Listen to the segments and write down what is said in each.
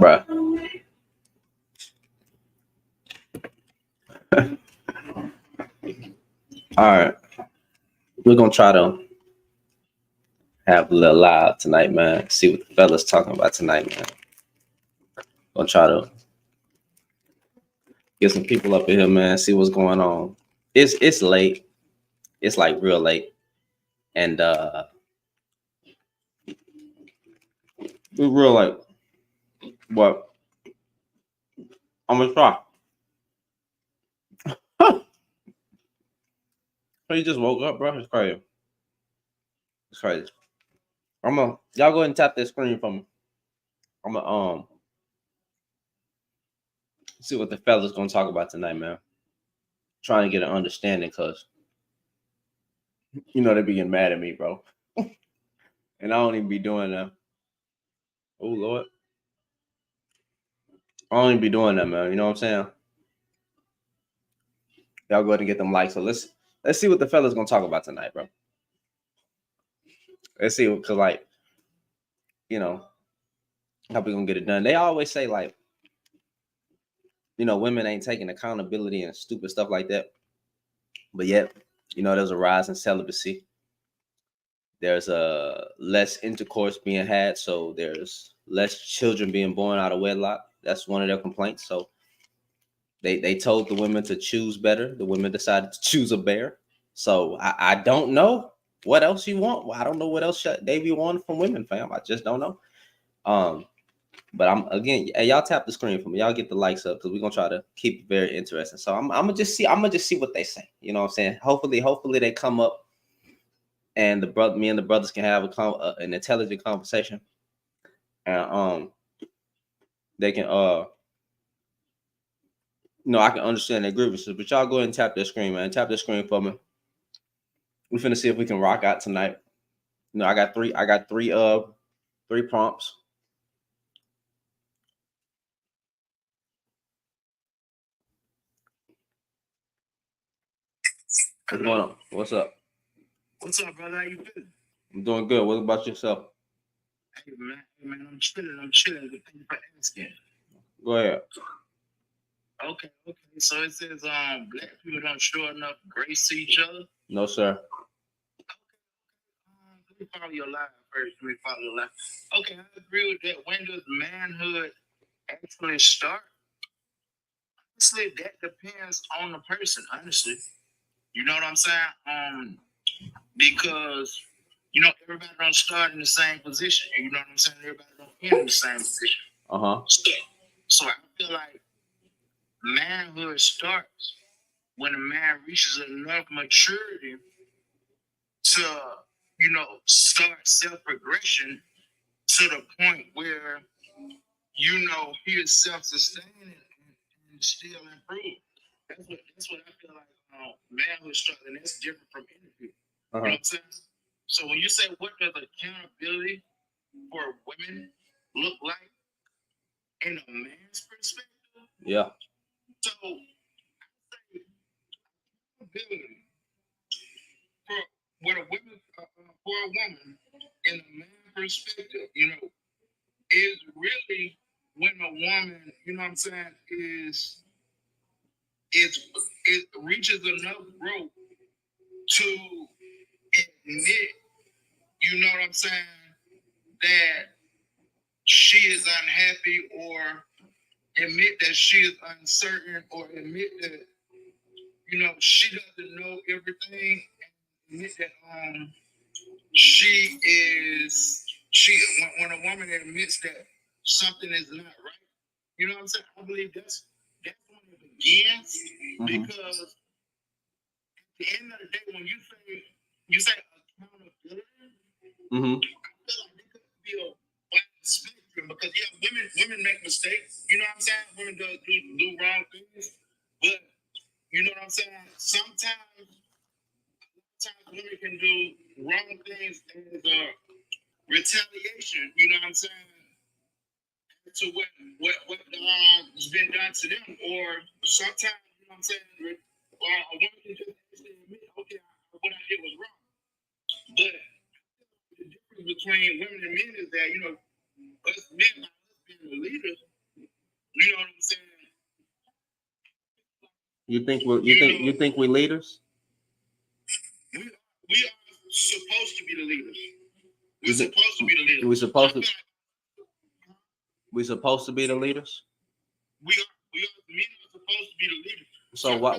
bruh. All right, we're gonna try to have a little loud tonight, man. See what the fellas talking about tonight, man. Gonna try to get some people up in here, man. See what's going on. It's late. It's like real late, and we're real late. But I'm gonna try. So you just woke up, bro? It's crazy. It's crazy. I'm gonna y'all go ahead and tap that screen for me. I'm gonna see what the fellas gonna talk about tonight, man. Trying to get an understanding, cause you know they be getting mad at me, bro. And I don't even be doing that. Oh Lord, I don't even be doing that, man. You know what I'm saying? Y'all go ahead and get them likes. So let's see what the fellas gonna talk about tonight, bro. Let's see, cause like you know how we gonna get it done. They always say like women ain't taking accountability and stupid stuff like that. But yet, there's a rise in celibacy. There's a less intercourse being had, so there's less children being born out of wedlock. That's one of their complaints. So they told the women to choose better. The women decided to choose a bear. So I don't know what else you want. Well, I don't know what else they be wanting from women, fam. I just don't know. But I'm again, hey, y'all tap the screen for me. Y'all get the likes up because we're gonna try to keep it very interesting. So I'm gonna just see what they say. You know what I'm saying? Hopefully they come up and me and the brothers can have an intelligent conversation, and they can I can understand their grievances. But y'all go ahead and tap that screen, man. Tap that screen for me. We finna see if we can rock out tonight. I got three prompts. What's going on? What's up? What's up, brother? How you feeling? I'm doing good. What about yourself? Hey, man, I'm chilling. Thank you for asking. Go ahead. Okay. So it says black people don't show enough grace to each other. No, sir. Let me follow your line first. Okay, I agree with that. When does manhood actually start? Honestly, that depends on the person, honestly. You know what I'm saying? Because everybody don't start in the same position. You know what I'm saying? Everybody don't end in the same position. So I feel like manhood starts when a man reaches enough maturity to, start self-progression to the point where, he is self-sustaining and still improve. That's what I feel like manhood starts, and that's different from interview. You know what I'm saying? So when you say what does accountability for women look like in a man's perspective? Yeah. So accountability for a woman in a man perspective, is really when a woman, you know what I'm saying, it reaches enough growth to admit, you know what I'm saying, that she is unhappy, or admit that she is uncertain, or admit that she doesn't know everything, and admit that when a woman admits that something is not right, you know what I'm saying? I believe that's when it begins, because at the end of the day, when you say accountability, I feel like there could be a wide spectrum, because women make mistakes. You know what I'm saying? Women do wrong things, but you know what I'm saying? Sometimes women can do wrong things as retaliation. You know what I'm saying? To what has been done to them, or sometimes, you know what I'm saying, a woman can just actually admit, okay, what I did was wrong. But the difference between women and men is that, us men, being the leaders, You know what I'm saying? You think we're leaders? We are supposed to be the leaders. We're supposed to be the leaders. We're supposed to. We're supposed to be the leaders. We are. Men are supposed to be the leaders. So why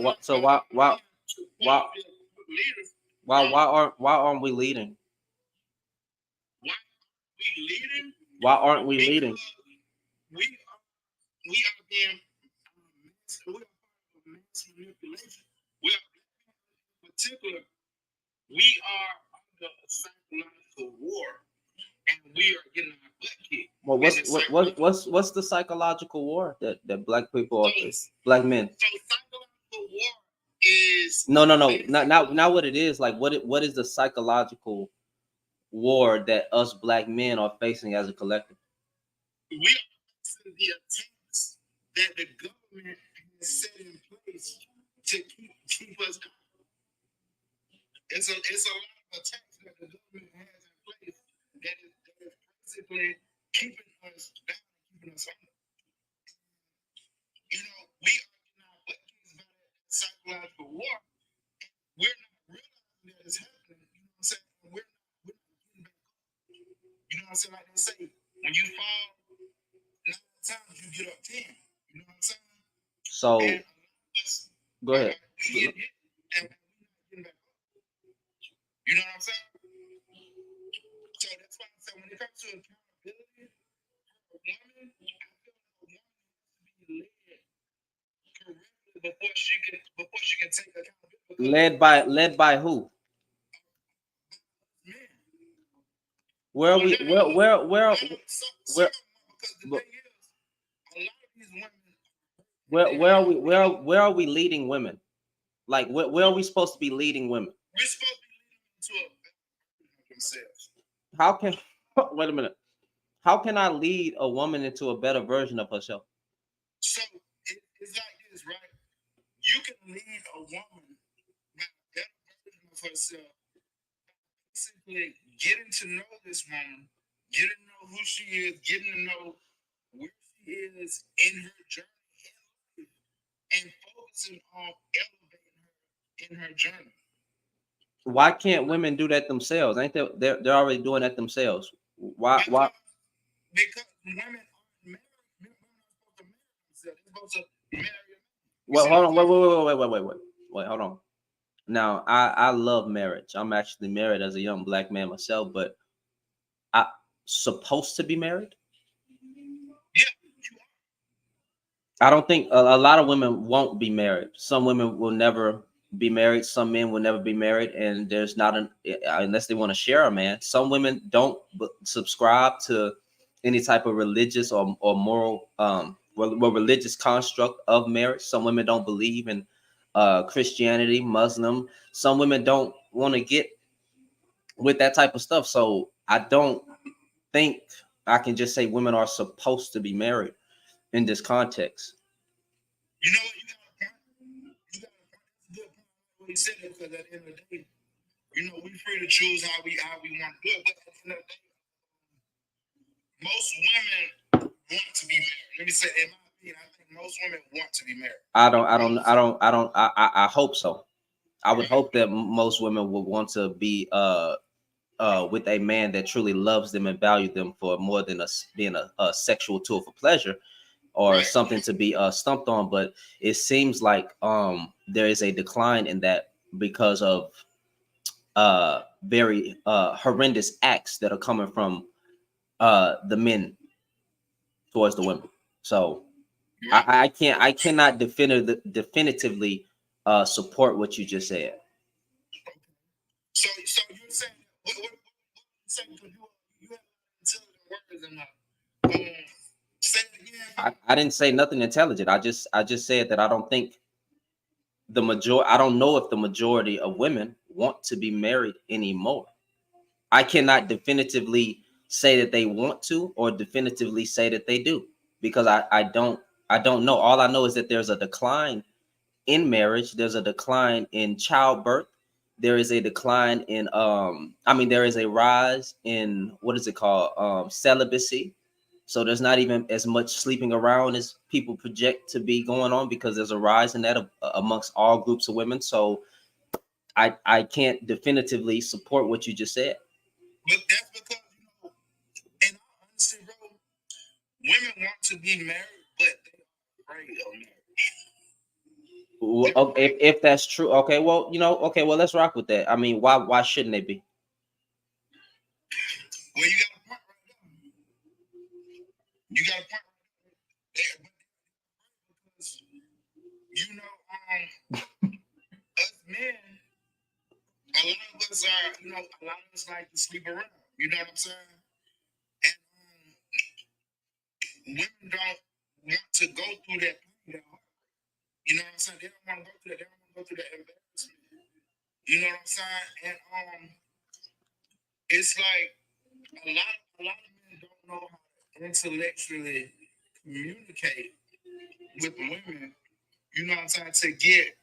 aren't we leading? Why we leading? Why aren't we leading? We are being mass manipulation. We are in particular. We are under a psychological war, and we are getting our butt kicked. Well, what's the psychological war that black people are black men? So psychological war is no, not what it is. Like what is the psychological war that us black men are facing as a collective? We are facing the attacks that the government has set in place to keep us down. It's a lot of attacks that the government has in place that is basically keeping us down, keeping us under. You know, we are getting our butt kicked by that psychological war. We're not realizing that it's happening. You know what I'm saying? We're not getting back up. You know what I'm saying? Like they say, when you fall 9 times, you get up 10. You know what I'm saying? So go ahead. We get hit and we're not getting back up. You know what I'm saying? So that's why I say when it comes to accountability for a woman, I feel like a woman has to be led correctly before she can take accountability. Led by who? Men. Where are we? Where? Because the thing is, a lot of these women. Where are we leading women? Like where are we supposed to be leading women? We're supposed to be leading to themselves. How can wait a minute? How can I lead a woman into a better version of herself? So it's like this, right? You can lead a woman to a better version of herself. Basically, getting to know this woman, getting to know who she is, getting to know where she is in her journey, and focusing on elevating her in her journey. Why can't women do that themselves? Ain't they're already doing that themselves? Why? Because women aren't married. Women are supposed to marry themselves. They're supposed to marry. Well, hold on. Wait, hold on. Now, I love marriage. I'm actually married as a young black man myself, but I supposed to be married? Yeah, you are. I don't think a lot of women won't be married. Some women will never be married. Some men will never be married, and there's not an unless they want to share a man. Some women don't subscribe to any type of religious or moral religious construct of marriage. Some women don't believe in Christianity, Muslim. Some women don't want to get with that type of stuff. So I don't think I can just say women are supposed to be married in this context. You know what? You got a good point when you said that, because at the end of the day, you know, we're free to choose how we want to do it. But at the end of the day, most women want to be married. Let me say, in my opinion, I think most women want to be married. I hope so. I would hope that most women would want to be with a man that truly loves them and values them for more than being a sexual tool for pleasure or something to be stumped on. But it seems like there is a decline in that because of very horrendous acts that are coming from the men towards the women. So I cannot definitively support what you just said. So you're saying what you're saying, because you have intelligent words in say it again. I didn't say nothing intelligent. I just said that I don't think I don't know if the majority of women want to be married anymore. I cannot definitively say that they want to or definitively say that they do, because I don't know. All I know is that there's a decline in marriage, there's a decline in childbirth, there is a decline in there is a rise in what is it called, celibacy. So there's not even as much sleeping around as people project to be going on, because there's a rise in that amongst all groups of women. So I can't definitively support what you just said. But that's because, and honestly, bro, women want to be married, but they're afraid of marriage. If that's true, okay, well, okay, well, let's rock with that. I mean, why shouldn't they be? Well, you got a point right there. You got a point right there. Because, us men, a lot of us are, a lot of us like to sleep around. You know what I'm saying? And women don't want to go through that pain. You know what I'm saying? They don't want to go through that. They don't want to go through that embarrassment. You know what I'm saying? And it's like a lot of men don't know how to intellectually communicate with women. You know what I'm saying? To get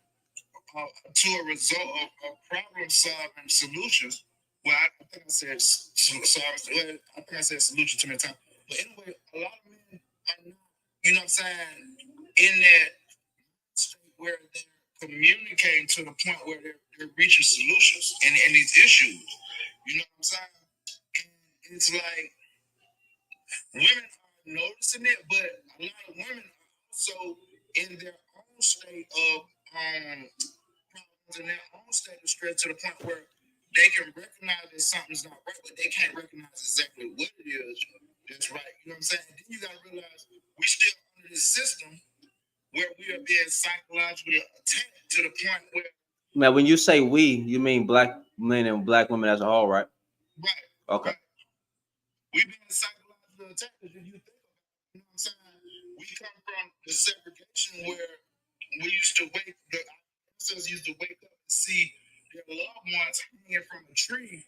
to a result of problem solving solutions. Well, I think I said I think I said solution too many times. But anyway, a lot of men are not, you know what I'm saying, in that state where they're communicating to the point where they're reaching solutions and these issues. You know what I'm saying? And it's like women are noticing it, but a lot of women are also in their own state of problems, in their own state of stress, to the point where they can recognize that something's not right, but they can't recognize exactly what it is that's right. You know what I'm saying? And then you gotta realize we still under this system where we are being psychologically attacked to the point where. Now, when you say we, you mean black men and black women as a whole, right? Right. Okay. Right. We've been psychologically attacked. If you think about it, you know what I'm saying? We come from the segregation where we used to the ancestors used to wake up and see their loved ones hanging from a tree.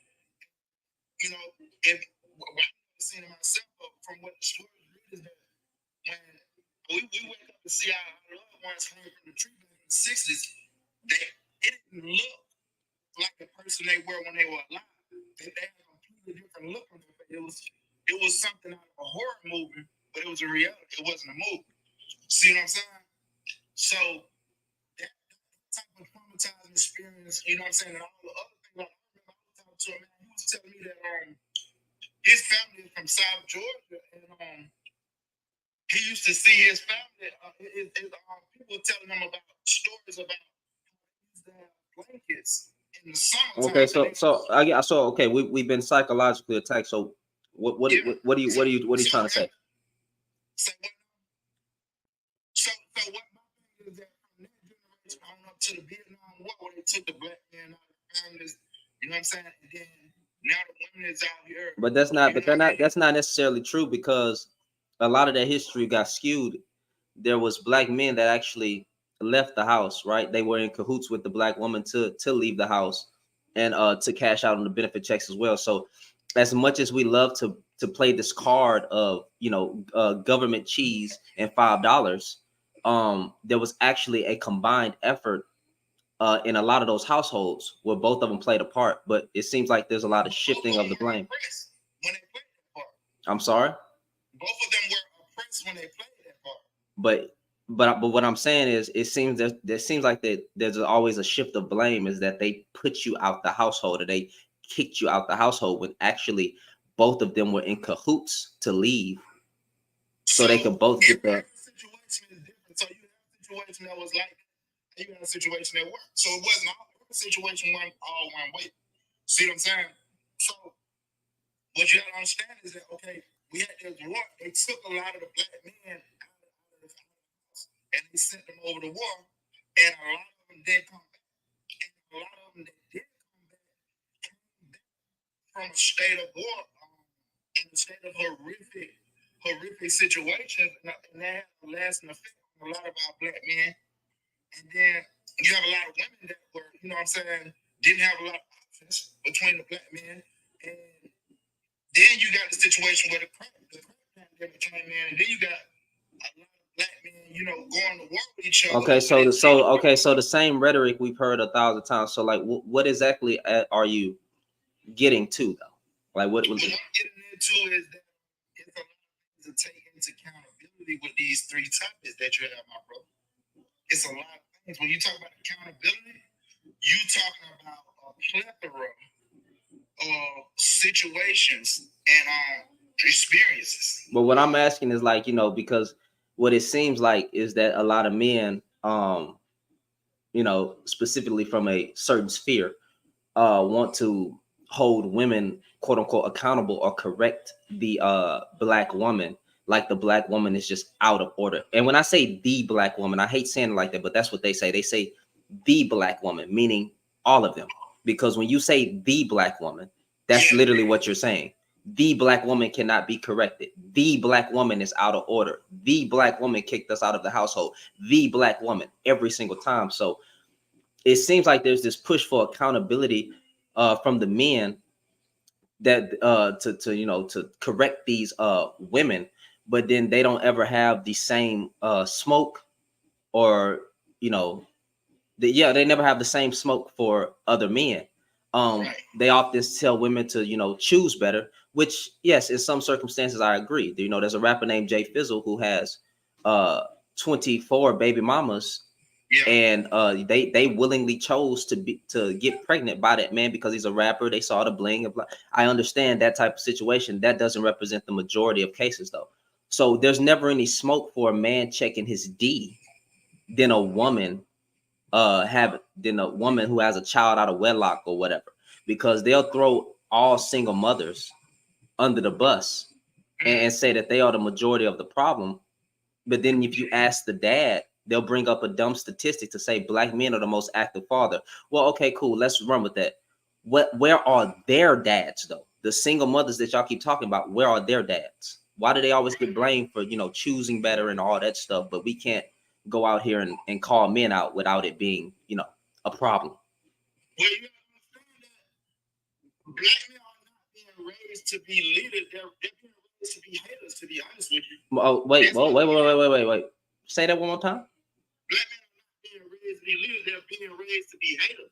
You know, and I've seen it myself, but from what the story read is that when we wake up and see our loved ones hanging from the tree back in the 60s, it didn't look like the person they were when they were alive. They had a completely different look on their face. It was something out of a horror movie, but it was a reality. It wasn't a movie. See what I'm saying? So that type of traumatizing experience, you know what I'm saying, and all the other things. Like, I remember I was talking to a man, he was telling me that his family is from South Georgia, and he used to see his family. People were telling him about stories about blankets in the summertime. Okay, okay, we've been psychologically attacked. So what Yeah. what are you trying to say? So what my thing is that from that generation on up to the Vietnam War, when they took the black man out of the families, you know what I'm saying? And then now the women is out here. But that's not necessarily true, because a lot of that history got skewed. There was black men that actually left the house, right? They were in cahoots with the black woman to leave the house and to cash out on the benefit checks as well. So as much as we love to play this card of government cheese and $5, there was actually a combined effort in a lot of those households where both of them played a part. But it seems like there's a lot of shifting of the blame. When they played that part. I'm sorry? Both of them were oppressed when they played that part. But what I'm saying is, it seems that there's always a shift of blame, is that they put you out the household, or they kicked you out the household, when actually both of them were in cahoots to leave, so they could both get that. Situation is different. So you have a situation that was like, you had a situation that worked. So it wasn't all every situation went all one way. See what I'm saying? So what you have to understand is that, okay, we had this war. They took a lot of the black men out of the house and they sent them over to war, and a lot of them did come back. And a lot of them that did come back came back from a state of war, and a state of horrific situations, and that had a lasting effect on a lot of our black men. And then you have a lot of women that were, you know what I'm saying, didn't have a lot of options between the black men. And then you got the situation where the crack pandemic came in, and then you got a lot of black men, going to war with each other. Okay, so the same rhetoric we've heard 1,000 times. So like, what exactly are you getting to, though? Like, what I'm getting into is that it's a lot of things to three topics that you have, my brother. It's a lot of things. When you talk about accountability, you talking about a plethora of situations and experiences. But what I'm asking is like, because what it seems like is that a lot of men, specifically from a certain sphere, want to hold women, quote unquote, accountable or correct the black woman, like the black woman is just out of order. And when I say the black woman, I hate saying it like that, but that's what they say. They say the black woman, meaning all of them. Because when you say the black woman, that's literally what you're saying. The black woman cannot be corrected. The black woman is out of order. The black woman kicked us out of the household. The black woman every single time. So it seems like there's this push for accountability from the men that to correct these women, but then they don't ever have the same smoke, or they never have the same smoke for other men. They often tell women to choose better, which yes, in some circumstances I agree. There's a rapper named Jay Fizzle who has 24 baby mamas. Yeah. And they willingly chose to get pregnant by that man because he's a rapper. They saw the bling. I understand that type of situation. That doesn't represent the majority of cases though. So there's never any smoke for a man checking his D than a woman than a woman who has a child out of wedlock or whatever, because they'll throw all single mothers under the bus and say that they are the majority of the problem. But then if you ask the dad, they'll bring up a dumb statistic to say black men are the most active father. Well, okay, cool. Let's run with that. Where are their dads though? The single mothers that y'all keep talking about, where are their dads? Why do they always get blamed for, choosing better and all that stuff? But we can't go out here and call men out without it being, a problem. Well, you understand that black men are not being raised to be leaders. They're being raised to be haters, to be honest with you. Oh, wait. Say that one more time. Black men are not being raised to be leaders. They're being raised to be haters.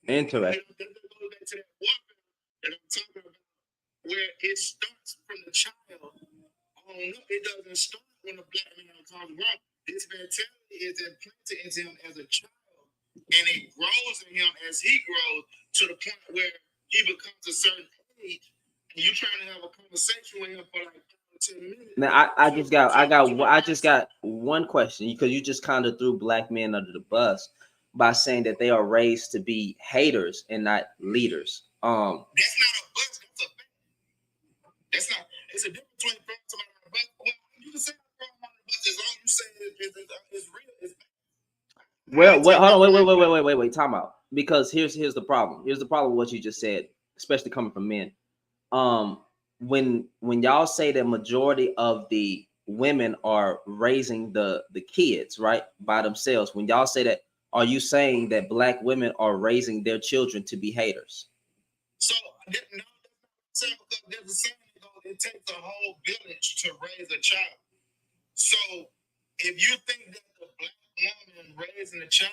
Interesting. That goes back to that warfare that I'm talking about, where it starts from the child on up. It doesn't start when a black man comes wrong. This mentality is implanted into him as a child, and it grows in him as he grows to the point where he becomes a certain age, and you're trying to have a conversation with him for like 10 minutes. Now I just got one question, because you just kind of threw black men under the bus by saying that they are raised to be haters and not leaders. That's not a bus. That's a fact. That's not. It's a difference between throwing somebody on the bus. Well, you can say throwing them on the bus as long as you say it's real. It's Well, hold on, wait, time out. Because here's the problem. Here's the problem with what you just said, especially coming from men. When y'all say that majority of the women are raising the kids right by themselves, when y'all say that, are you saying that black women are raising their children to be haters? So no, because there's a saying that goes, it takes a whole village to raise a child. So if you think that the black woman raising the child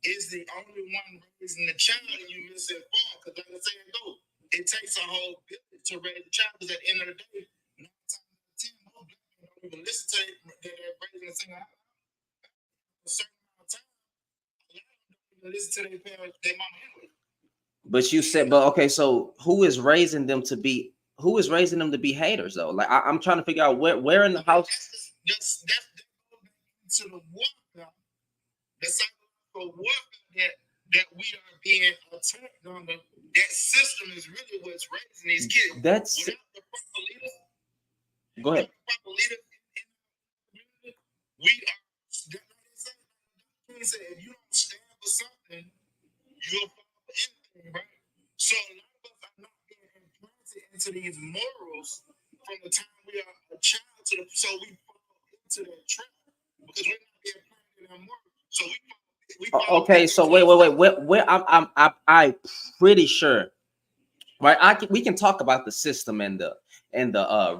is the only one raising the child, and you misinformed, because like I say it goes, it takes a whole village to raise a child. Because at the end of the day, 9 times out of 10, most black men don't even listen to it. They're raising a single a certain amount of time. A lot of them don't even listen to their parents, their mama anyway. But you said, but okay, so who is raising them to be haters though? Like I'm trying to figure out where in the house. That's to the warfare, the psychological warfare that we are being attacked on. That system is really what's raising these kids. That's without the proper leaders. Go ahead. Proper leaders in the community, we are. Say if you don't stand for something, you'll fall for anything, right? So a lot of us are not being implanted into these morals from the time we are a child so we fall into that trap because we're not being planted in our morals. So we fall okay, so wait. Where I'm pretty sure, right? We can talk about the system and the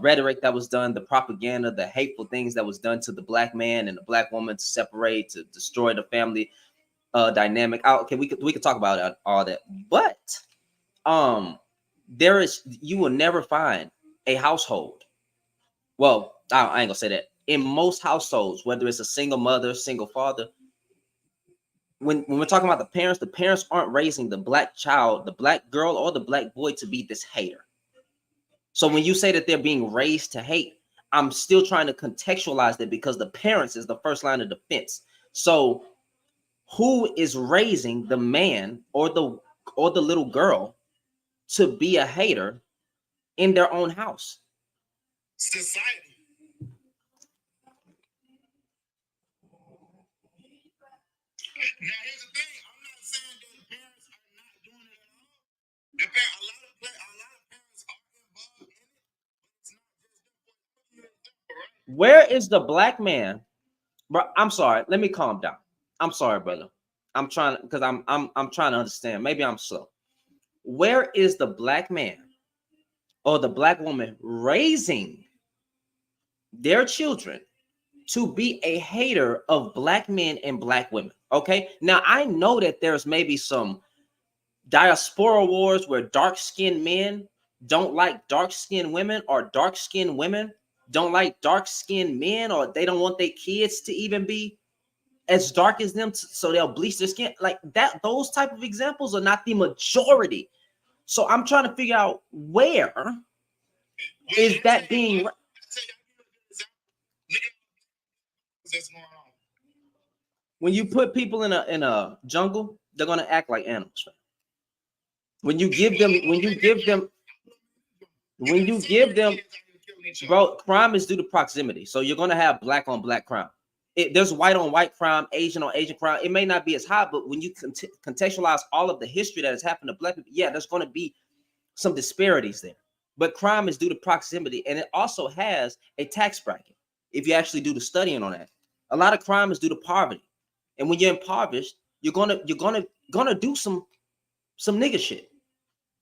rhetoric that was done, the propaganda, the hateful things that was done to the black man and the black woman to separate, to destroy the family dynamic. Okay, we could talk about all that, but you will never find a household. Well, I ain't gonna say that. in most households, whether it's a single mother, single father, when we're talking about the parents aren't raising the black child, the black girl, or the black boy to be this hater. So when you say that they're being raised to hate, I'm still trying to contextualize that because the parents is the first line of defense. So who is raising the man or the little girl to be a hater in their own house? Society. Now here's the thing. I'm not saying that parents are not doing it at all. A lot of parents are involved in it. It's not just them, right? Where is the black man? Bro, I'm sorry. Let me calm down. I'm sorry, brother. I'm trying because I'm trying to understand. Maybe I'm slow. Where is the black man or the black woman raising their children to be a hater of black men and black women? Okay. Now I know that there's maybe some diaspora wars where dark-skinned men don't like dark-skinned women, or dark-skinned women don't like dark-skinned men, or they don't want their kids to even be as dark as them, so they'll bleach their skin like that. Those type of examples are not the majority. So I'm trying to figure out where is that being. When you put people in a jungle, they're gonna act like animals. When you give them, bro, crime is due to proximity. So you're gonna have black on black crime. There's white on white crime, Asian on Asian crime. It may not be as high, but when you contextualize all of the history that has happened to black people, yeah, there's going to be some disparities there. But crime is due to proximity, and it also has a tax bracket. If you actually do the studying on that, a lot of crime is due to poverty, and when you're impoverished, you're gonna do some nigga shit.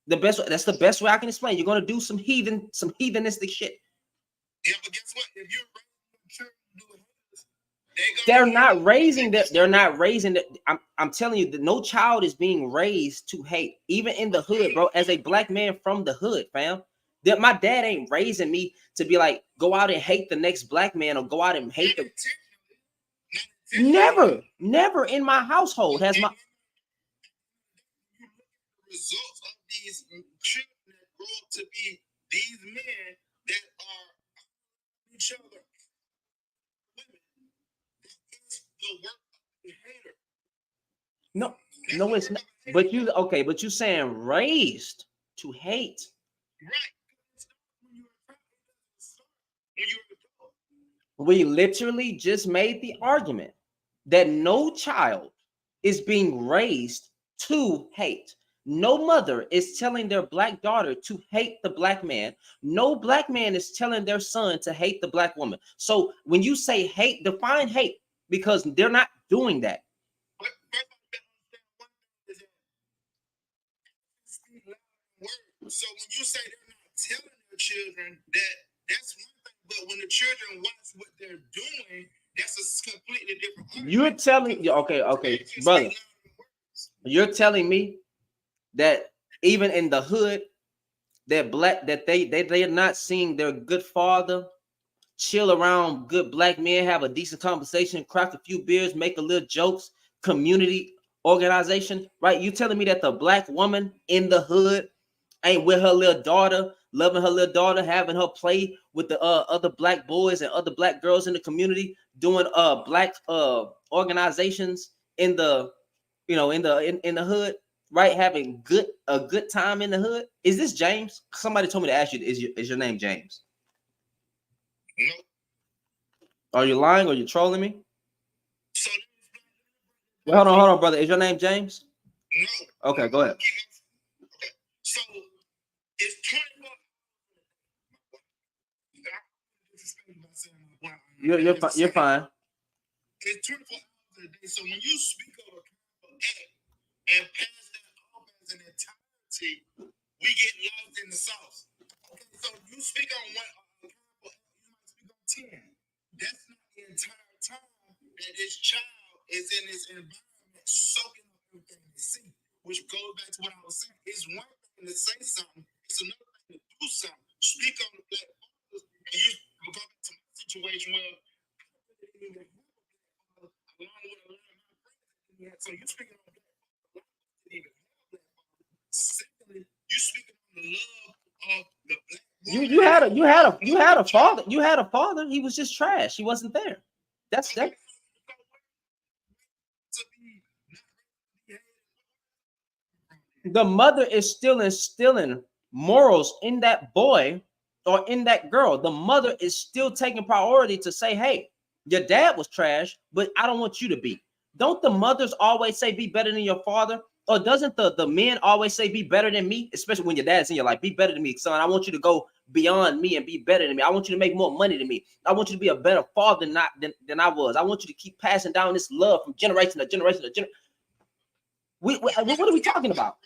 That's the best way I can explain. You're gonna do some heathenistic shit. Yeah, but guess what? If you're children doing this, they're not raising that. They're not raising that. I'm telling you that no child is being raised to hate, even in the hood, bro. As a black man from the hood, fam, that my dad ain't raising me to be like go out and hate the next black man or go out and hate the. Never in my household has my results of these children that grow up to be these men that are each other. Women. That is the work of the hater. No, it's not. But you saying raised to hate. Right. We literally just made the argument that no child is being raised to hate. No mother is telling their black daughter to hate the black man. No black man is telling their son to hate the black woman. So when you say hate, define hate, because they're not doing that. So when you say they're not telling their children that, that's one thing. But when the children watch what they're doing, that's a completely different. You're telling okay, brother. You're telling me that even in the hood, that they're not seeing their good father chill around good black men, have a decent conversation, craft a few beers, make a little jokes, community organization, right? You telling me that the black woman in the hood ain't with her little daughter, loving her little daughter, having her play with the other black boys and other black girls in the community, doing black organizations in the in the hood, right? Having a good time in the hood. Is this James? Somebody told me to ask you, is your name James? No. Are you lying or you trolling me? Well, hold on, brother. Is your name James? No. Okay, go ahead. Okay. So it's 24. You're fine. It's 24 hours a day. So when you speak of a chemical act and pass that off as an entirety, we get lost in the sauce. Okay, so you speak on one chemical act, you might speak on 10. That's not the entire time that this child is in this environment soaking up everything they see. Which goes back to what I was saying. It's one thing to say something, it's another thing to do something. Speak on the black fathers, and you go back to my situation where So you speaking on secondly, you speaking on the love of the black woman. You had a father. He was just trash. He wasn't there. That's that. The mother is still instilling morals in that boy or in that girl. The mother is still taking priority to say, hey, your dad was trash, but I don't want you to be. Don't the mothers always say be better than your father? Or doesn't the men always say be better than me? Especially when your dad's in your life, be better than me, son. I want you to go beyond me and be better than me. I want you to make more money than me. I want you to be a better father than I was. I want you to keep passing down this love from generation to generation to generation. What are we talking about?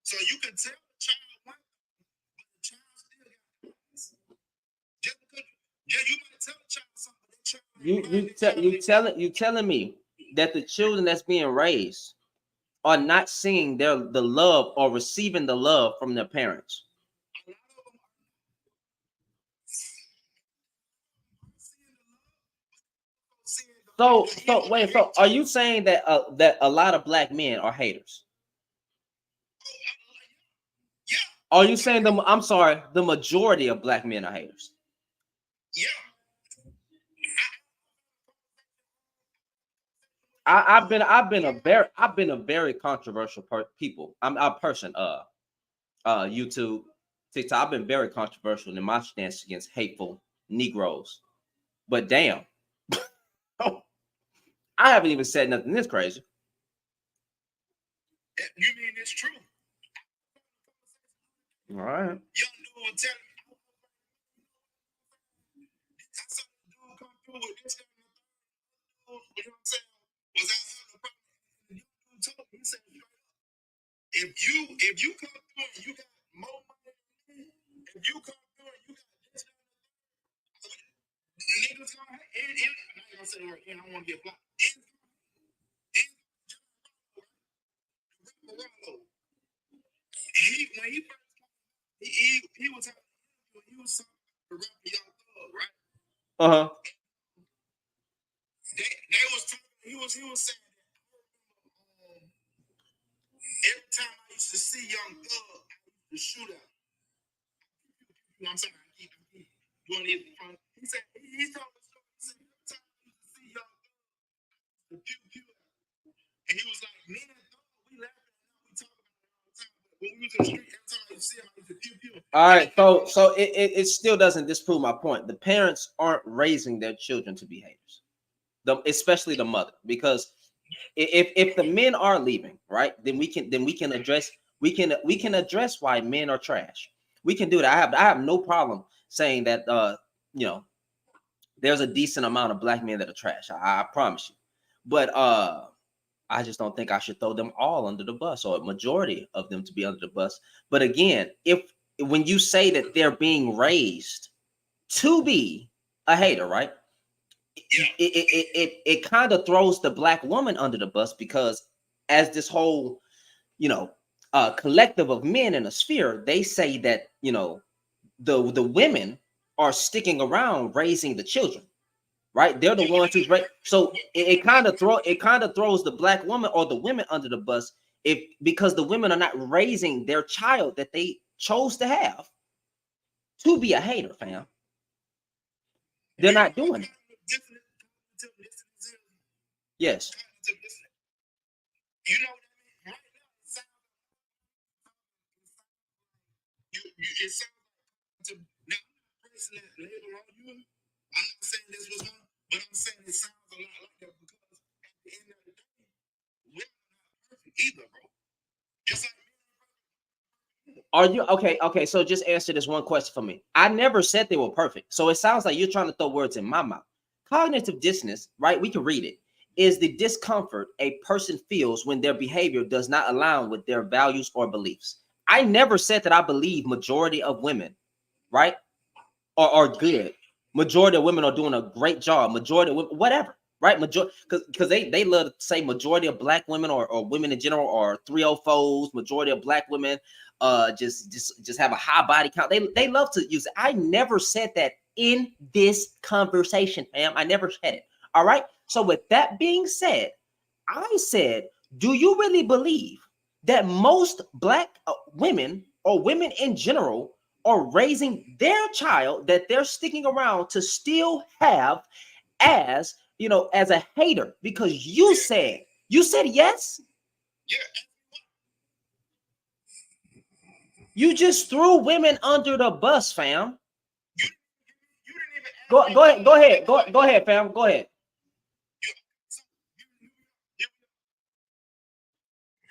So you can tell the child one thing, but the child still got just because you might tell the child something. You telling me that the children that's being raised are not seeing the love or receiving the love from their parents. So wait, so are you saying that that a lot of black men are haters? Yeah. Are you saying I'm sorry, the majority of black men are haters? Yeah. I've been a very controversial I'm a person. YouTube, TikTok. I've been very controversial in my stance against hateful Negroes. But damn, I haven't even said nothing this crazy. You mean it's true? All right. Young dude will tell me. I saw the dude come through with this guy. You know what I'm saying? Was I having a problem? And the dude told me, he said, if you come through and you got more money than me, if you come through and you got this, niggas gonna hate. I'm not gonna say the word. I don't want to get blocked. When he first he was the rapper Young Thug, right? Uh-huh. They was talking, he was saying that every time I used to see Young Thug, I used to shoot at him. You know what I'm saying? I keep doing it. He said he told the story. He said every time I used to see Young Thug, the pew pew, and he was like, me and Thug, we laughing and we talk about it all the time. But when we was in the street, every time I used to see him, I used to pew pew. All right, so it still doesn't disprove my point. The parents aren't raising their children to be haters, especially the mother, because if the men are leaving, right, then we can address why men are trash. We can do that. I have no problem saying that you know, there's a decent amount of black men that are trash. I promise you, but I just don't think I should throw them all under the bus, or a majority of them to be under the bus. But again, when you say that they're being raised to be a hater, right? It kind of throws the black woman under the bus, because as this whole, collective of men in a sphere, they say that, the women are sticking around raising the children, right? They're the ones who's right. So it kind of throws the black woman or the women under the bus, because the women are not raising their child that they chose to have to be a hater, fam. They're not doing it. Yes. You know what I mean? Right now, it sounds to now placing that label on you. I'm not saying this was one, but I'm saying it sounds a lot like that, because at the end of the day, we're not perfect either, bro. Just like are you okay? Okay, so just answer this one question for me. I never said they were perfect. So it sounds like you're trying to throw words in my mouth. Cognitive dissonance, right? We can read it. Is the discomfort a person feels when their behavior does not align with their values or beliefs. I never said that I believe majority of women, right, are good. Majority of women are doing a great job. Majority of women, whatever. right? Because they love to say majority of black women or women in general are 304s. Majority of black women just have a high body count. They love to use it. I never said that in this conversation, fam. I never said it. All right. So with that being said, I said, do you really believe that most black women or women in general are raising their child that they're sticking around to still have as, you know, as a hater? Because you said yes. Yeah. You just threw women under the bus, fam. You didn't even ask me. Go ahead, fam. Go ahead.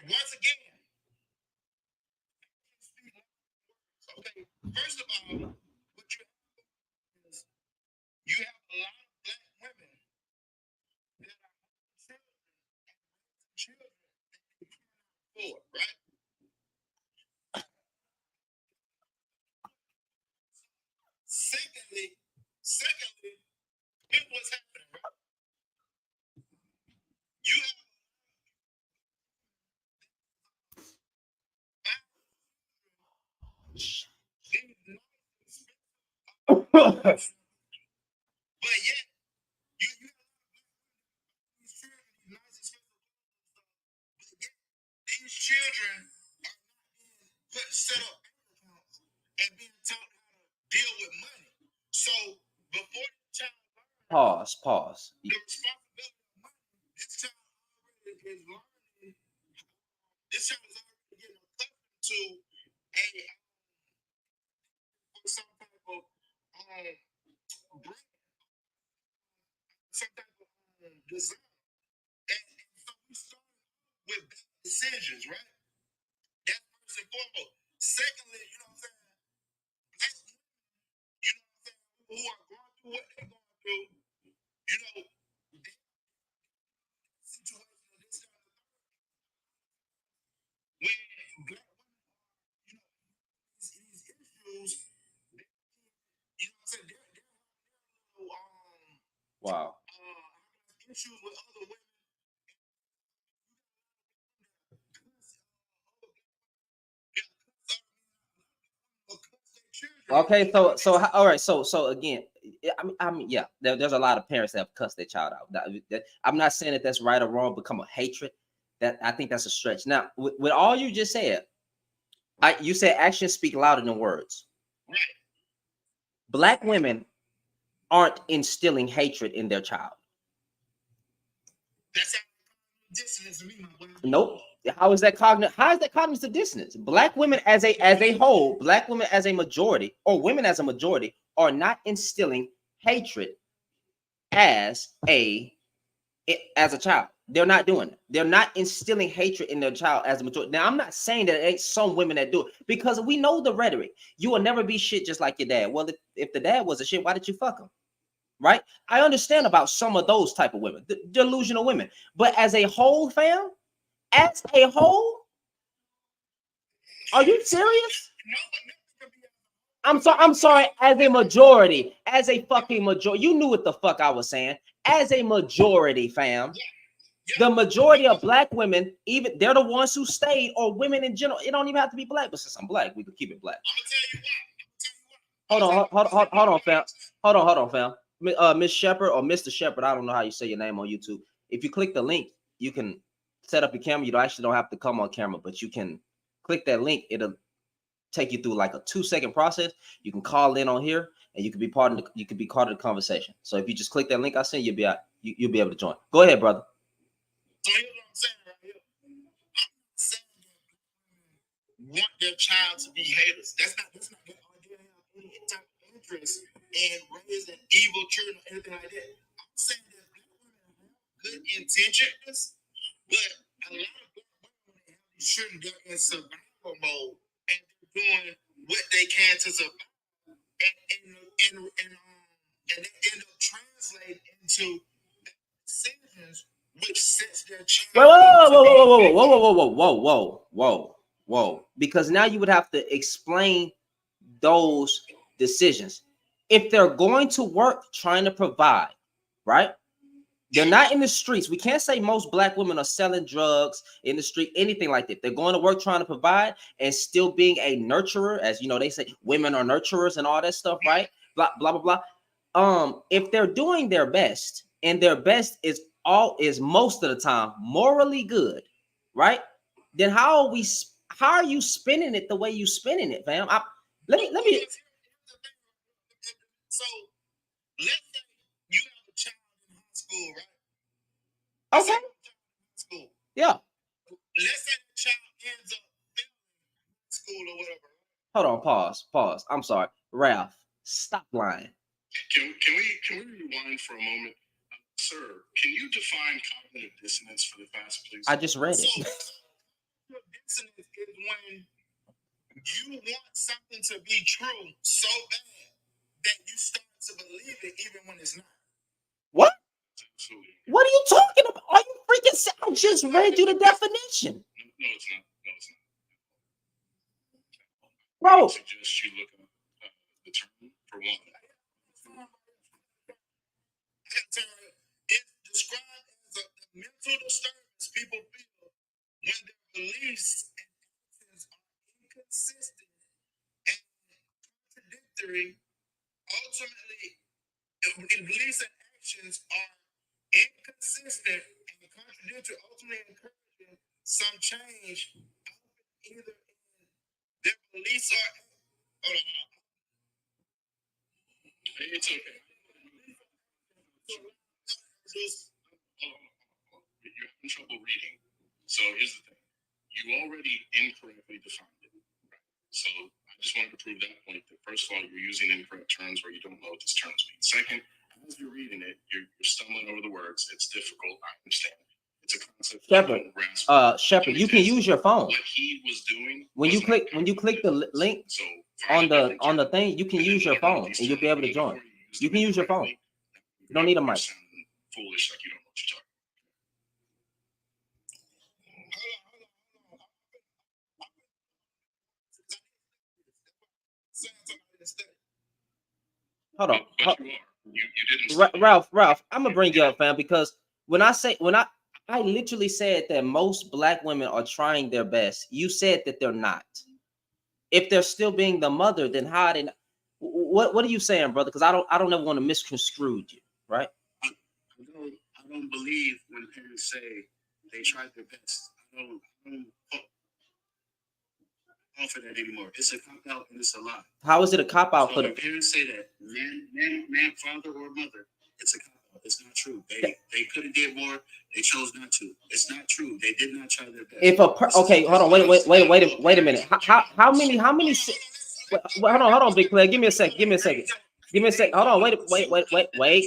Once again, okay. First of all, what you have is you have a lot of black women that are children for, right? Secondly, here's what's happening, right? You have these nice, but yet you have these children, these nice expensive clothes, but yet these children are not being set up accounts and being taught how to deal with money. So before the child learns Pause. the responsibility of money, this child already is learning. This child is already getting accustomed to some type of brand, some type of design. And so we start with bad decisions, right? That's first and foremost. Secondly, you know what I'm saying? Black women, you know what I'm saying, who are going through what they're going through, you know, situation of this kind of when black women, you know, these issues, you know what I'm saying? They're Wow. issues with other women. Okay, all right, so again, I mean, yeah, there's a lot of parents that have cussed their child out. I'm not saying that that's right or wrong. Become a hatred. That I think that's a stretch. Now, with all you just said, you said actions speak louder than words. Right. Black women aren't instilling hatred in their child. That's dissonance to me, my boy. Nope. How is that cognitive dissonance? Black women as a whole, black women as a majority, or women as a majority, are not instilling hatred as a child. They're not doing it. They're not instilling hatred in their child as a majority. Now, I'm not saying that it ain't some women that do it, because we know the rhetoric. You will never be shit just like your dad. Well, if the dad was a shit, why did you fuck him? Right? I understand about some of those type of women, delusional women. But as a whole, fam, as a whole, are you serious? I'm sorry. As a majority, as a fucking majority, you knew what the fuck I was saying. As a majority, fam, the majority of black women, even they're the ones who stayed, or women in general. It don't even have to be black, but since I'm black, we can keep it black. Hold on, fam. Hold on, fam. Miss Shepherd or Mr. Shepherd, I don't know how you say your name on YouTube. If you click the link, you can set up your camera. You actually don't have to come on camera, but you can click that link. It'll take you through like a 2-second process. You can call in on here, and you can be part of the conversation. So if you just click that link I sent, you'll be able to join. Go ahead, brother. So here's what I'm saying right here. I'm saying that want their child to be haters. That's not their idea of any type of interest in raising evil children or anything like that. I'm saying that black women have good intentions, but a lot of black women, when they have these children, they're in survival mode and they're doing what they can to survive, and they end up translating into decisions which sets their child. Whoa. Because now you would have to explain those decisions. If they're going to work trying to provide, right? They're not in the streets. We can't say most black women are selling drugs in the street, anything like that. They're going to work trying to provide and still being a nurturer, as you know, they say women are nurturers and all that stuff, right? Blah blah blah blah. If they're doing their best, and their best is most of the time morally good, right? Then how are you spinning it the way you spinning it, fam? Let me. So let's say you have a child in high school, right? Okay. School. Yeah. Let's say the child ends up failing school or whatever. Hold on. Pause. I'm sorry, Ralph. Stop lying. Can we rewind for a moment? Sir, can you define cognitive dissonance for the class, please? I just read it. Cognitive dissonance is when you want something to be true so bad that you start to believe it even when it's not. What? What are you talking about? Are you freaking? I just read you the definition. No, it's not. No, it's not. Bro. I suggest you look up the term for one. It's described as a mental disturbance people feel when their beliefs and actions are inconsistent and contradictory. Ultimately, beliefs and actions are inconsistent and contradictory, ultimately encouraging some change, either in their beliefs or. Hold on. It's okay. You're having trouble reading. So here's the thing. You already incorrectly defined it. Right? So I just wanted to prove that point. That first of all, you're using incorrect terms where you don't know what these terms mean. Second, as you're reading it, you're stumbling over the words. It's difficult. I understand. It's a concept. Shepard, you can use your phone. What he was doing when you click the link on the thing, you can use your phone and you'll be able to join. You can use your phone. You don't need a mic. Foolish, like you don't know what you're talking. Hold on. Ralph, I'm gonna bring you up, fam, because I literally said that most black women are trying their best. You said that they're not. If they're still being the mother, then how they? What are you saying, brother? Because I don't ever want to misconstrue you, right? I don't believe when parents say they tried their best. I don't offer that anymore. It's a cop out and it's a lie. How is it a cop out for the parents say that man, father or mother? It's a cop out. It's not true. They could have did more. They chose not to. It's not true. They did not try their best. If okay, hold on, wait a minute. How many? Hold on, big player. Give me a second. Hold on, wait.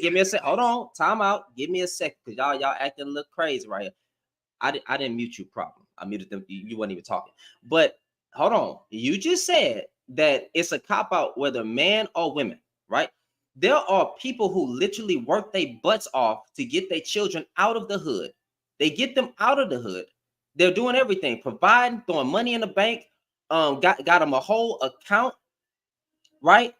Give me a sec. Hold on. Time out. Give me a second, cause y'all acting a little crazy right here. I didn't mute you properly. I muted them. You weren't even talking. But hold on. You just said that it's a cop out whether man or women, right? There are people who literally work their butts off to get their children out of the hood. They get them out of the hood. They're doing everything, providing, throwing money in the bank. Got them a whole account, right?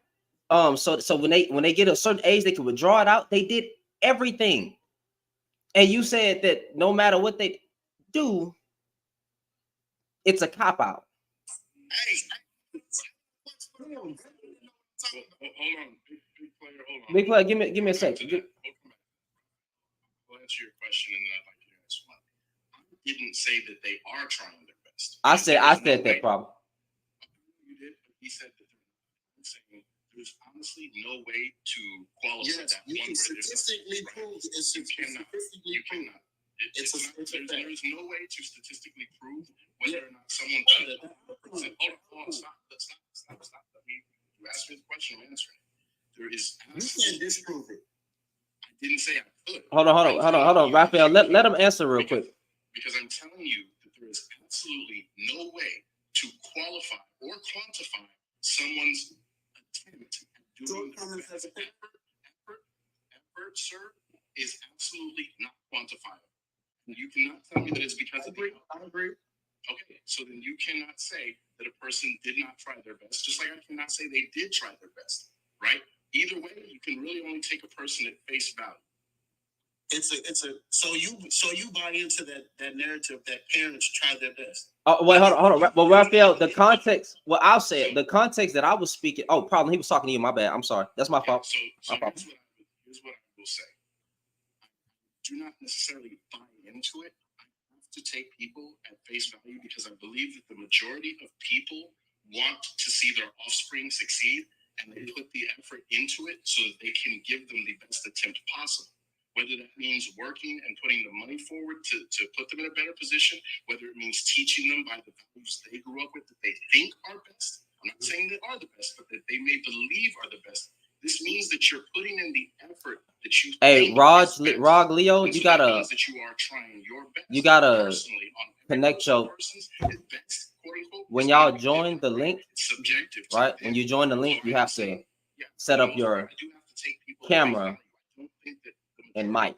So when they get a certain age, they can withdraw it out. They did everything, and you said that no matter what they do, it's a cop out. Hold on, big player. Give me a second. I'll answer your question, and then I'd like you to answer mine. I didn't say that they are trying their best. I said that problem. You did, but he said that I'm saying there's honestly no way to qualify that. You can statistically prove it's statistically proven. There's no way to statistically prove whether or not someone. Hold on, stop. You asked me the question, I'm answering it. There is. You can't disprove it. I didn't say I could. Hold on, Raphael. Let him answer real quick. Because I'm telling you that there is absolutely no way to qualify or quantify someone's attempt at doing their best. Effort, sir, is absolutely not quantifiable. You cannot tell me that it's because of the. I agree. Okay, so then you cannot say that a person did not try their best, just like I cannot say they did try their best, right? Either way, you can really only take a person at face value. So you buy into that narrative that parents try their best. Oh wait, hold on. Well, Raphael, the context. Well, I'll say it. The context that I was speaking. Oh, problem. He was talking to you. My bad. I'm sorry. That's my fault. So here's what I will say. Do not necessarily buy into it. I have to take people at face value because I believe that the majority of people want to see their offspring succeed, and they put the effort into it so that they can give them the best attempt possible. Whether that means working and putting the money forward to put them in a better position, whether it means teaching them by the values they grew up with that they think are best. I'm not saying they are the best, but that they may believe are the best. This means that you're putting in the effort that you. Hey, Rog Leo, you gotta. That you are trying your best. You gotta connect your. When y'all join the link, right? When you join the link, you have to set up your camera and mic.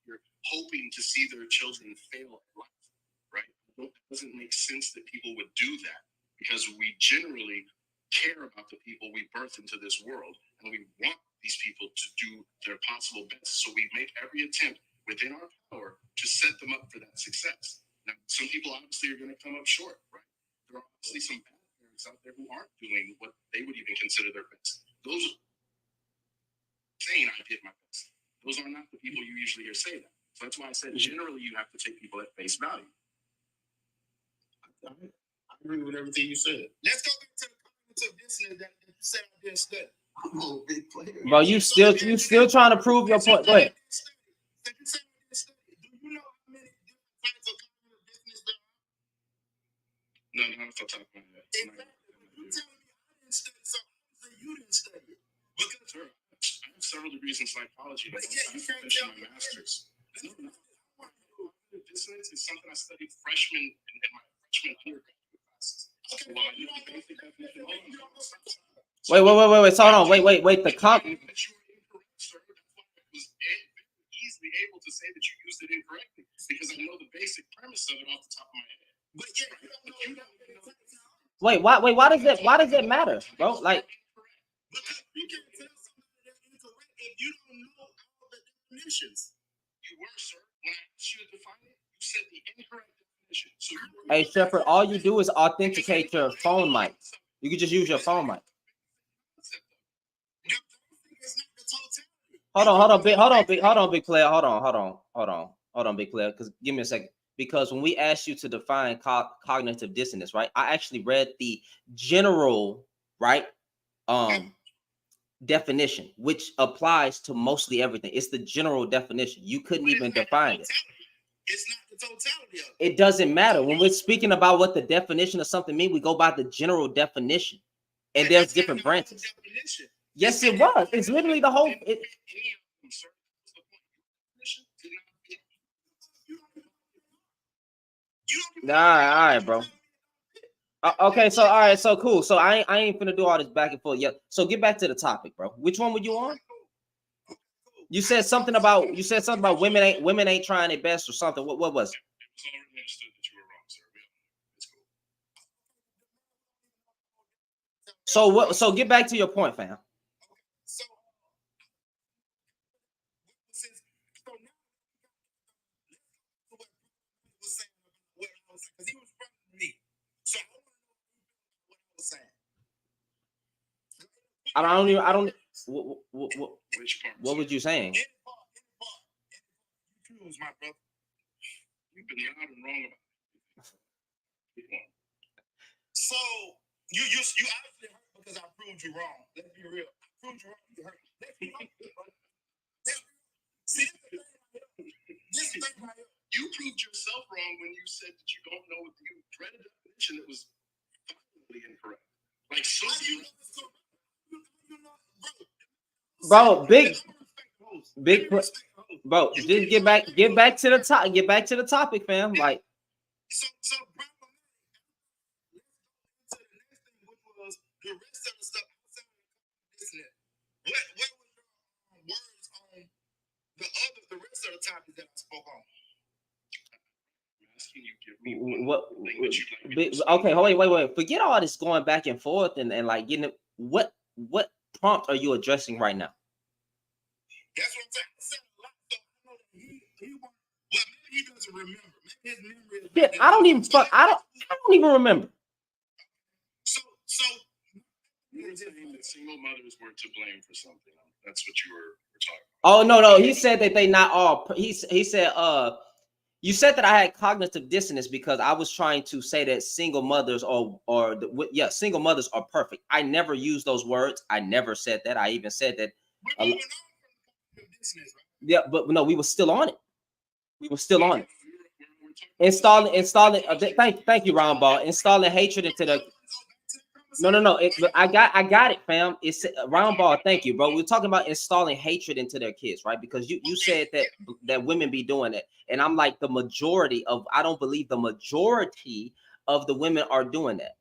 You're hoping to see their children fail at life, right? It doesn't make sense that people would do that because we generally care about the people we birth into this world, and we want these people to do their possible best. So we make every attempt within our power to set them up for that success. Now, some people obviously are going to come up short, right? There are obviously some bad parents out there who aren't doing what they would even consider their best. Those are saying I did my best. Those are not the people you usually hear say that. So that's why I said generally you have to take people at face value. I agree with everything you said. Let's go back to the cognitive dissonance that you said I didn't study. I'm a big player. Bro, you still trying to prove your point. Go ahead. Do you know how many different types of cognitive dissonance there are? No, I'm still talking about that. Exactly. You tell me I didn't study, so obviously you didn't study it. Because I have several degrees in psychology. But yeah, you can't tell my master's. Dissonance is something I studied freshman in my freshman undergraduate classes. Okay, well, I knew the basic definition. Wait. So hold on. Wait. The comp. That you were incorrect, sir. That's why I was easily able to say that you used it incorrectly because I know the basic premise of it off the top of my head. But yeah, you don't know. Wait. Why does that matter, bro? Like. Because you can't tell somebody that's incorrect if you don't know all the definitions. You were, sir. When I asked you to define it, you said the incorrect definition. So hey, Shepard, all you do is authenticate your phone mic. You can just use your phone mic. Hold on, big player. Hold on, big player. Because give me a second. Because when we asked you to define cognitive dissonance, right? I actually read the general, right? Definition, which applies to mostly everything. It's the general definition. You couldn't even define it. It's not the totality of it. It doesn't matter. When we're speaking about what the definition of something means, we go by the general definition. And there's different branches. Yes, it was. It's literally the whole. All right, bro. Okay, so all right, so cool. So I ain't finna do all this back and forth yet. So get back to the topic, bro. Which one were you on? You said something about women ain't trying their best or something. What was it? So what? So get back to your point, fam. I don't. What was you saying? My brother. You've been loud and wrong about it. So you obviously hurt because I proved you wrong. Let's be real. I proved you wrong. You hurt. See, this thing right here. You proved yourself wrong when you said that you don't know what you read a definition that was fundamentally incorrect. Like so bro, bro, just get back to the top. Get back to the topic, fam. Like so to the next thing, which was the rest of the stuff outside of this. What were your words on the rest of the topics that I spoke on? Okay, wait. Forget all this going back and forth and like getting it. What prompt are you addressing right now? That's what I'm saying. I said a lot, so I know that he he doesn't remember. Maybe his memory is Yeah, not that I don't good. even fuck. I don't even remember. So You were saying that single mothers were to blame for something. That's what you were talking about. Oh no, he said that they not all. He said you said that I had cognitive dissonance because I was trying to say that single mothers single mothers are perfect. I never used those words. I never said that. I even said that. we're moving on from business, right? Yeah, but no, we were still on it. We were still on it. We're talking Installing. Thank you, Ron Ball. Installing hatred into the. No. I got it, fam. It's Round Ball. Thank you, bro. We're talking about installing hatred into their kids, right? Because you said that women be doing it, and I'm like the majority of. I don't believe the majority of the women are doing that.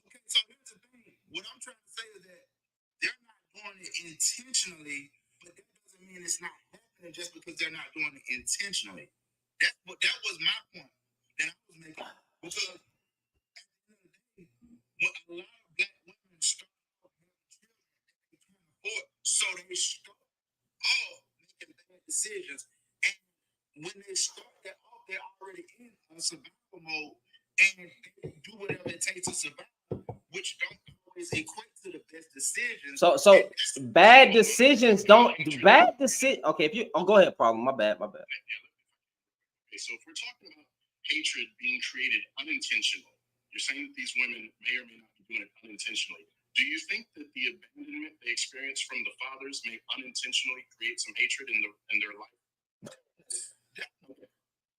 Okay, so here's the thing. What I'm trying to say is that they're not doing it intentionally, but that doesn't mean it's not happening just because they're not doing it intentionally. That was my point that I was making. Because at the end of the day, when a lot of black women start off having children that they can't afford, so they start off making bad decisions. And when they start that off, they're already in a survival mode and they do whatever it takes to survive, which don't always equate to the best decisions. So bad decisions don't bad decision. Okay, if you go ahead, problem. My bad. Okay, so if we're talking about hatred being created unintentionally, you're saying that these women may or may not be doing it unintentionally. Do you think that the abandonment they experience from the fathers may unintentionally create some hatred in their life? Okay.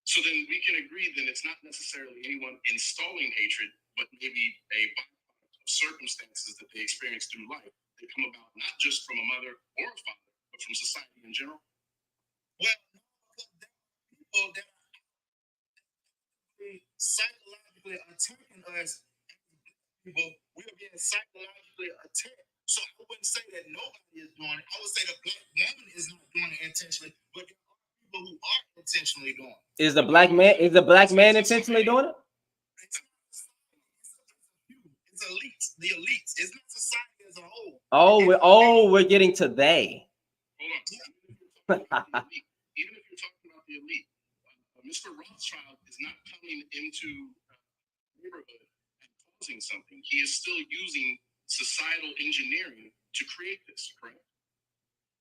So then we can agree that it's not necessarily anyone installing hatred, but maybe a byproduct of circumstances that they experience through life. They come about not just from a mother or a father, but from society in general. Well, because there are people that are psychologically attacking us. People, we're being psychologically attacked. So I wouldn't say that nobody is doing it. I would say the black woman is not doing it intentionally, but there are people who are intentionally doing it. Is the black man intentionally doing it? It's elites, the elites. It's not society as a whole. We're getting to they. Hold on. Even if you're talking about the elite, Mr. Rothschild is not coming into neighborhood and causing something. He is still using societal engineering to create this, correct?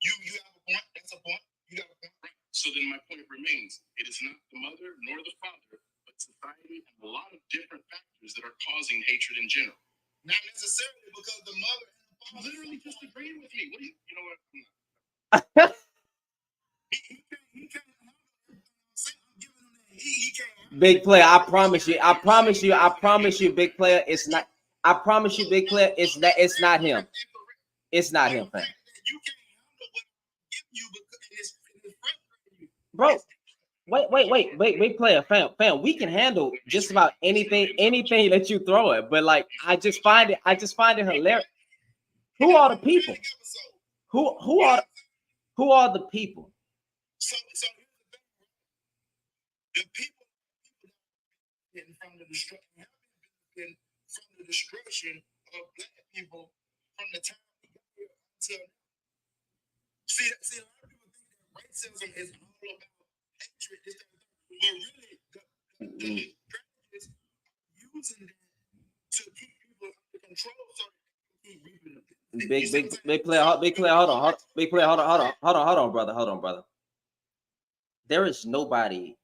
You have a point. That's a point. You got a point. Right. So then my point remains. It is not the mother nor the father, but society and a lot of different factors that are causing hatred in general. Not necessarily because the mother and the father literally just agreed with me. What do you know what? He can't handle everything I'm saying. I'm giving him that. He can't. Big player, I promise you, big player, it's not. I promise you, big player, it's not him. It's not him, fam. You can't handle what I'm giving you because it's frustrating you. Bro, wait, big player, fam. We can handle just about anything that you throw it, but like I just find it hilarious. Who are the people? Who are the people? So the people getting from the destruction of black people from the time we got here until now. See, a lot of people think that racism is all about hatred, but really the prejudice using that to keep people under control so they can keep reaping the Big player, hold on, brother. There is nobody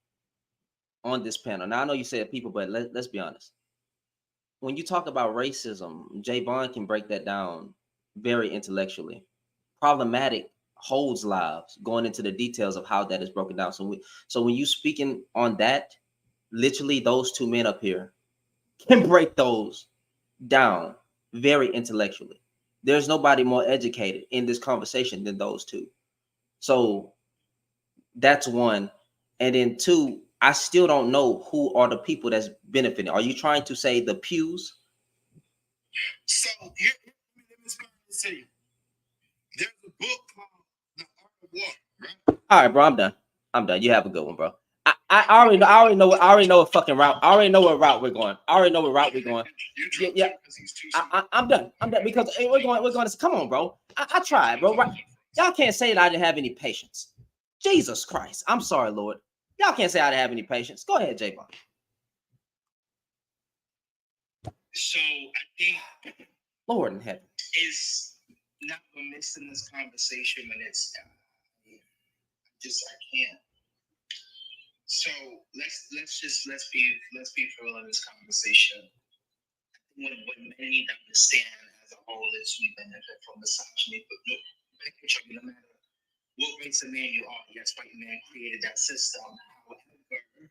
on this panel. Now I know you said people, but let's be honest. When you talk about racism, Jay Bond can break that down very intellectually. Problematic holds lives, going into the details of how that is broken down. So when you speaking on that, literally those two men up here can break those down very intellectually. There's nobody more educated in this conversation than those two. So that's one. And then two, I still don't know who are the people that's benefiting. Are you trying to say the pews? So let me explain this to you. There's a book called The Art of War, right? All right, bro, I'm done. You have a good one, bro. I already know what fucking route. I already know what route we're going. Yeah. I'm done because we're going to come on, bro. I tried, bro. Right? Y'all can't say that I didn't have any patience. Jesus Christ. I'm sorry, Lord. Y'all can't say I didn't have any patience. Go ahead, J-Bone. So I think Lord in heaven. it's not remiss in this conversation when it's I can't. So let's be real in this conversation. What men need to understand as a whole is we benefit from misogyny, but no matter what race of man you are, yes, white man created that system. However,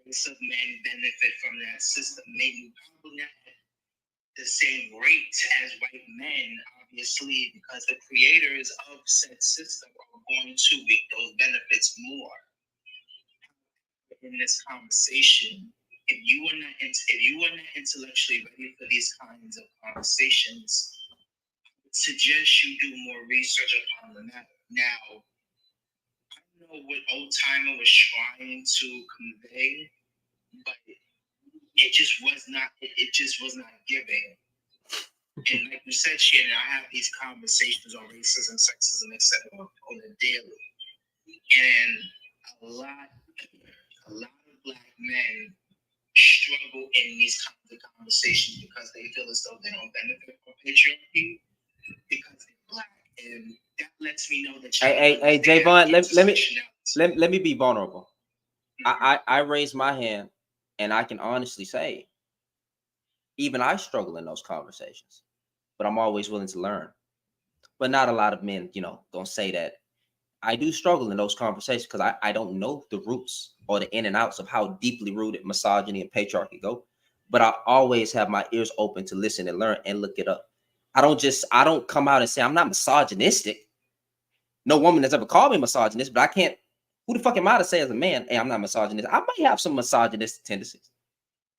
race of men benefit from that system. Maybe probably not at the same rate as white men, obviously, because the creators of said system are going to reap those benefits more. In this conversation, if you are not intellectually ready for these kinds of conversations, I would suggest you do more research upon the matter. Now, I don't know what Old Timer was trying to convey, but it just was not. It just was not giving. And like you said, Shannon, I have these conversations on racism, sexism, etc. on a daily, and a lot of black men struggle in these kinds of conversations because they feel as though they don't benefit from patriarchy because they're black, and that lets me know that. Hey, J-Bone, let me be vulnerable. I raised my hand, and I can honestly say, even I struggle in those conversations, but I'm always willing to learn. But not a lot of men, don't say that. I do struggle in those conversations because I don't know the roots or the in and outs of how deeply rooted misogyny and patriarchy go. But I always have my ears open to listen and learn and look it up. I don't come out and say I'm not misogynistic. No woman has ever called me misogynist, but I can't. Who the fuck am I to say as a man, hey, I'm not misogynist? I might have some misogynist tendencies.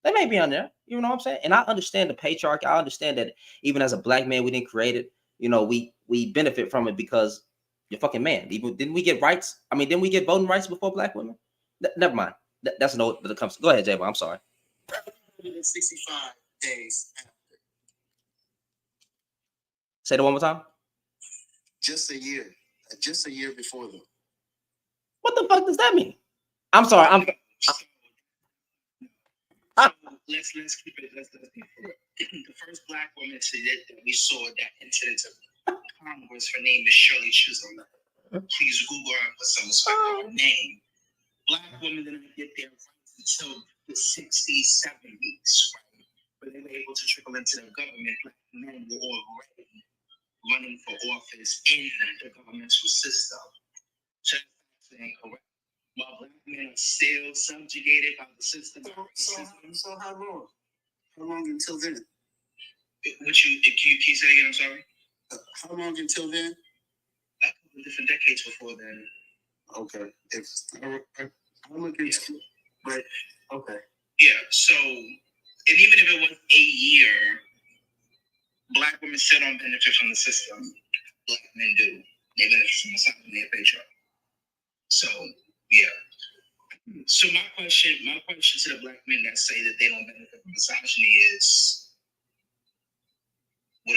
They may be on there. You know what I'm saying? And I understand the patriarchy. I understand that even as a black man, we didn't create it. We benefit from it because you're fucking man. Even didn't we get rights? I mean, didn't we get voting rights before black women? Never mind. That's no that comes. Go ahead, J-Bone. I'm sorry. 165 days after. Say that one more time. Just a year before them. What the fuck does that mean? I'm sorry. Let's keep it. Let's be real. The first black woman that we saw that incident of Congress, her name is Shirley Chisholm. Please Google her and put some respect on her name. Black women did not get their rights until the 60s, 70s, right? But they were able to trickle into the government. Black men were already running for office in the governmental system. So that's incorrect. While black men are still subjugated by the system. So how long? How long until then? Can you say again? I'm sorry. How long until then? A couple of different decades before then. Okay. If I'm looking, but okay. Yeah. So, and even if it was a year, black women still don't benefit from the system. Black men do. They benefit from the system. They're patriarchal. So, yeah. So my question to the black men that say that they don't benefit from misogyny is, why?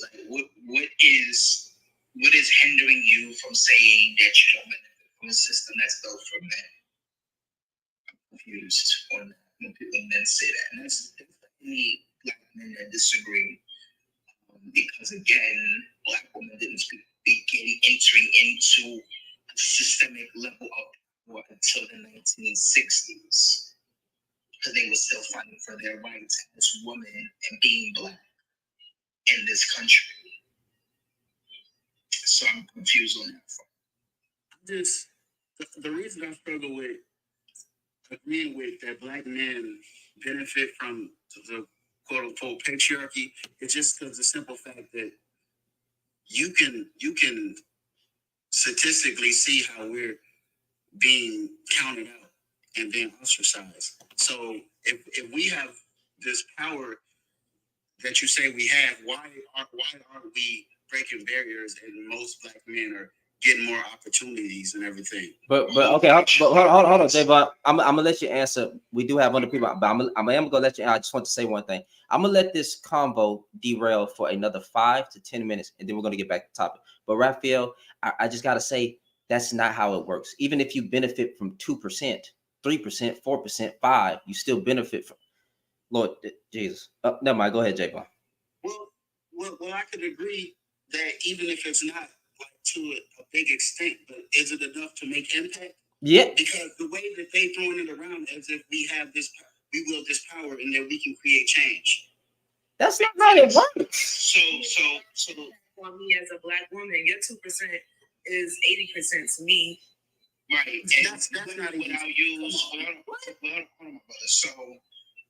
Like, what is hindering you from saying that you don't benefit from a system that's built for men? I'm confused on that when men say that, and that's any black men that disagree, because again, black women didn't begin entering into a systemic level of power until the 1960s, because they were still fighting for their rights as women and being black in this country. So I'm confused on that front. The reason I struggle with agreeing with that black men benefit from the quote unquote patriarchy is just because the simple fact that you can statistically see how we're being counted out and being ostracized. So if we have this power that you say we have, why aren't we breaking barriers and most black men are getting more opportunities and everything? But okay, hold on, J-Bone. I'm gonna let you answer. We do have other people, but I'm gonna let you. I just want to say one thing. I'm gonna let this convo derail for another 5 to 10 minutes, and then we're gonna get back to the topic. But Raphael, I just gotta say, That's not how it works. Even if you benefit from 2%, 3%, 4%, 5, you still benefit from Lord Jesus. Oh, never mind. Go ahead, J. Ball. Well, I could agree that even if it's not like to a big extent, but is it enough to make impact? Yeah. Because the way that they throwing it around as if we have this, we wield this power, and that we can create change. That's not how it works. So for me as a black woman, your 2% is 80% to me. Right. That's not even how you use. Hold on, my brother. So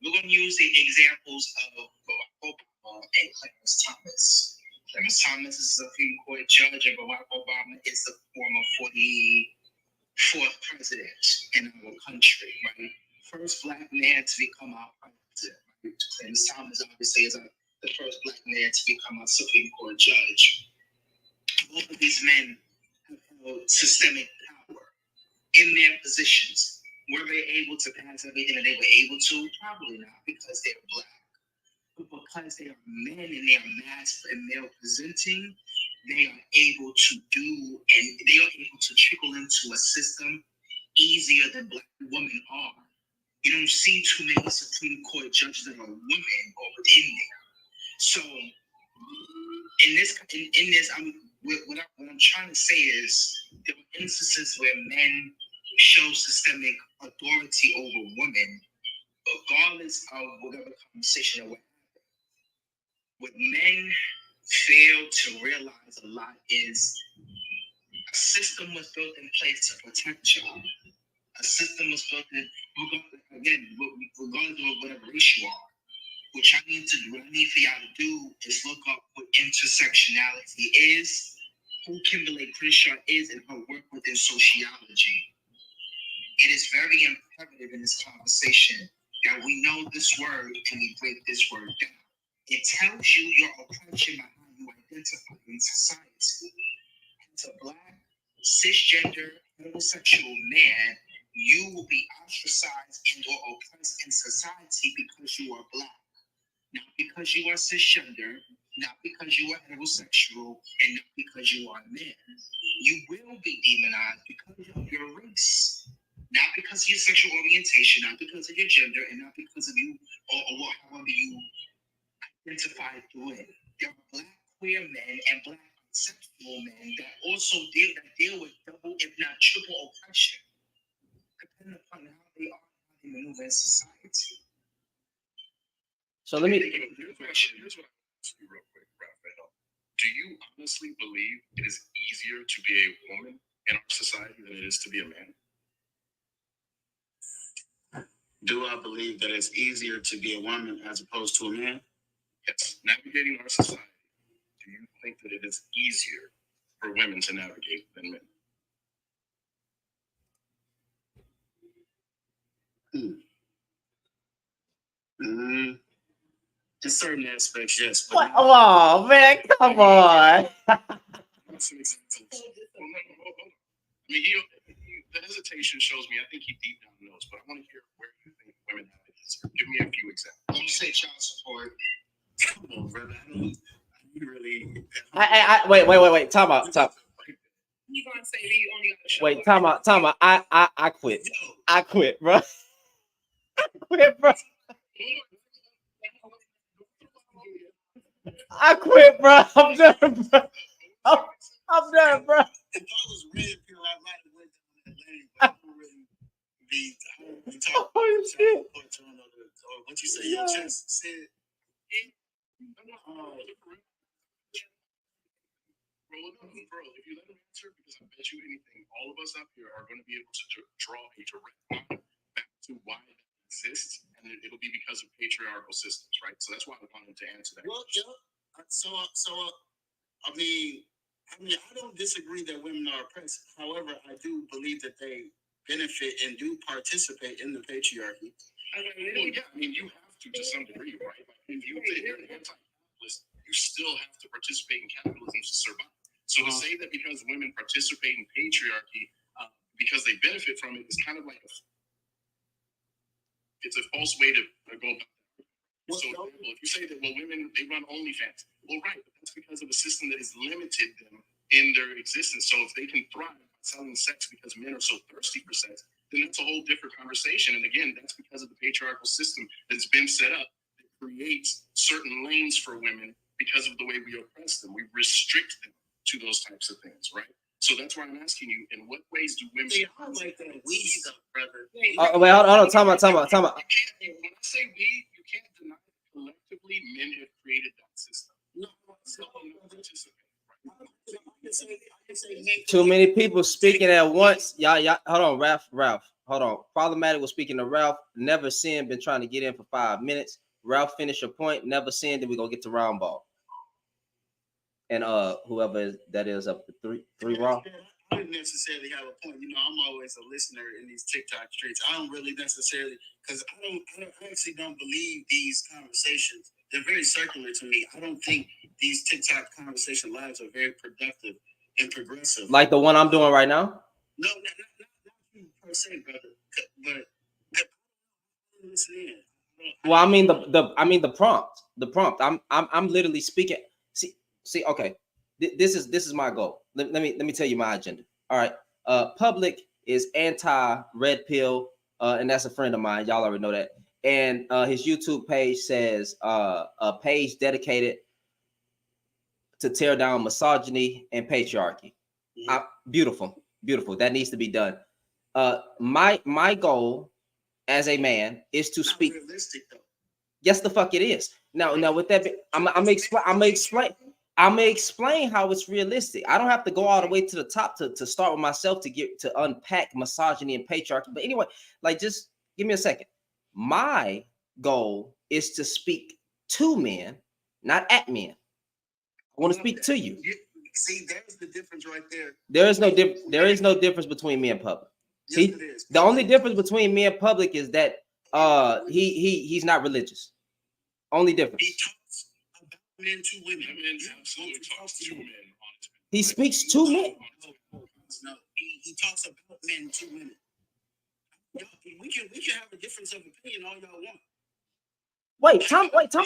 we're gonna use the examples of Barack Obama and Clarence Thomas. Clarence Thomas is a Supreme Court judge, and Barack Obama is the former 44th president in our country, right? First black man to become our president. Right? Clarence Thomas obviously is the first black man to become a Supreme Court judge. Both of these men have held systemic power in their positions. Were they able to pass everything that they were able to? Probably not, because they're black. But because they are men and they are masculine and male presenting, they are able to do, and they are able to trickle into a system easier than black women are. You don't see too many Supreme Court judges that are women or within there. So what I'm trying to say is there were instances where men show systemic authority over women, regardless of whatever conversation or what men fail to realize a lot is a system was built in place to protect y'all. A system was built in, regardless of whatever race you are. What I need for y'all to do is look up what intersectionality is, who Kimberly Crenshaw is, and her work within sociology. It is very imperative in this conversation that we know this word and we break this word down. It tells you your oppression by how you identify in society. As a black, cisgender, heterosexual man, you will be ostracized and or oppressed in society because you are black. Not because you are cisgender, not because you are heterosexual, and not because you are a man. You will be demonized because of your race. Not because of your sexual orientation, not because of your gender, and not because of you or however you identify through it. There are black queer men and black sexual men that also deal with double, if not triple, oppression, depending upon how they are, how they maneuver in society. So let me. Here's what I ask you real quick, Raphael. Do you honestly believe it is easier to be a woman in our society than it is to be a man? do I believe that it's easier to be a woman as opposed to a man? Yes. Navigating our society, do you think that it is easier for women to navigate than men? In certain aspects, yes. But What? Oh man, come on. Some examples. Well, hold on. I mean, the hesitation shows me. I think he deep down knows, but I want to hear where you think women have it easier. Give me a few examples. Don't say child support. come on, brother. I don't really. Wait. Time out. He's gonna say we only got to show. Wait, time out. I quit. I quit, bro. I quit, bro. I'm done, bro. I'm done, bro. If I was red pill, I might have went down that lane, but I don't really be talking Oh shit. or what you say, your chest said. Bro, if you let him answer, because I bet you anything, all of us up here are going to be able to draw a direct line back to why it exists, and it'll be because of patriarchal systems, right? So that's why I wanted to answer that. Well, yeah. I mean, I don't disagree that women are oppressed. However, I do believe that they benefit and do participate in the patriarchy. Well, yeah, I mean, you have to some degree, right? Like, if you're an anti-capitalist, you still have to participate in capitalism to survive. So to say that because women participate in patriarchy, because they benefit from it, is kind of like it's a false way to go about it. So, example, if you say that, well, women, they run OnlyFans. Well, right, but that's because of a system that has limited them in their existence. So if they can thrive by selling sex because men are so thirsty for sex, then that's a whole different conversation. And again, that's because of the patriarchal system that's been set up that creates certain lanes for women because of the way we oppress them. We restrict them to those types of things, right? So that's why I'm asking you, in what ways do women... I like that weed stuff, brother. Wait, hold on. Time out. You can't, when I say we, you can't deny that collectively men have created that system. No, so participate. Too many people speaking at once. Y'all, hold on, Ralph. Hold on. Problematic was speaking to Ralph. Never Sin been trying to get in for 5 minutes. Ralph, finish your point. Never Sin, then we're gonna get to round ball. And whoever that is up to three raw. I don't necessarily have a point. You know, I'm always a listener in these TikTok streets. I don't really necessarily, because I actually don't believe these conversations. They're very circular to me. I don't think these TikTok conversation lives are very productive and progressive. Like the one I'm doing right now? No, not you per se, brother. But I listen in. Well, I mean the prompt. The prompt. I'm literally speaking. See. Okay. This is my goal. Let me tell you my agenda. All right. Public is anti-red pill, and that's a friend of mine. Y'all already know that. And his YouTube page says a page dedicated to tear down misogyny and patriarchy. Yeah. Beautiful. That needs to be done. My goal as a man is to speak. Realistic, though. Yes, the fuck it is. Now with that, I'm gonna explain how it's realistic. I don't have to go all the way to the top to start with myself to unpack misogyny and patriarchy. But anyway, like just give me a second. My goal is to speak to men, not at men. I want to speak to you. See, there's the difference right there. There is no difference between me and public. Yes, it is. The only difference between me and public is that he's not religious. Only difference. He talks about men to women. Men absolutely talks to men. He speaks to men. No, he talks about men to women. We can have a difference of opinion all y'all want. Wait, time out.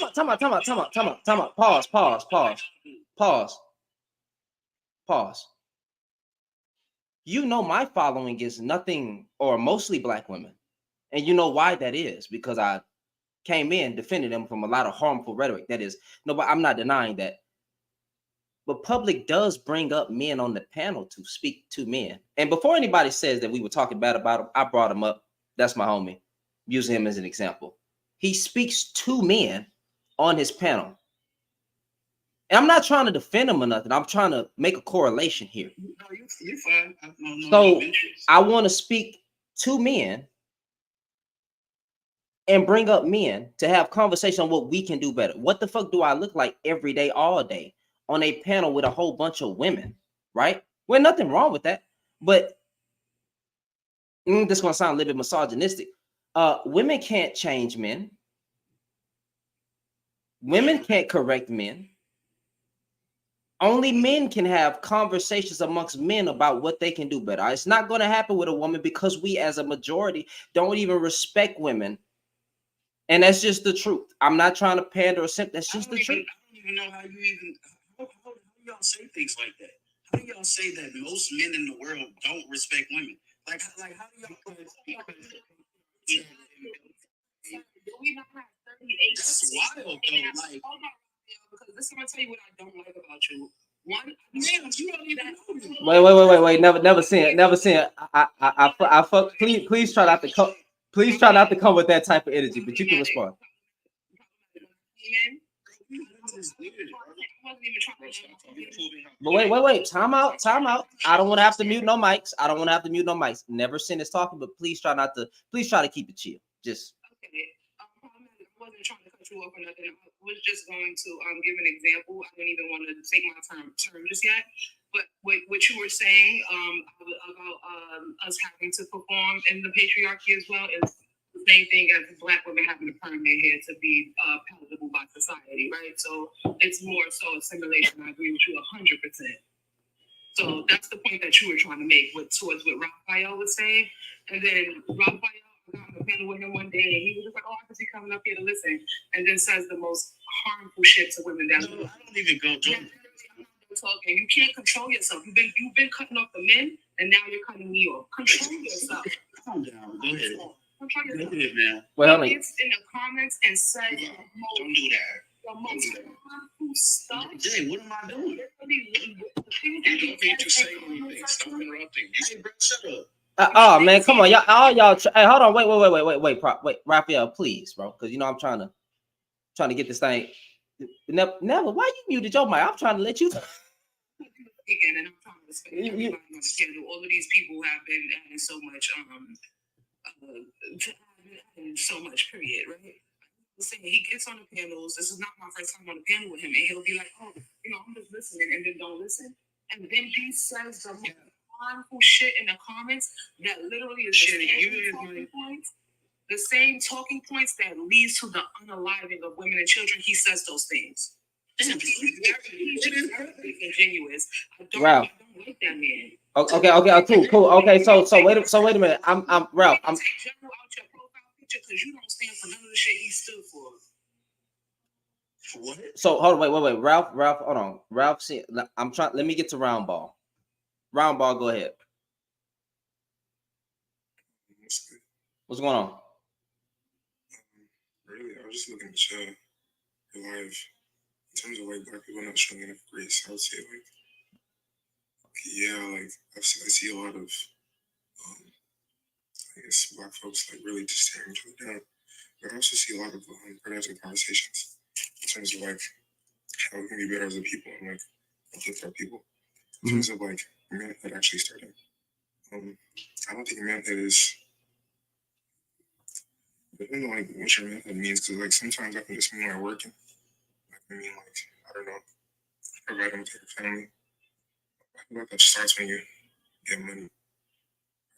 Pause. You know my following is nothing or mostly black women. And you know why that is, because I came in defending them from a lot of harmful rhetoric. That is, no, but I'm not denying that. But public does bring up men on the panel to speak to men. And before anybody says that we were talking bad about him, I brought him up. That's my homie. Using him as an example. He speaks to men on his panel. And I'm not trying to defend him or nothing. I'm trying to make a correlation here. No, you're fine. So I want to speak to men and bring up men to have conversation on what we can do better. What the fuck do I look like every day, all day on a panel with a whole bunch of women, right? Well, nothing wrong with that. But this is going to sound a little bit misogynistic. Women can't change men. Women can't correct men. Only men can have conversations amongst men about what they can do better. It's not going to happen with a woman because we as a majority don't even respect women. And that's just the truth. I'm not trying to pander or simp. That's just the truth. I don't even know how y'all say things like that. How do y'all say that most men in the world don't respect women? Like how do y'all... Do we not have 38? That's wild, though. Like, hold on, because this is gonna tell you what I don't like about you. One, man, you don't even know. Wait. Never seen it. I fuck. Please try not to come. Please try not to come with that type of energy. But you can respond. But wait. Time out. I don't want to have to mute no mics. Never seen this talking, but please try to keep it chill. Just. Okay. I wasn't trying to cut you off or nothing. I was just going to give an example. I don't even want to take my term just yet. But what you were saying about us having to perform in the patriarchy as well is the same thing as Black women having to perm their hair to be palatable by society, right? So it's more so a simulation. I agree with you 100%. So that's the point that you were trying to make towards what Raphael was saying. And then Raphael got on the panel with him one day and he was just like, oh, I can see coming up here to listen. And then says the most harmful shit to women. I don't even go talking. You can't control yourself. You've been cutting off the men and now you're cutting me off. Control yourself. Calm down. Go ahead. Control yourself. Go ahead, man. Well, He gets in the comments and says Don't do that. the most harmful stuff. Jay, what am I doing? You don't need to say anything. Stop interrupting. Hey, bro, shut up. Oh man, come on, y'all, all y'all. Hey, hold on, wait, Raphael, please, bro, because you know I'm trying to get this thing. Never, why you muted your mic? I'm trying to let you. Again, and I'm trying to respect everybody on the schedule. All of these people have been adding so much, so much. Period. Right. Saying he gets on the panels. This is not my first time on the panel with him, and he'll be like, "Oh, I'm just listening," and then don't listen, and then he says the most harmful shit in the comments that literally is the same talking points that leads to the unaliving of women and children. He says those things. He's very ingenuous. I don't like that man. Okay, cool. Okay, so wait a minute. I'm Ralph. I'm take general out your profile picture because you don't stand for none of the shit he stood for. What? So hold on, wait. Ralph, hold on. Ralph, see, I'm trying. Let me get to round ball. Round ball, go ahead. What's going on? Really, I was just looking at your live. In terms of like black people not showing enough grace, I would say like, yeah, like I see a lot of, I guess black folks like really just tearing each other down. But I also see a lot of productive conversations in terms of like how we can be better as a people and like uplift our people. In terms of like manhood actually starting. I don't think manhood is. I don't know like what your manhood means because like sometimes I can just mean like working. Like I mean like I don't know, providing with your family. I feel like that starts when you get money,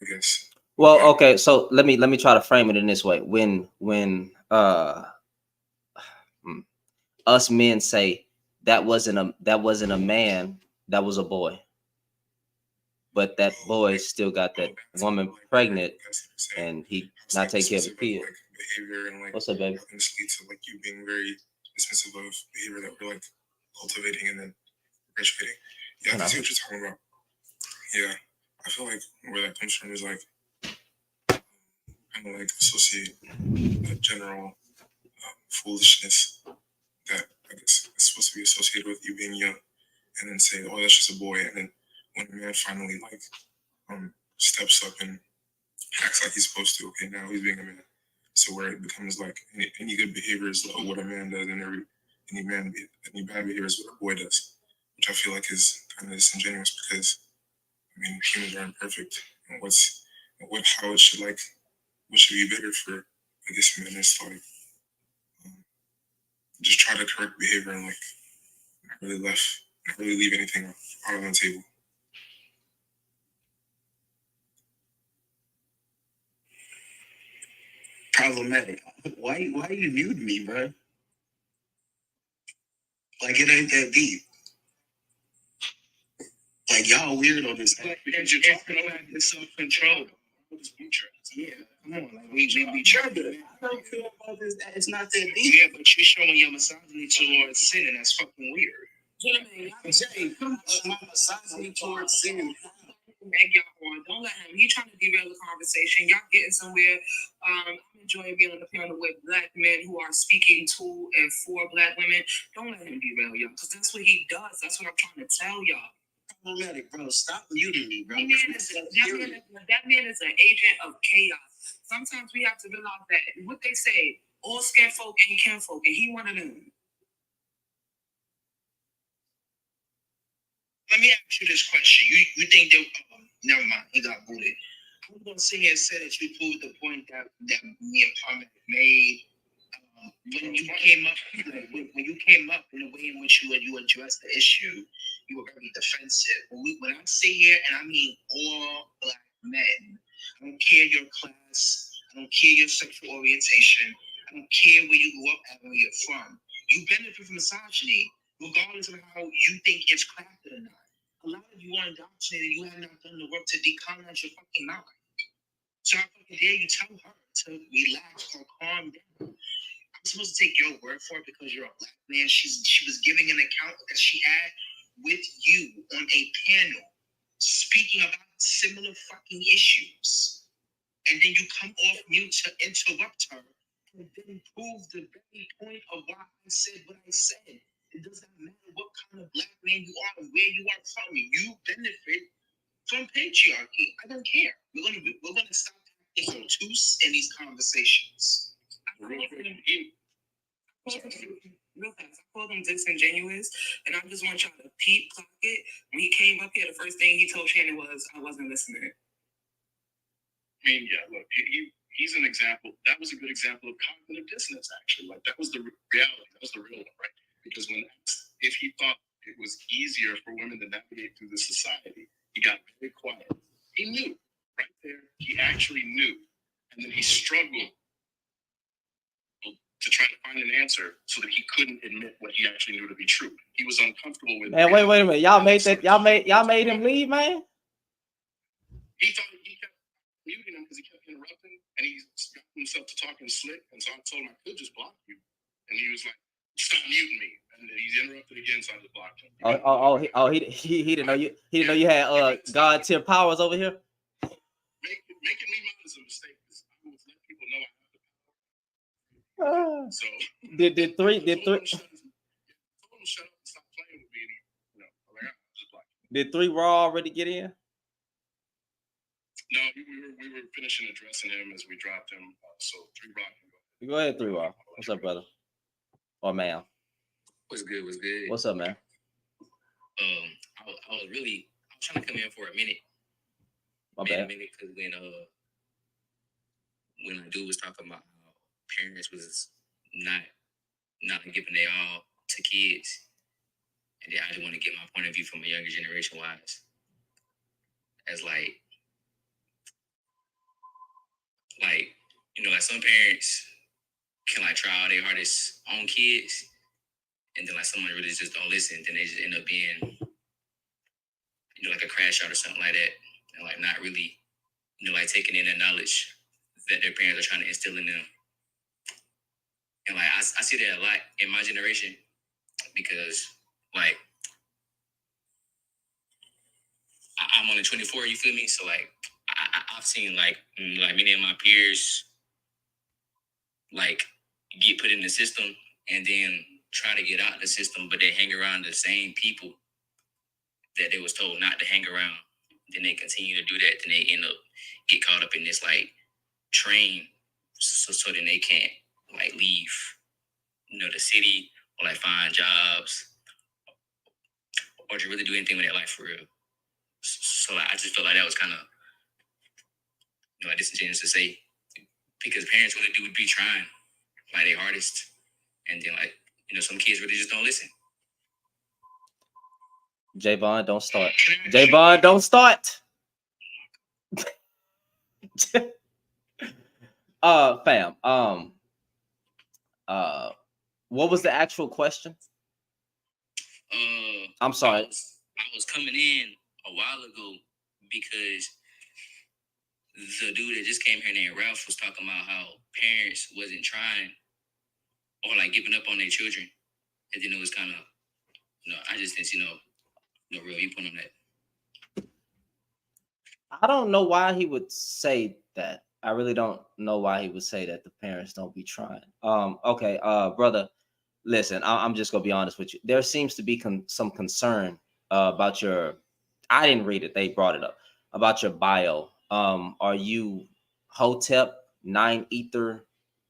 I guess. Well, okay, so let me try to frame it in this way. When us men say that wasn't a man, that was a boy. But that boy still got that woman pregnant, and he not take care of the kid. Like behavior and like what's up, baby? This leads to like you being very dismissive of behavior that we're like cultivating and then perpetuating. Yeah, I see what you're talking about. Yeah, I feel like where that comes from is like kind of like associate a general foolishness that I guess is supposed to be associated with you being young, and then say, "Oh, that's just a boy," and then when a man finally like steps up and acts like he's supposed to, okay, now he's being a man. So where it becomes like any good behavior is what a man does, and any bad behavior is what a boy does, which I feel like is kind of disingenuous because I mean humans are imperfect, and how it should like what should be better for I guess men is to like just try to correct behavior and like not really leave anything out on the table. Problematic. Why you muting me, bro? Like it ain't that deep. Like y'all weird on this. Because you're talking about the self-control. Yeah, come on, like we be trouble. I don't care about this. It's not that deep. Yeah, but you're showing your misogyny towards sin, and that's fucking weird. Gentlemen, Jay, come on, my misogyny towards sin. Egg y'all on. Don't let him. He trying to derail the conversation. Y'all getting somewhere. I'm enjoying being on the panel with black men who are speaking to and for black women. Don't let him derail y'all, because that's what he does. That's what I'm trying to tell y'all. Problematic, bro. Stop muting me, bro. That man is an agent of chaos. Sometimes we have to realize that what they say, all skin folk ain't kin folk, and he one of them. Let me ask you this question. You think that never mind, he got booted. I'm gonna sit here and say that you proved the point that me and Parliament made when you came up in the way in which you addressed the issue. You were very defensive. When I sit here and I mean all black men, I don't care your class, I don't care your sexual orientation, I don't care where you grew up at, where you're from. You benefit from misogyny, regardless of how you think it's crafted or not. A lot of you are indoctrinated. You have not done the work to decolonize your fucking mind. So how fucking dare you tell her to relax or calm down? I'm supposed to take your word for it because you're a black man. She was giving an account that she had with you on a panel, speaking about similar fucking issues. And then you come off mute to interrupt her and then prove the very point of why I said what I said. It does not matter what kind of black man you are, where you are from. You benefit from patriarchy. I don't care. We're gonna stop acting obtuse in these conversations. Real fast. I called him disingenuous, and I just want y'all to clock it. When he came up here, the first thing he told Shannon was, "I wasn't listening." I mean, yeah, look, he's an example. That was a good example of cognitive dissonance, actually. Like, that was the reality. That was the real one, right? Because if he thought it was easier for women to navigate through the society, he got very quiet. He knew right there. He actually knew. And then he struggled to try to find an answer so that he couldn't admit what he actually knew to be true. He was uncomfortable with. Man, wait a minute. Y'all made him leave, man. He thought he kept muting him because he kept interrupting, and he got himself to talking slick. And so I told him I could just block you, and he was like, "Stop muting me." And then he's interrupted again, so I just blocked him. He didn't know you. He didn't know you had God tier powers over here. Making me mad is a mistake. I will let people know I have the power. So did three? I told him to shut up and stop playing with me. And he, just blocked him. Did 3 Raw already get in? No, we were finishing addressing him as we dropped him. So 3 Raw can go. Go ahead, 3 Raw. What's up, brother? Or ma'am? What's good? What's good? What's up, man? I was trying to come in for a minute. My bad. A minute, because when a dude was talking about how parents was not giving their all to kids, and then I just want to get my point of view from a younger generation wise, as like some parents can like try all their hardest on kids, and then like someone really just don't listen, then they just end up being like a crash out or something like that, and like not really like taking in the knowledge that their parents are trying to instill in them. And like I see that a lot in my generation, because like I'm only 24, you feel me? So like I've seen like many of my peers like get put in the system and then try to get out the system, but they hang around the same people that they was told not to hang around. Then they continue to do that, then they end up get caught up in this like train, so then they can't like leave the city or like find jobs or to really do anything with their life for real. So like, I just felt like that was kind of like disingenuous to say, because parents really do be trying like their hardest, and then like some kids really just don't listen. Javon, don't start. Javon, don't start. Fam. What was the actual question? I'm sorry. I was coming in a while ago because the dude that just came here named Ralph was talking about how parents wasn't trying or like giving up on their children, and then it was kind of I just didn't see no real viewpoint on that. I don't know why he would say that. I really don't know why he would say that the parents don't be trying. Okay, brother, listen, I'm just gonna be honest with you. There seems to be some concern about your. I didn't read it. They brought it up about your bio. Are you Hotep, 9 Ether,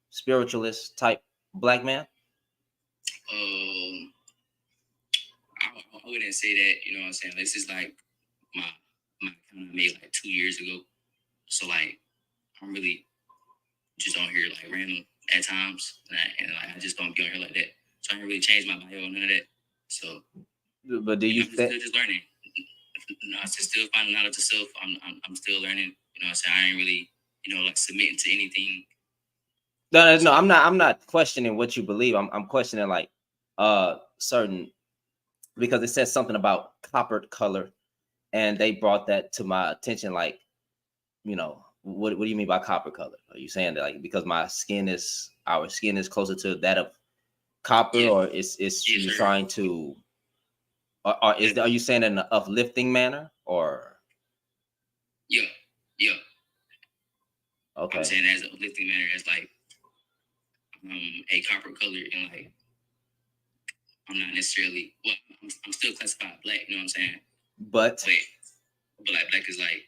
spiritualist type black man? I wouldn't say that. You know what I'm saying? This is like my account I made like 2 years ago. So like I'm really just on here like random at times, and like I just don't be on here like that. So I didn't really change my bio, none of that. So, but do you I'm still just learning? I'm still finding out of the self. I'm still learning. You know what I'm saying? I ain't really like submitting to anything. No, I'm not questioning what you believe. I'm questioning like certain, because it says something about coppered color, and they brought that to my attention. Like, what do you mean by copper color? Are you saying that like because our skin is closer to that of copper, Yeah. or is you trying to, are you saying it in an uplifting manner, or? Yeah. Okay. I'm saying as an uplifting manner, as like a copper color, and like I'm not necessarily I'm still classified black. You know what I'm saying? But black is like,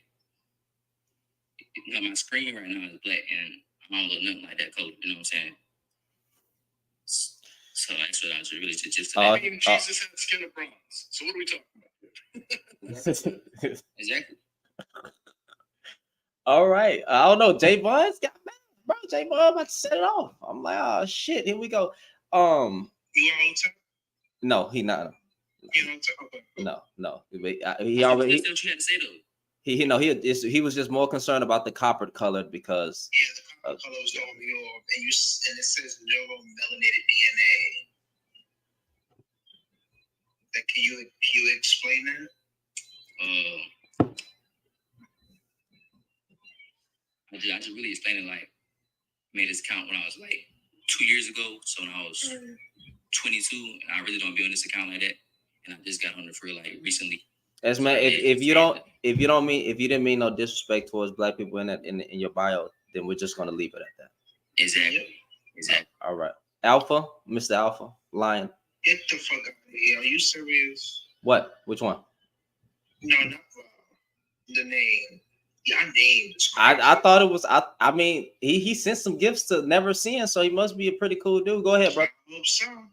you know, my screen right now is black, and I don't look nothing like that color. You know what I'm saying? So that's what I was really just. Jesus had skin of bronze. So what are we talking about? Exactly. All right. I don't know. Javon's got mad, bro. Javon about to set it off. I'm like, oh shit, here we go. You are on time? No, he not. You know, okay. No. He already. That's what you had to say though. He was just more concerned about the copper color because The copper color was throwing me off, and it says neuromelanated DNA. Can you explain that? I just really explained it like made this account when I was like 2 years ago. So when I was 22, and I really don't be on this account like that, and I just got on it for like recently. As man, if you didn't mean no disrespect towards black people in your bio, then we're just gonna leave it at that. Exactly. All right, Alpha, Mr. Alpha, Lion. Get the fuck out of here! Are you serious? What? Which one? No, not the name. Your name. I thought it was. I mean, he sent some gifts to Never Seeing, so he must be a pretty cool dude. Go ahead, bro. I hope so. Don't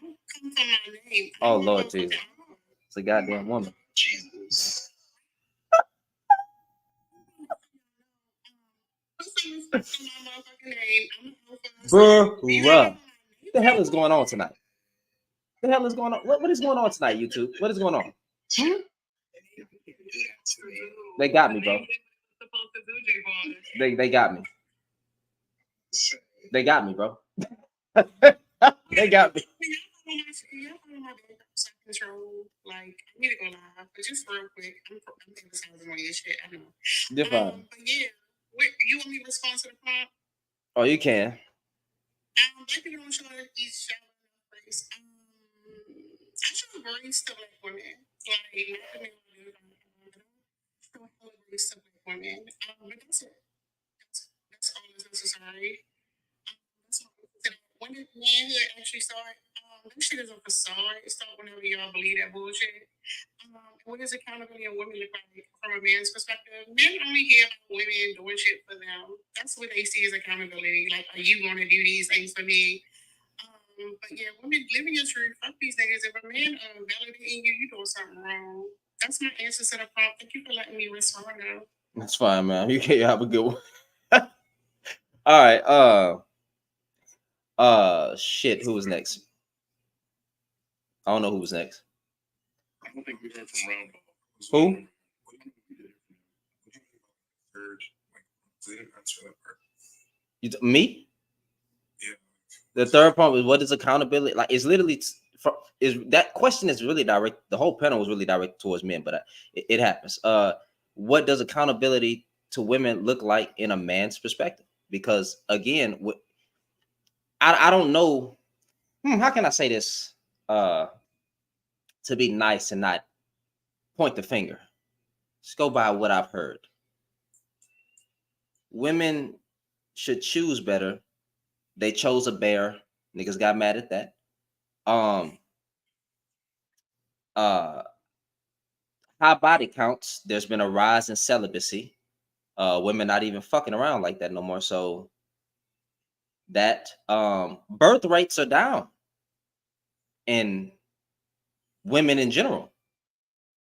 come from my name. Oh Lord Jesus, it's a goddamn woman. Jesus. Bruh, what the hell is going on tonight? What is going on tonight, YouTube? What is going on? They got me, bro. They got me. They got me, bro. They got me. Like, I need to go live, but just real quick, I'm emphasizing on your shit. I know. You're fine. But yeah, you want me to respond to the prompt? Oh, you can. Black people don't show these shallow face. I show grace to black women. Like, not the men show hella grace to black women. But that's it. That's all that's necessary. That's all. When did manhood actually start? That shit is a facade. It starts whenever y'all believe that bullshit. What does accountability of women look like from a man's perspective? Men only hear about women doing shit for them. That's what they see as accountability. Like, are you going to do these things for me? But yeah, women living your truth. Fuck these niggas. If a man validating you, you doing something wrong. That's my answer to the prompt. Thank you for letting me respond now. That's fine, man. You can have a good one. All right. Shit. Who was next? I don't know who was next. I don't think we heard from Round. Who? Me? Yeah. The third part was what is accountability? Like, it's literally is that question is really direct. The whole panel was really directed towards men, but it happens. What does accountability to women look like in a man's perspective? Because again, I don't know. How can I say this? To be nice and not point the finger. Just go by what I've heard. Women should choose better. They chose a bear. Niggas got mad at that. High body counts. There's been a rise in celibacy. Women not even fucking around like that no more. So that birth rates are down in women in general.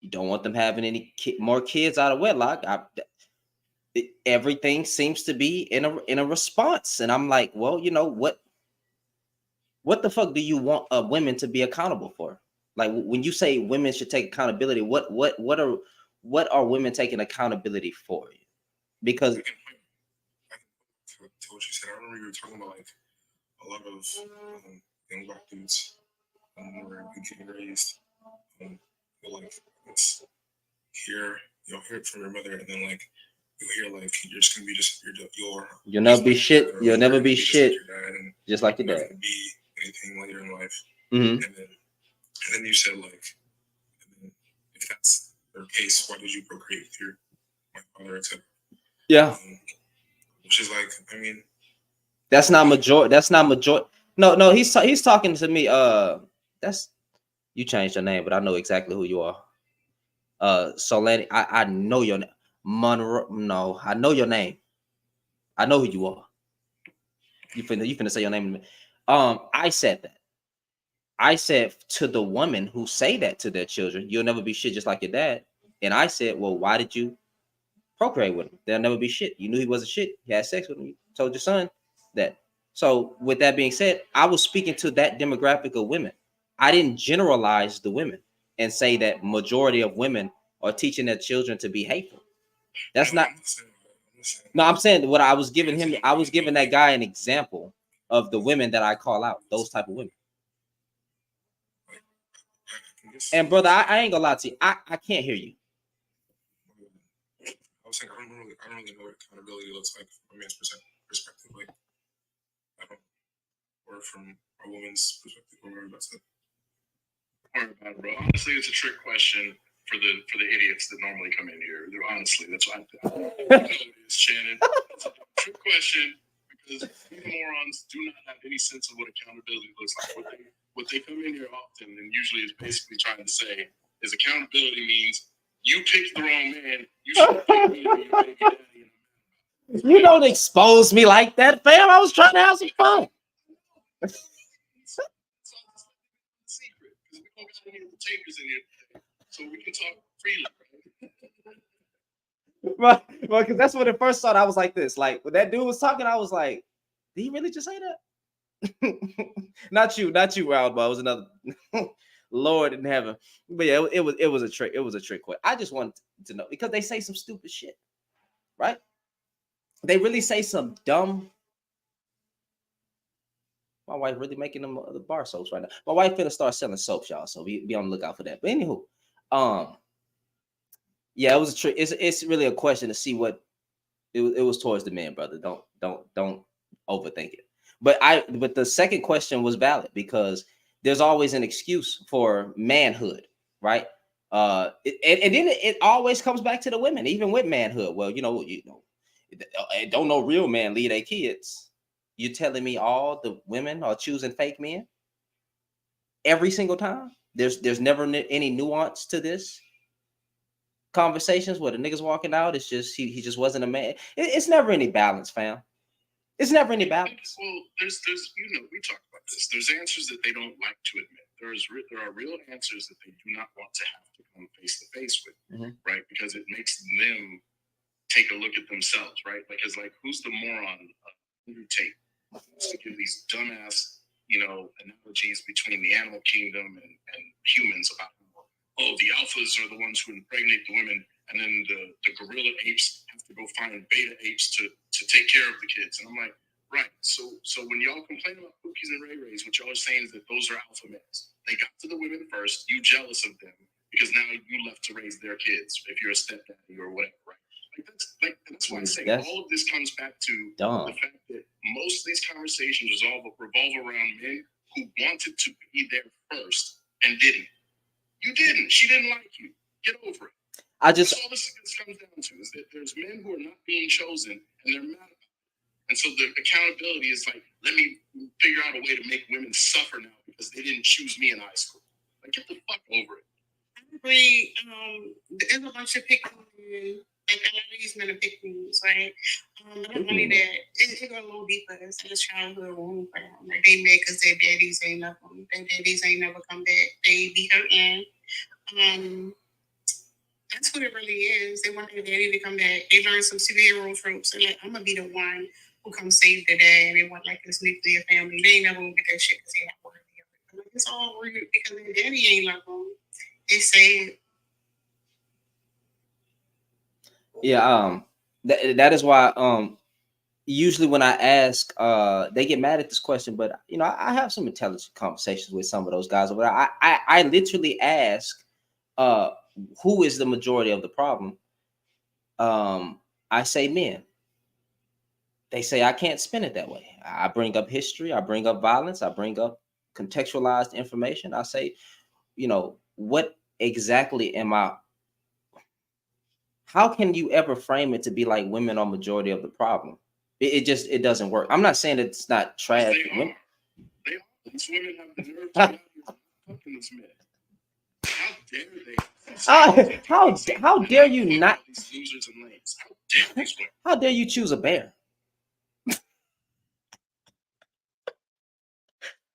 You don't want them having any more kids out of wedlock. Everything seems to be in a response, and I'm like, well, you know what the fuck do you want women to be accountable for? Like, when you say women should take accountability, what are women taking accountability for? Because to what you said, I remember you were talking about like a lot of young black dudes were getting raised like it's here, you'll hear it from your mother, and then like you'll hear like you're just gonna be you'll never be shit. You'll never be shit. Just like your dad. Be anything later in life. Mm-hmm. And then you said like, if that's their case, why did you procreate with your my father, etc. Yeah. Which is like, I mean, that's not majority. That's not majority. No, he's talking to me. That's you changed your name, but I know exactly who you are. Solani, I know your name. Monroe. No, I know your name. I know who you are. You finna say your name. I said that. I said to the women who say that to their children, you'll never be shit just like your dad. And I said, well, why did you procreate with him? They'll never be shit. You knew he wasn't shit. You had sex with him. You told your son that. So with that being said, I was speaking to that demographic of women. I didn't generalize the women and say that majority of women are teaching their children to be hateful. That's not. No, I'm saying what I was giving him. I was giving that guy an example of the women that I call out. Those type of women. And brother, I ain't gonna lie to you. I can't hear you. I was saying I don't really know what accountability looks like from a man's perspective. Like, I don't, or from a woman's perspective, or whatever that's it. Bro. Honestly, it's a trick question for the idiots that normally come in here. Honestly, that's why I know it is, Shannon. It's a trick question because these morons do not have any sense of what accountability looks like. What they come in here often and usually is basically trying to say is accountability means you picked the wrong man. You should pick me to be your baby daddy. You don't expose me like that, fam. I was trying to have some fun. Secret, because we don't got any takers in here today, so we can talk freely. Well, because that's when it first started. I was like this. Like when that dude was talking, I was like, did he really just say that? not you, Wildball. It was another Lord in heaven. But yeah, it was a trick. It was a trick question. I just wanted to know because they say some stupid shit, right? They really say some dumb. My wife really making them the bar soaps right now. My wife finna start selling soaps, y'all. So be on the lookout for that. But anywho, yeah, it was a trick. It's really a question to see what it was towards the men, brother. Don't overthink it. But the second question was valid because there's always an excuse for manhood, right? And then it always comes back to the women, even with manhood. Well, don't no real man lead their kids. You're telling me all the women are choosing fake men every single time? There's never any nuance to this conversations where the niggas walking out. It's just he just wasn't a man. It's never any balance, fam. It's never any balance. Well, there's we talked about this. There's answers that they don't like to admit. There are real answers that they do not want to have to come face to face with, right? Because it makes them take a look at themselves, right? Because who's the moron Andrew Tate to give these dumbass analogies between the animal kingdom and humans about the alphas are the ones who impregnate the women, and then the gorilla apes have to go find beta apes to take care of the kids. And I'm like, right. So when y'all complain about cookies and Ray Rays, what y'all are saying is that those are alpha males. They got to the women first. You jealous of them because now you left to raise their kids if you're a stepdaddy or whatever, right? That's why I say all of this comes back to the fact that most of these conversations revolve around men who wanted to be there first and didn't. You didn't. She didn't like you. Get over it. That's all this comes down to is that there's men who are not being chosen and they're mad about it. And so the accountability is let me figure out a way to make women suffer now because they didn't choose me in high school. Get the fuck over it. I agree. There's a bunch of pick men. A lot of these men are pick me's, right? But not only that, it goes a little deeper. It's a childhood wound for them. They mad because their daddies ain't love them. Their daddies ain't never come back. They be hurting. That's what it really is. They want their daddy to come back. They learn some superhero tropes. And I'm gonna be the one who comes save the dad. And they want this nuclear family. They ain't never gonna get that shit because they're not worthy of it. It's all weird because their daddy ain't love them. They say. Yeah, that is why usually when I ask, they get mad at this question, but I have some intelligent conversations with some of those guys. But I literally ask, who is the majority of the problem? I say men. They say I can't spin it that way. I bring up history, I bring up violence, I bring up contextualized information. I say, what exactly am I? how can you ever frame it to be like women are majority of the problem? It doesn't work. I'm not saying that it's not trash. They Women, are. They are. These women have the nerve to be out here fucking these men. How dare they? how dare you not? These losers and lames. How dare these women? How dare you choose a bear?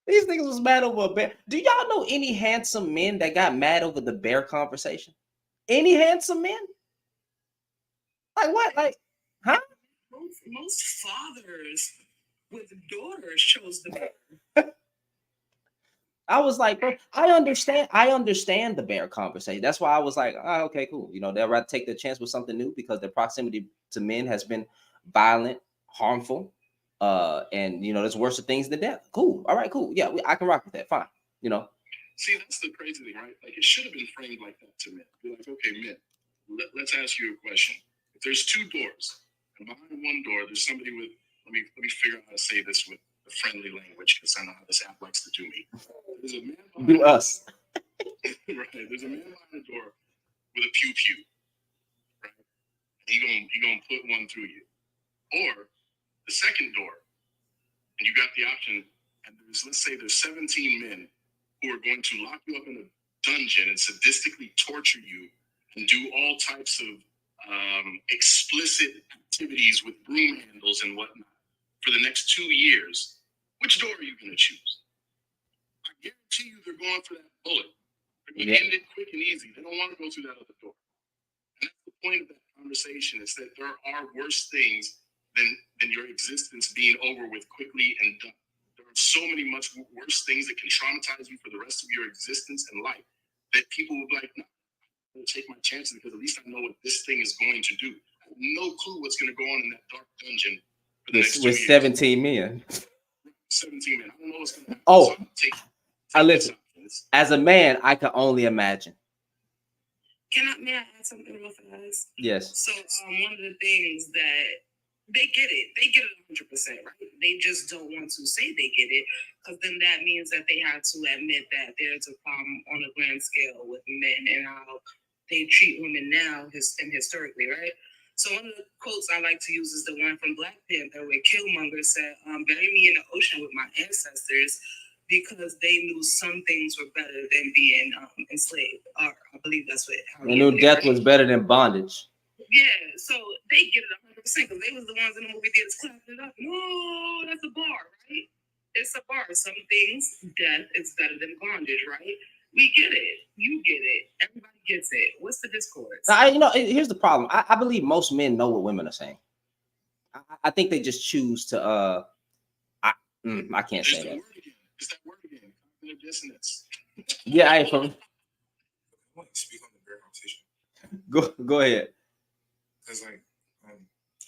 These niggas was mad over a bear. Do y'all know any handsome men that got mad over the bear conversation? Any handsome men? Like what? Like, huh? Most fathers with daughters chose the bear. I was like, bro, I understand the bear conversation. That's why I was like, oh, okay, cool. You know, they'll rather take the chance with something new because their proximity to men has been violent, harmful, and you know, there's worse things than death. Cool. All right, cool. Yeah, I can rock with that. Fine. You know. See, that's the crazy thing, right? Like, it should have been framed like that to men. Be like, okay, men, let's ask you a question. If there's two doors, and behind one door, there's somebody with, let me figure out how to say this with a friendly language, because I know how this app likes to do me. There's a man behind Do us. right. There's a man behind the door with a pew, right? He gonna put one through you. Or the second door, and you got the option, and let's say there's 17 men who are going to lock you up in a dungeon and sadistically torture you and do all types of explicit activities with broom handles and whatnot for the next 2 years. Which door are you going to choose? I guarantee you they're going for that bullet. They're going to end it quick and easy. They don't want to go through that other door. And that's the point of that conversation, is that there are worse things than your existence being over with quickly and done. There are so many much worse things that can traumatize you for the rest of your existence and life that people will be like, no, I'm going to take my chances because at least I know what this thing is going to do. I have no clue what's going to go on in that dark dungeon for the next 2 with years. 17 men. 17 men. I don't know what's going to happen. Oh, so I listen. As a man, I can only imagine. May I add something real fast? Yes. So one of the things that they get it 100%, right? They just don't want to say they get it, because then that means that they have to admit that there's a problem on a grand scale with men and how they treat women now and historically, right? So one of the quotes I like to use is the one from Black Panther where Killmonger said, bury me in the ocean with my ancestors, because they knew some things were better than being enslaved. Or I believe that's what. They knew death was better than bondage. Yeah, so they get it 100% because they was the ones in the movie theaters clapping it up. No, that's a bar, right? It's a bar. Some things, death is better than bondage, right? We get it. You get it. Everybody gets it. What's the discourse? Here's the problem. I believe most men know what women are saying. I think they just choose to. I can't say that. It's that word again. Cognitive dissonance. Yeah, I ain't from. I want to speak on the bear conversation. Go ahead. Because I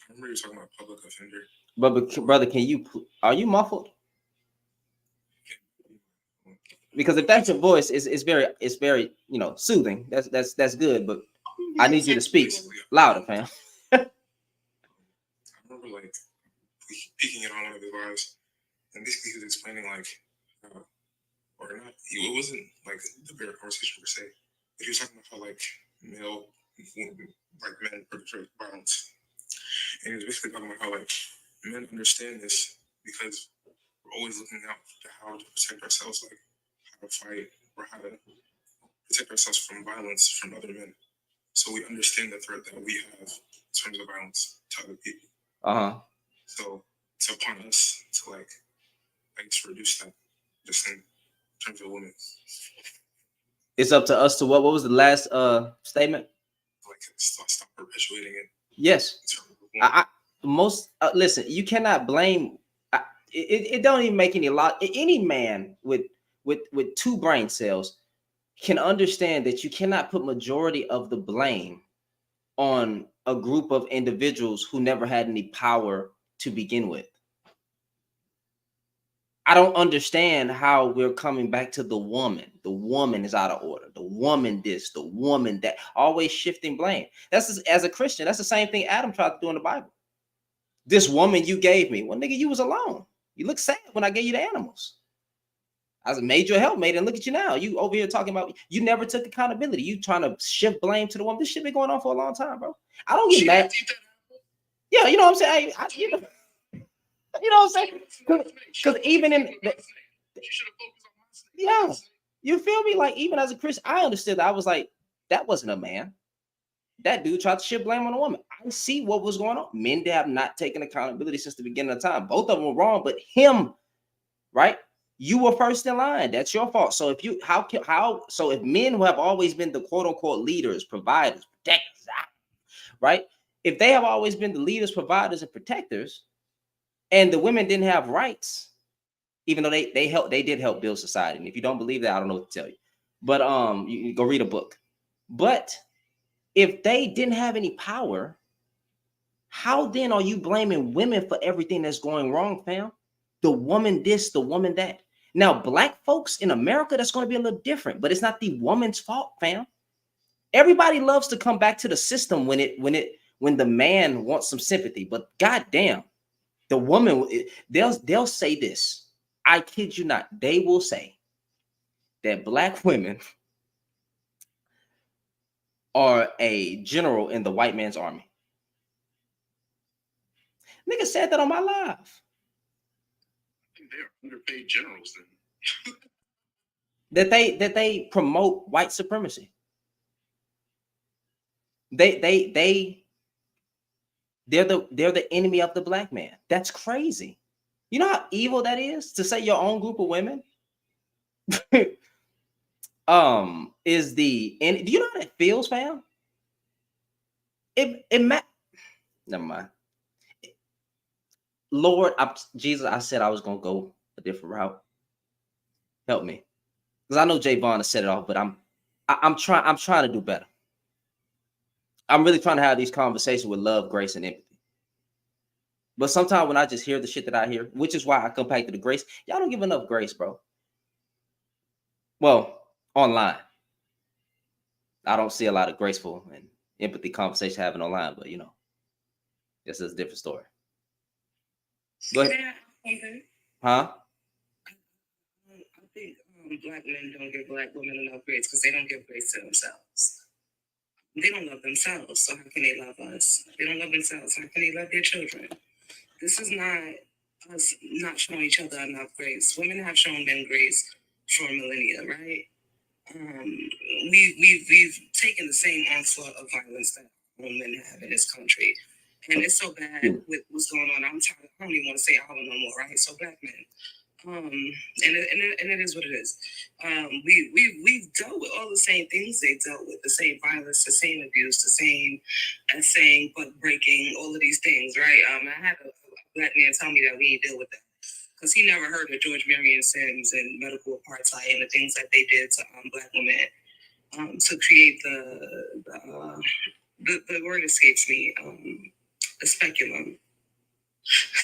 remember you were talking about public offender. But brother, are you muffled? Because if that's your voice, it's very soothing. That's good. But I need you to speak louder, fam. I remember like peeking in on one of his lives, and basically he was explaining like, or not. It wasn't like the bear conversation per se, but he was talking about how like men perpetrate violence, and he was basically talking about how like men understand this because we're always looking out to how to protect ourselves, like how to fight or how to protect ourselves from violence from other men. So we understand the threat that we have in terms of violence to other people. So it's upon us to reduce that, just in terms of women. It's up to us to what? What was the last statement? Like stop perpetuating it. Yes. Listen, you cannot blame. It don't even make any lot. Any man with 2 brain cells can understand that you cannot put majority of the blame on a group of individuals who never had any power to begin with. I don't understand how we're coming back to the woman. The woman is out of order. The woman this, the woman that, always shifting blame. As a Christian, that's the same thing Adam tried to do in the Bible. This woman you gave me. Well, nigga, you was alone. You look sad when I gave you the animals. I was a major helpmate, and look at you now. You over here talking about you never took accountability. You trying to shift blame to the woman. This shit been going on for a long time, bro. I don't get mad. Yeah, you know what I'm saying. You know what I'm saying? Because even in yeah, you feel me? Like even as a Christian, I understood that. I was like, that wasn't a man. That dude tried to shift blame on a woman. I see what was going on. Men have not taken accountability since the beginning of time. Both of them were wrong, but him, right? You were first in line. That's your fault. So if you so if men who have always been the quote unquote leaders, providers, protectors, right? If they have always been the leaders, providers, and protectors, and the women didn't have rights, even though they did help build society. And if you don't believe that, I don't know what to tell you. But you go read a book. But if they didn't have any power, how then are you blaming women for everything that's going wrong, fam? The woman this, the woman that. Now, black folks in America, that's going to be a little different, but it's not the woman's fault, fam. Everybody loves to come back to the system when the man wants some sympathy, but goddamn, the woman they'll say this. I kid you not. They will say that black women are a general in the white man's army. Nigga said that on my live. I think they're underpaid generals then. that they promote white supremacy. They're the enemy of the black man. That's crazy. You know how evil that is to say your own group of women is the and do you know how that feels, fam? Never mind. Lord, Jesus, I said I was gonna go a different route. Help me, because I know Jay Vaughn has set it off, but I'm trying to do better. I'm really trying to have these conversations with love, grace, and empathy. But sometimes when I just hear the shit that I hear, which is why I come back to the grace, y'all don't give enough grace, bro. Well, online, I don't see a lot of graceful and empathy conversation happening online, but you know, this is a different story. Go ahead. Huh? I think black men don't give black women enough grace because they don't give grace to themselves. They don't love themselves, so how can they love us? They don't love themselves, how can they love their children? This is not us not showing each other enough grace. Women have shown men grace for millennia, right? We've taken the same onslaught of violence that women have in this country, and it's so bad with what's going on. I'm tired. I don't even want to say our no more, right? So black men, and it is what it is. We've dealt with all the same things they dealt with, the same violence, the same abuse, the same butt breaking, all of these things, right? I had a black man tell me that we ain't deal with that because he never heard of George Marion Sims and medical apartheid and the things that they did to black women to create the word escapes me, the speculum.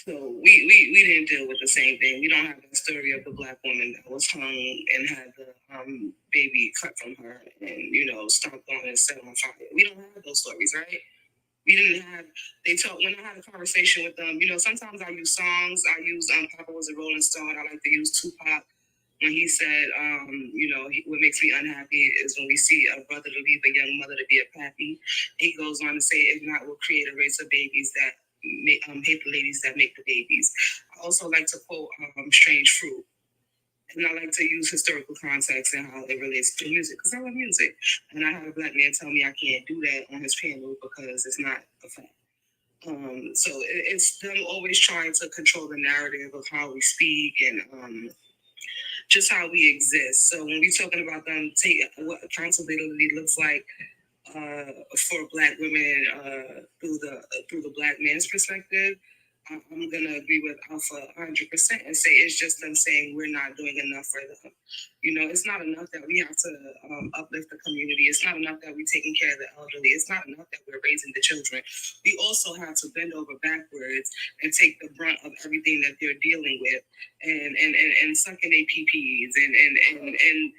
So we didn't deal with the same thing. We don't have the story of the black woman that was hung and had the baby cut from her and stomped on and set on fire. We don't have those stories, right? We didn't have. They told when I had a conversation with them. Sometimes I use songs. I use Papa was a Rolling Stone. I like to use Tupac when he said, what makes me unhappy is when we see a brother to leave a young mother to be a pappy. He goes on to say, if not, we'll create a race of babies that hate the ladies that make the babies. I also like to quote Strange Fruit. And I like to use historical context and how it relates to music because I love music. And I had a black man tell me I can't do that on his panel because it's not a fact. So it's them always trying to control the narrative of how we speak and just how we exist. So when we're talking about them, take what accountability looks like for Black women through the Black man's perspective, I'm gonna agree with Alpha 100% and say it's just them saying we're not doing enough for them. It's not enough that we have to uplift the community. It's not enough that we're taking care of the elderly. It's not enough that we're raising the children. We also have to bend over backwards and take the brunt of everything that they're dealing with and sucking their PPs and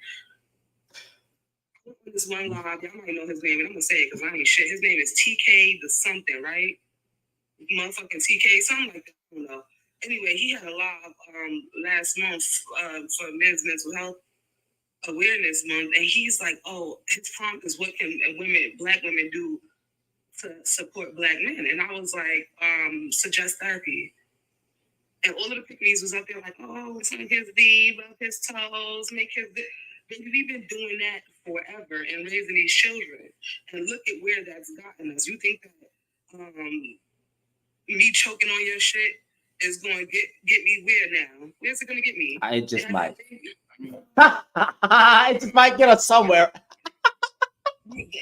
this one live, y'all might know his name, and I'm gonna say it because I ain't shit. His name is TK the something, right? Motherfucking TK, something like that. I don't know. Anyway, he had a live last month for Men's Mental Health Awareness Month, and he's like, "Oh, his prompt is what can Black women do to support Black men?" And I was like, "Suggest therapy." And all of the picnics was up there like, "Oh, suck his D, rub his toes, make his." Baby, we've been doing that forever and raising these children, and look at where that's gotten us. You think that me choking on your shit is going to get me where now? Where's it going to get me? It just might. It just might get us somewhere. Like,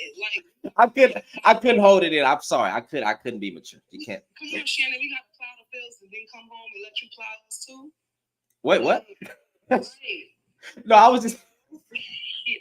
I couldn't hold it in. I'm sorry. I couldn't be mature. You can't. Come on, Shannon. We got to plow the fields and then come home and let you plow us too. Wait, what? Right. No, I was just. Yeah,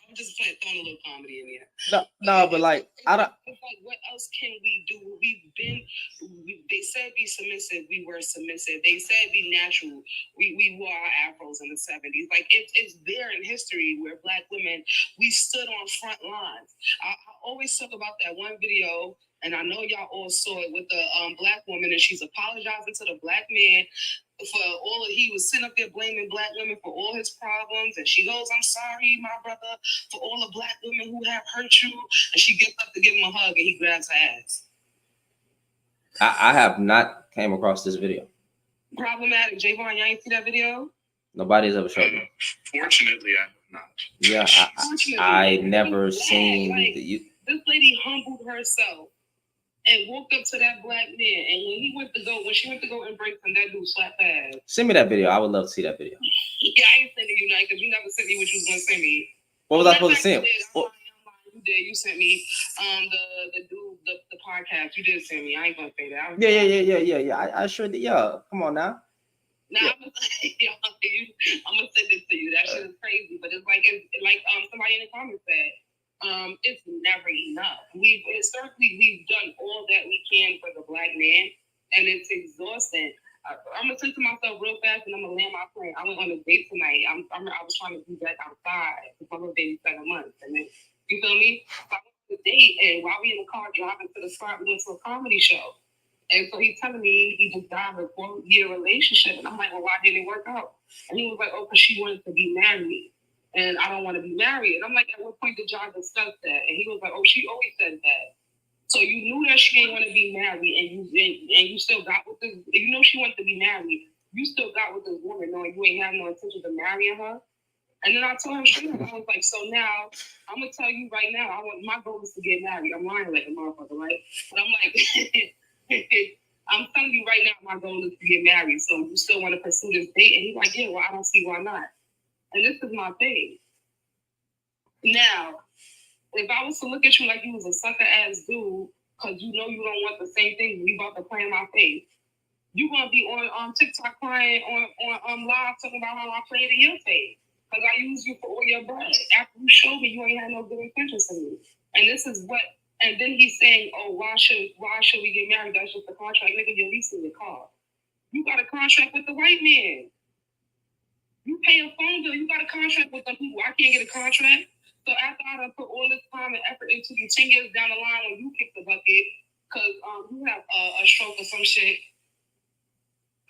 I'm just throwing a little comedy in there. No, but like I don't. It's like, what else can we do? They said be submissive. We were submissive. They said be natural. We wore our afros in the 70s. Like, it's there in history where Black women, we stood on front lines. I always talk about that one video, and I know y'all all saw it with the Black woman, and she's apologizing to the Black man for all he was sitting up there blaming Black women for all his problems, and she goes, "I'm sorry, my brother, for all the Black women who have hurt you," and she gets up to give him a hug, and he grabs her ass. I have not came across this video. Problematic. Javon, y'all ain't see that video? Nobody's ever showed me. Fortunately, I have not. Yeah, I never seen like, this lady humbled herself and walked up to that Black man, and when she went to go embrace him, that dude slapped her ass. Send me that video. I would love to see that video. Yeah, I ain't sending you nothing because you never sent me what you was gonna send me. What was I supposed to send? You did. You sent me the podcast. You did send me. I ain't gonna say that. Yeah. I sure did. Yeah, come on now. Nah, I'm gonna send it to you. That shit is crazy, but it's like somebody in the comments said. It's never enough. We've done all that we can for the Black man, and it's exhausting. I'm gonna think to myself real fast, and I'm gonna land my plane. I went on a date tonight. I was trying to be back outside because my little baby's 7 months, and then you feel me? So I went on a date, and while we in the car driving to the spot, we went to a comedy show. And so he's telling me he just died of a 4-year relationship, and I'm like, well, why didn't it work out? And he was like, oh, because she wanted to be married. And I don't want to be married. And I'm like, at what point did y'all discuss that? And he was like, oh, she always said that. So you knew that she didn't want to be married, and you still got with this. You know she wanted to be married. You still got with this woman, knowing you ain't have no intention of marrying her. And then I told him straight up, I was like, so now I'm gonna tell you right now, my goal is to get married. I'm lying like a motherfucker, right? But I'm like, I'm telling you right now, my goal is to get married. So you still want to pursue this date? And he's like, yeah, well, I don't see why not. And this is my thing. Now, if I was to look at you like you was a sucker ass dude, because you know you don't want the same thing, you about to play in my face, you gonna be on TikTok crying on live talking about how I played in your face. Because I used you for all your bread. After you showed me you ain't had no good intentions for me. And this is what, and then he's saying, oh, why should we get married? That's just a contract. Nigga, you're leasing the car. You got a contract with the white man. You pay a phone bill. You got a contract with them people. I can't get a contract. So after I done put all this time and effort into you 10 years down the line when you kick the bucket, because you have a stroke or some shit,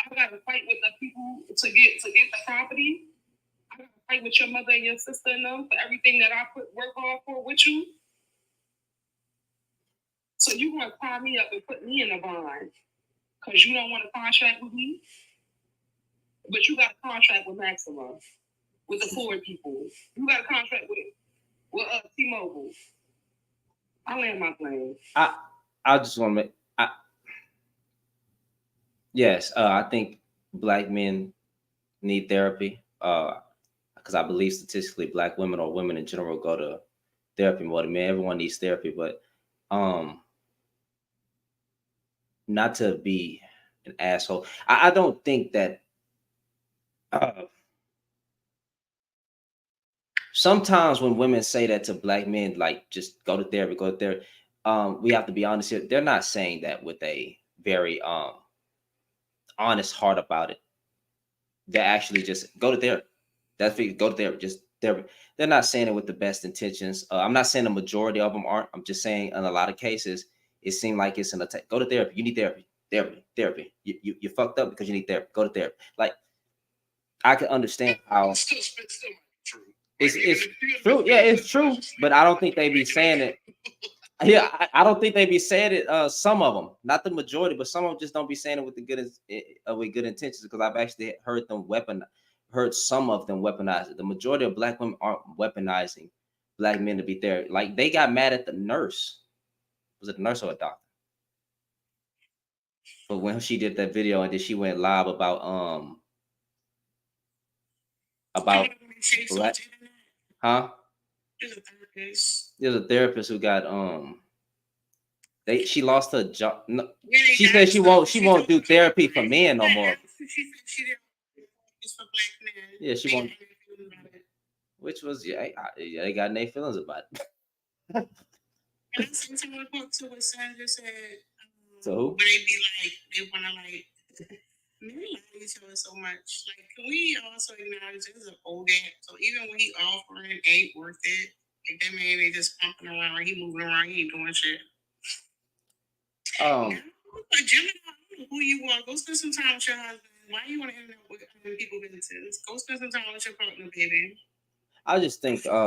I got to fight with the people to get the property. I got to fight with your mother and your sister and them for everything that I work hard for with you. So you want to tie me up and put me in a bond because you don't want a contract with me, but you got a contract with Maxima, with the Ford people. You got a contract with T-Mobile. I land my plane. I just want to make. Yes, I think Black men need therapy. Because I believe statistically, Black women or women in general go to therapy more than men. Everyone needs therapy, but not to be an asshole. I don't think that. Sometimes when women say that to Black men, like just go to therapy, we have to be honest here. They're not saying that with a very honest heart about it. They actually just go to therapy. That's go to therapy. Just therapy. They're not saying it with the best intentions. I'm not saying the majority of them aren't. I'm just saying in a lot of cases, it seems like it's an attack. Go to therapy. You need therapy. therapy. You fucked up because you need therapy. Go to therapy. Like I can understand how It's still true. it's true. Yeah, it's true. But I don't think they be saying it. Yeah, I don't think they be saying it. Some of them, not the majority, but some of them just don't be saying it with the with good intentions. Because I've actually heard some of them weaponize it. The majority of black women aren't weaponizing black men to be there. Like they got mad at the nurse. Was it a nurse or a doctor? But when she did that video and then she went live about black, huh? There's a therapist. There's a therapist who got she lost her job. No, Yeah, she said she won't do therapy for men no more. She said she didn't it's for black men. Yeah, she won't. Which was yeah, they got their feelings about it. And I seen someone talk to what Sandra said. So who? But they be like, they want to like, men lie to each other so much. Like, can we also acknowledge there's a old gap? So even when he offering ain't worth it, like that man ain't just pumping around, he moving around, he ain't doing shit. Like Gemini, I don't know who you are. Go spend some time with your husband. Why you want to end up with people businesses? Go spend some time with your partner, baby. I just think she over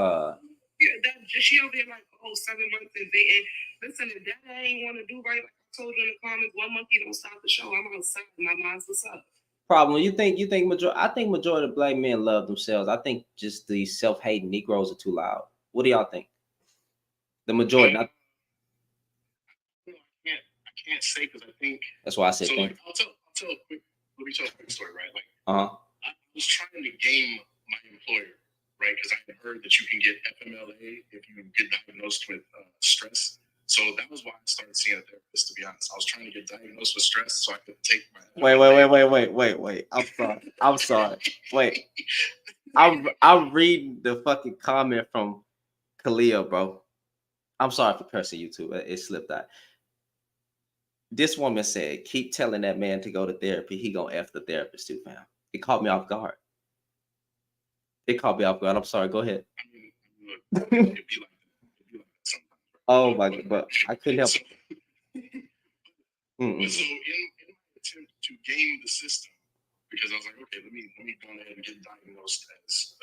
there like 7 months and dating. Listen, if that ain't want to do right, like I told you in the comments, 1 month you don't stop the show. I'm outside. My mind's what's up. Problem. You think majority? I think majority of black men love themselves. I think just the self-hating Negroes are too loud. What do y'all think? The majority. Not, I can't say because I think that's why I said. So like, I'll tell a quick. Let me tell a quick story, right? Like, I was trying to game my employer, right? Because I had heard that you can get FMLA if you get diagnosed with stress. So that was why I started seeing a therapist. To be honest, I was trying to get diagnosed with stress so I could take my. Wait. I'm sorry. Wait. I'm reading the fucking comment from Kalia, bro. I'm sorry for cursing you too. It slipped out. This woman said, keep telling that man to go to therapy. He gonna F the therapist too, fam. It caught me off guard. I'm sorry. Go ahead. It'd be like oh my God, but I couldn't help it. So in my attempt to game the system, because I was like, okay, let me go ahead and get diagnosed as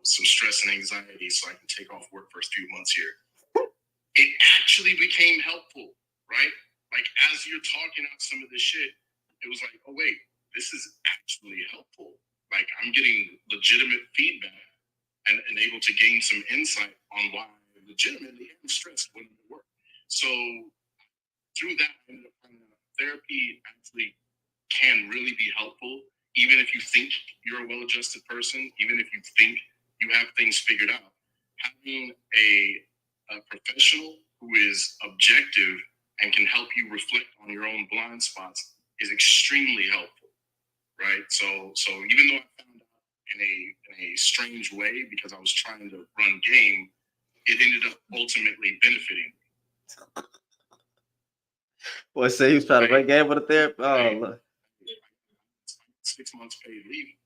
some stress and anxiety, so I can take off work for a few months here. It actually became helpful, right? Like as you're talking out some of this shit, it was like, oh wait, this is actually helpful. Like I'm getting legitimate feedback and able to gain some insight on why I legitimately am stressed when I'm at work. So through that, I ended up finding out therapy actually can really be helpful, even if you think you're a well-adjusted person, even if you think you have things figured out. Having a professional who is objective and can help you reflect on your own blind spots is extremely helpful, right? So even though I found out in a strange way because I was trying to run game, it ended up ultimately benefiting me. Boy, say he was trying to run game with a therapist. Oh, look. 6 months paid leave.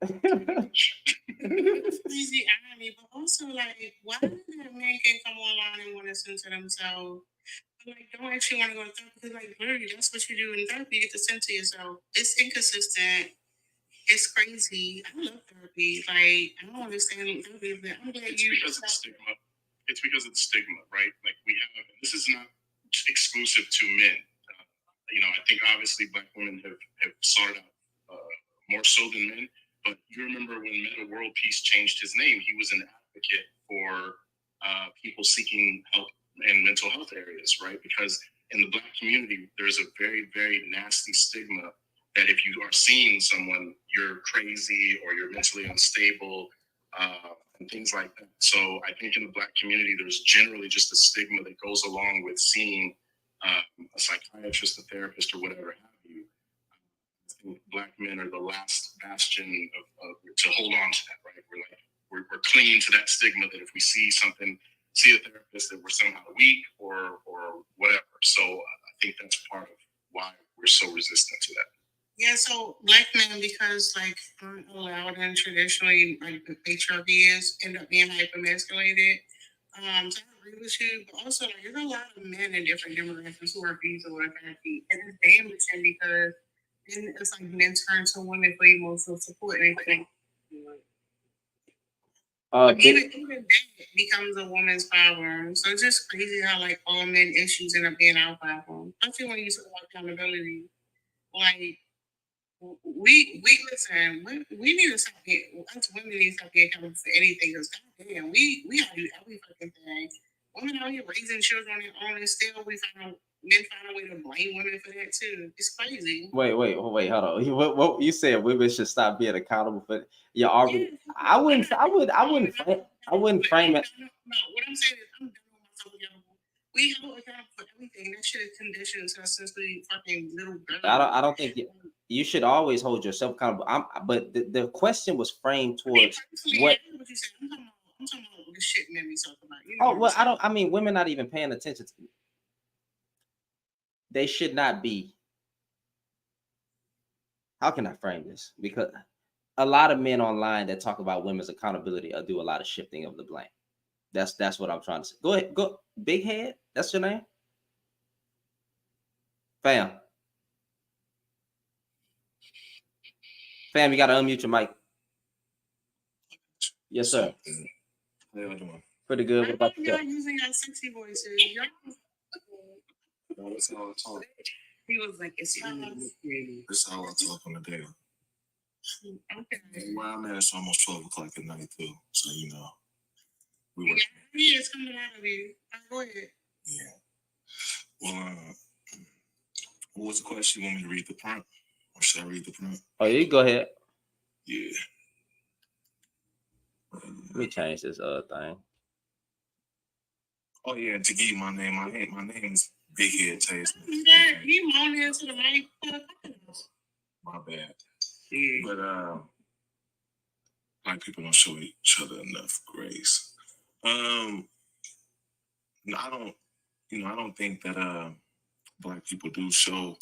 Crazy irony, but also like, why did that man can come online and want to censor themselves? Like, don't actually want to go to therapy because, like, literally, that's what you do in therapy. You get to censor yourself. It's inconsistent. It's crazy. I love therapy. Like, I don't understand therapy, but I'm glad you. Because of the stigma. It's because of the stigma, right? Like we have. This is not exclusive to men. I think obviously black women have sought out more so than men. But you remember when Meta World Peace changed his name, he was an advocate for people seeking help in mental health areas, right? Because in the black community, there's a very, very nasty stigma that if you are seeing someone, you're crazy or you're mentally unstable and things like that. So I think in the black community, there's generally just a stigma that goes along with seeing a psychiatrist, a therapist, or whatever have you. I think black men are the last bastion to hold on to that, right? We're clinging to that stigma that if we see a therapist, that we're somehow weak or whatever. So I think that's part of why we're so resistant to that. Yeah, so black men, because like aren't allowed and traditionally like the patriarchy is, end up being hypermasculated. So I agree with you, but also like there's a lot of men in different demographics who are feasible or therapy, and it's damaging because then it's like men turn to women for emotional support and everything. But even that becomes a woman's problem. So it's just crazy how like all men issues end up being our problem. Especially when you talk about accountability. Like we listen, we need to stop being us women need to stop being accountable for anything because goddamn, we gotta do every fucking thing. Women out here raising children on their own and still men find a way to blame women for that too. It's crazy. Wait, hold on. What you said? Women should stop being accountable for your argument. Yeah, I wouldn't frame it. No, what I'm saying is I'm done with myself accountable. We hold accountable for everything. That shit is conditioned since we fucking little girl. I don't think you should always hold yourself accountable. But the question was framed towards what. What you said. I'm talking about the shit men we talk about. You Oh know well, I mean, women not even paying attention to. They should not be. How can I frame this? Because a lot of men online that talk about women's accountability do a lot of shifting of the blame. That's what I'm trying to say. Go ahead, go Big Head. That's your name, fam. Fam, you gotta unmute your mic. Yes, sir. How y'all doing? Pretty good. What about y'all using our sexy voices? No, that's how I talk. He was like, it's That's how I talk on the daily. Okay. And where I'm at, it's almost 12 o'clock at night, too. So, you know, we were. Yeah, it's coming out of you. Go ahead. Yeah. Well, what was the question? You want me to read the prompt? Or should I read the prompt? Oh, you go ahead. Yeah. Let me change this thing. Oh, yeah, to give you my name is Big Head Taste. You moaning into the mic. My bad. Yeah. But, black people don't show each other enough grace. I don't think that black people do show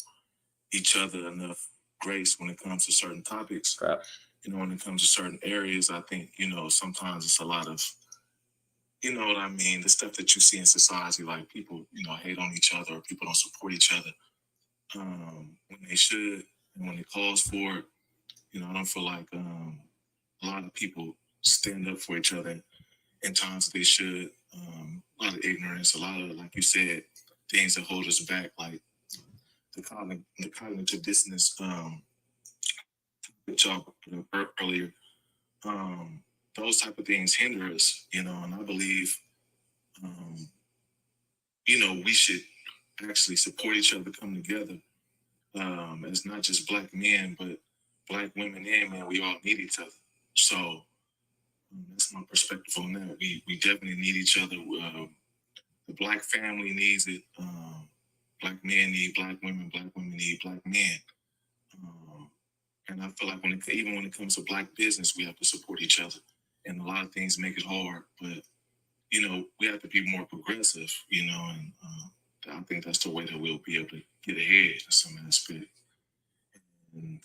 each other enough grace when it comes to certain topics. Right. When it comes to certain areas, I think, sometimes it's a lot of, you know what I mean, the stuff that you see in society, like people, hate on each other or people don't support each other when they should and when it calls for it. I don't feel like a lot of people stand up for each other in times they should. A lot of ignorance, a lot of, like you said, things that hold us back, like the cognitive dissonance that y'all brought up earlier. Those type of things hinder us, and I believe, we should actually support each other, come together. As not just black men, but black women and men, we all need each other. So that's my perspective on that. We definitely need each other. The black family needs it. Black men need black women. Black women need black men. And I feel like even when it comes to black business, we have to support each other. And a lot of things make it hard, but we have to be more progressive. And I think that's the way that we'll be able to get ahead in some aspect. And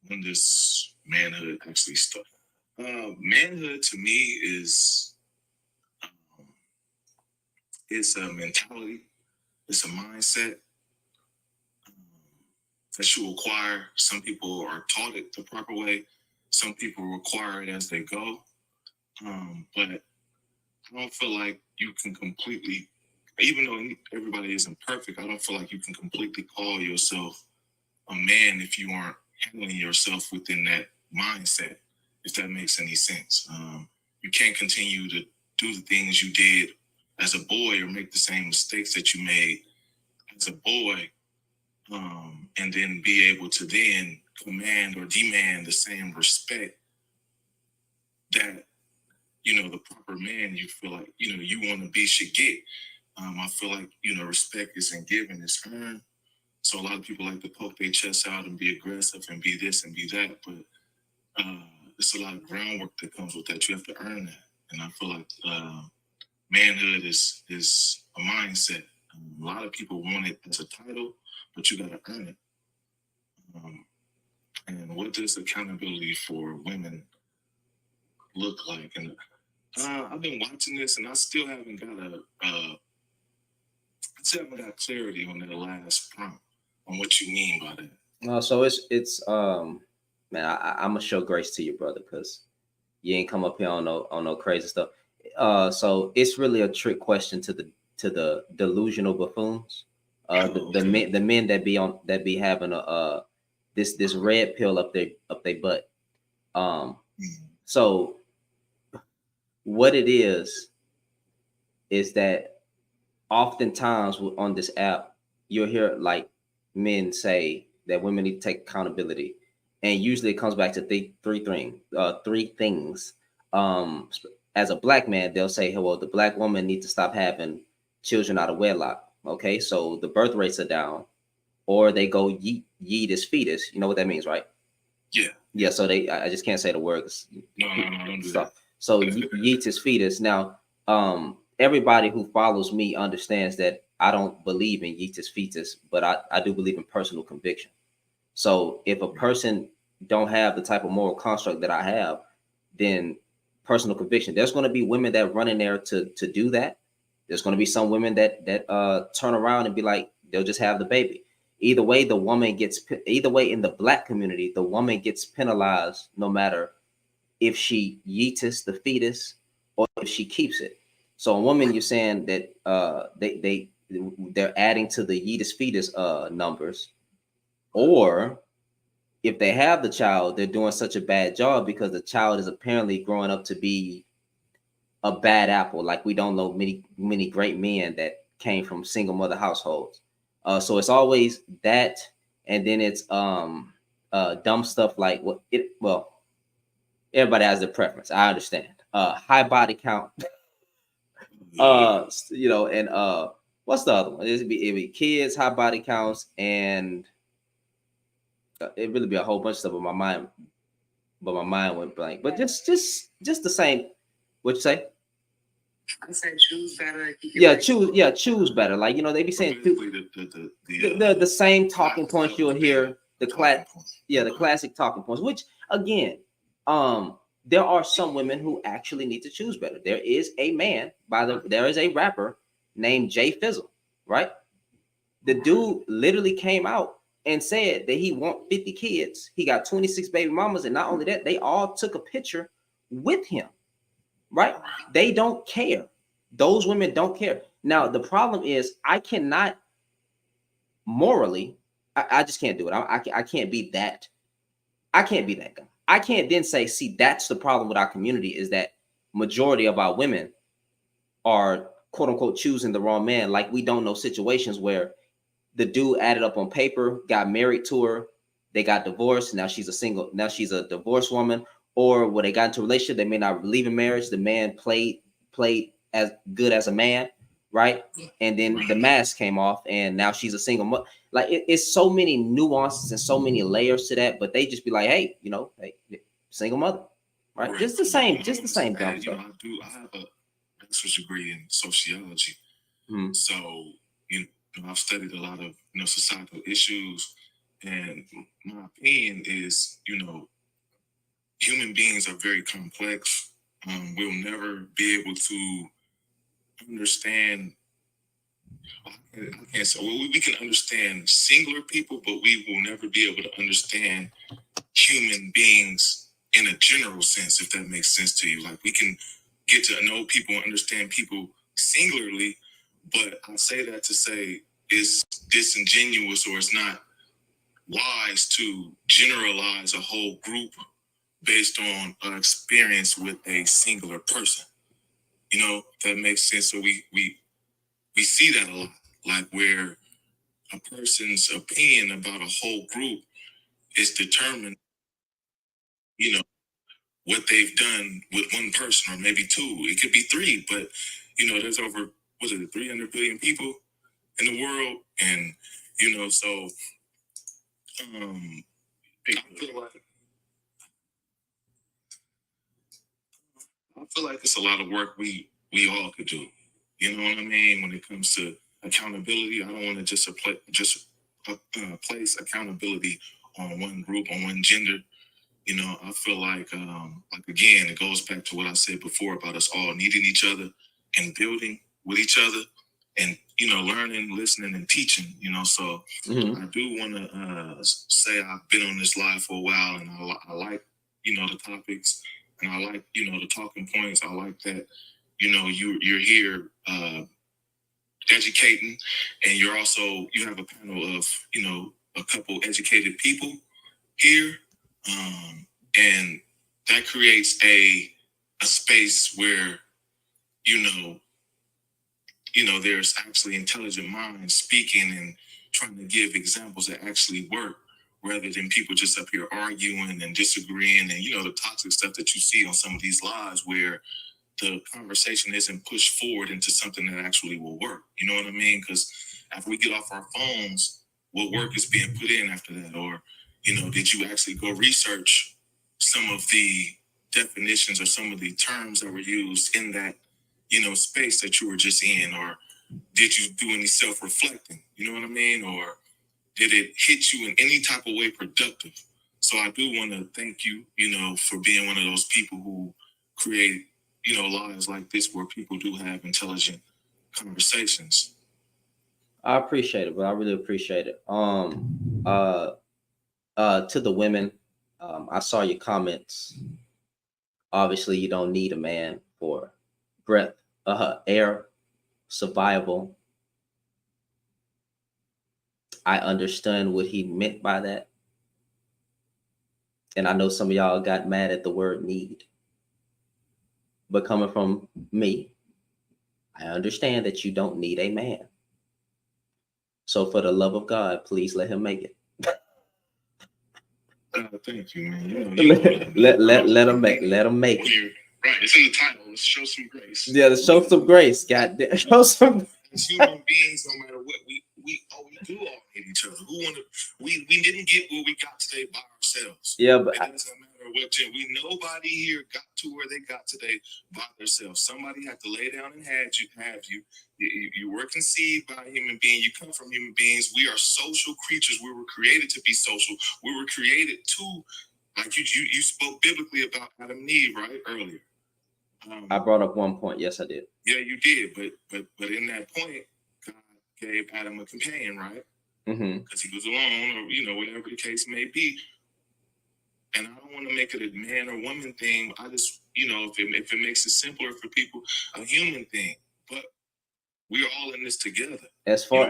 when this manhood actually starts, manhood to me is it's a mentality, it's a mindset that you acquire. Some people are taught it the proper way. Some people acquire it as they go. But I don't feel like you can completely, even though everybody isn't perfect, I don't feel like you can completely call yourself a man if you aren't handling yourself within that mindset, if that makes any sense. You can't continue to do the things you did as a boy or make the same mistakes that you made as a boy, and then be able to then command or demand the same respect that, the proper man you feel like, you want to be should get. I feel like, respect isn't given, it's earned. So a lot of people like to poke their chests out and be aggressive and be this and be that, but it's a lot of groundwork that comes with that. You have to earn that. And I feel like manhood is a mindset. A lot of people want it as a title, but you got to earn it. And what does accountability for women look like? And I've been watching this, and I still haven't got clarity on that last prompt on what you mean by that. So it's man, I'm gonna show grace to you, brother, because you ain't come up here on no crazy stuff. So it's really a trick question to the delusional buffoons. The men that be having a this red pill up their butt. So what it is that oftentimes on this app you'll hear like men say that women need to take accountability, and usually it comes back to three things. As a black man, they'll say, "Hey, well, the black woman needs to stop having children out of wedlock." Okay, so the birth rates are down, or they go yeet as fetus. You know what that means, right? Yeah. So I just can't say the word. No, don't do that. So yeet is fetus. Now, everybody who follows me understands that I don't believe in yeet is fetus, but I do believe in personal conviction. So if a person don't have the type of moral construct that I have, then personal conviction. There's going to be women that run in there to do that. There's going to be some women that turn around and be like, they'll just have the baby. Either way, either way, in the black community, the woman gets penalized no matter if she yeetus the fetus or if she keeps it. So a woman, you're saying that they're adding to the yeetus fetus numbers, or if they have the child, they're doing such a bad job because the child is apparently growing up to be a bad apple. Like, we don't know many great men that came from single mother households. So it's always that, and then it's dumb stuff like everybody has their preference. I understand. High body count. And what's the other one? It'd be kids, high body counts, and it really be a whole bunch of stuff in my mind, but my mind went blank. But just the same. What you say? I said choose better. Choose better. Like, they be saying the same talking points you'll hear. The classic talking points. Which again, there are some women who actually need to choose better. There is a man there is a rapper named Jay Fizzle, right? The dude literally came out and said that he want 50 kids. He got 26 baby mamas, and not only that, they all took a picture with him, right? They don't care. Those women don't care. Now, the problem is I cannot morally, I just can't do it. I can't be that. I can't be that guy. I can't then say, see, that's the problem with our community, is that majority of our women are quote unquote choosing the wrong man. Like, we don't know situations where the dude added up on paper, got married to her, they got divorced. Now she's a divorced woman, or when they got into a relationship, they may not believe in marriage. The man played as good as a man, right? And then the mask came off, and now she's a single mother. Like, it's so many nuances and so many layers to that, but they just be like, hey, single mother, right? Just the same dumb stuff. I have a bachelor's degree in sociology, so I've studied a lot of societal issues, and my opinion is human beings are very complex. We'll never be able to understand. We can understand singular people, but we will never be able to understand human beings in a general sense, if that makes sense to you. Like, we can get to know people and understand people singularly, but I say that to say it's disingenuous, or it's not wise to generalize a whole group based on an experience with a singular person. If that makes sense. So we see that a lot, like where a person's opinion about a whole group is determined, what they've done with one person, or maybe two. It could be three, but there's over 300 billion people in the world, and so I feel like it's a lot of work we all could do. You know what I mean? When it comes to accountability, I don't want to just place accountability on one group, on one gender. You know, I feel like again, it goes back to what I said before about us all needing each other and building with each other, and you know, learning, listening, and teaching. You know, so I do want to say I've been on this live for a while, and I like, you know, the topics, and I like, you know, the talking points. I like that, you know, you're here educating, and you have a panel of, you know, a couple educated people here, and that creates a space where you know there's actually intelligent minds speaking and trying to give examples that actually work, rather than people just up here arguing and disagreeing, and you know the toxic stuff that you see on some of these lives where the conversation isn't pushed forward into something that actually will work. You know what I mean? Because after we get off our phones, what work is being put in after that? Or, you know, did you actually go research some of the definitions or some of the terms that were used in that, you know, space that you were just in? Or did you do any self-reflecting? You know what I mean? Or did it hit you in any type of way productive? So I do want to thank you, you know, for being one of those people who create, you know, lives like this where people do have intelligent conversations. I appreciate it, but I really appreciate it. To the women, I saw your comments. Obviously, you don't need a man for breath, air, survival. I understand what he meant by that. And I know some of y'all got mad at the word need. But coming from me, I understand that you don't need a man. So for the love of God, please let him make it. Thank you, man. You know, let him make it. Right, it's in the title. Let's show some grace. Yeah, let's show some grace. God damn, show some. As human beings, no matter what, we do all need each other. We didn't get where we got today by ourselves. Yeah, but it doesn't matter what nobody here got to where they got today by themselves. Somebody had to lay down and have you. You were conceived by a human being. You come from human beings. We are social creatures. We were created to be social. We were created to, like you spoke biblically about Adam and Eve, right, earlier. I brought up one point. Yes, I did. Yeah, you did. But in that point, God gave Adam a companion, right? Because he was alone, or you know, whatever the case may be. And I don't want to make it a man or woman thing. I just, you know, if it makes it simpler for people, a human thing. But we're all in this together. As far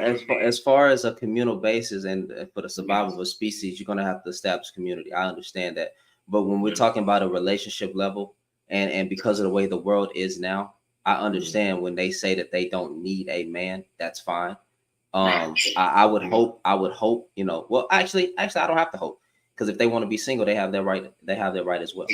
as a communal basis and for the survival of a species, you're gonna have to establish community. I understand that. But when we're talking about a relationship level, and because of the way the world is now, I understand when they say that they don't need a man. That's fine. I would hope, you know. Well, actually, I don't have to hope, because if they want to be single, they have their right. They have their right as well.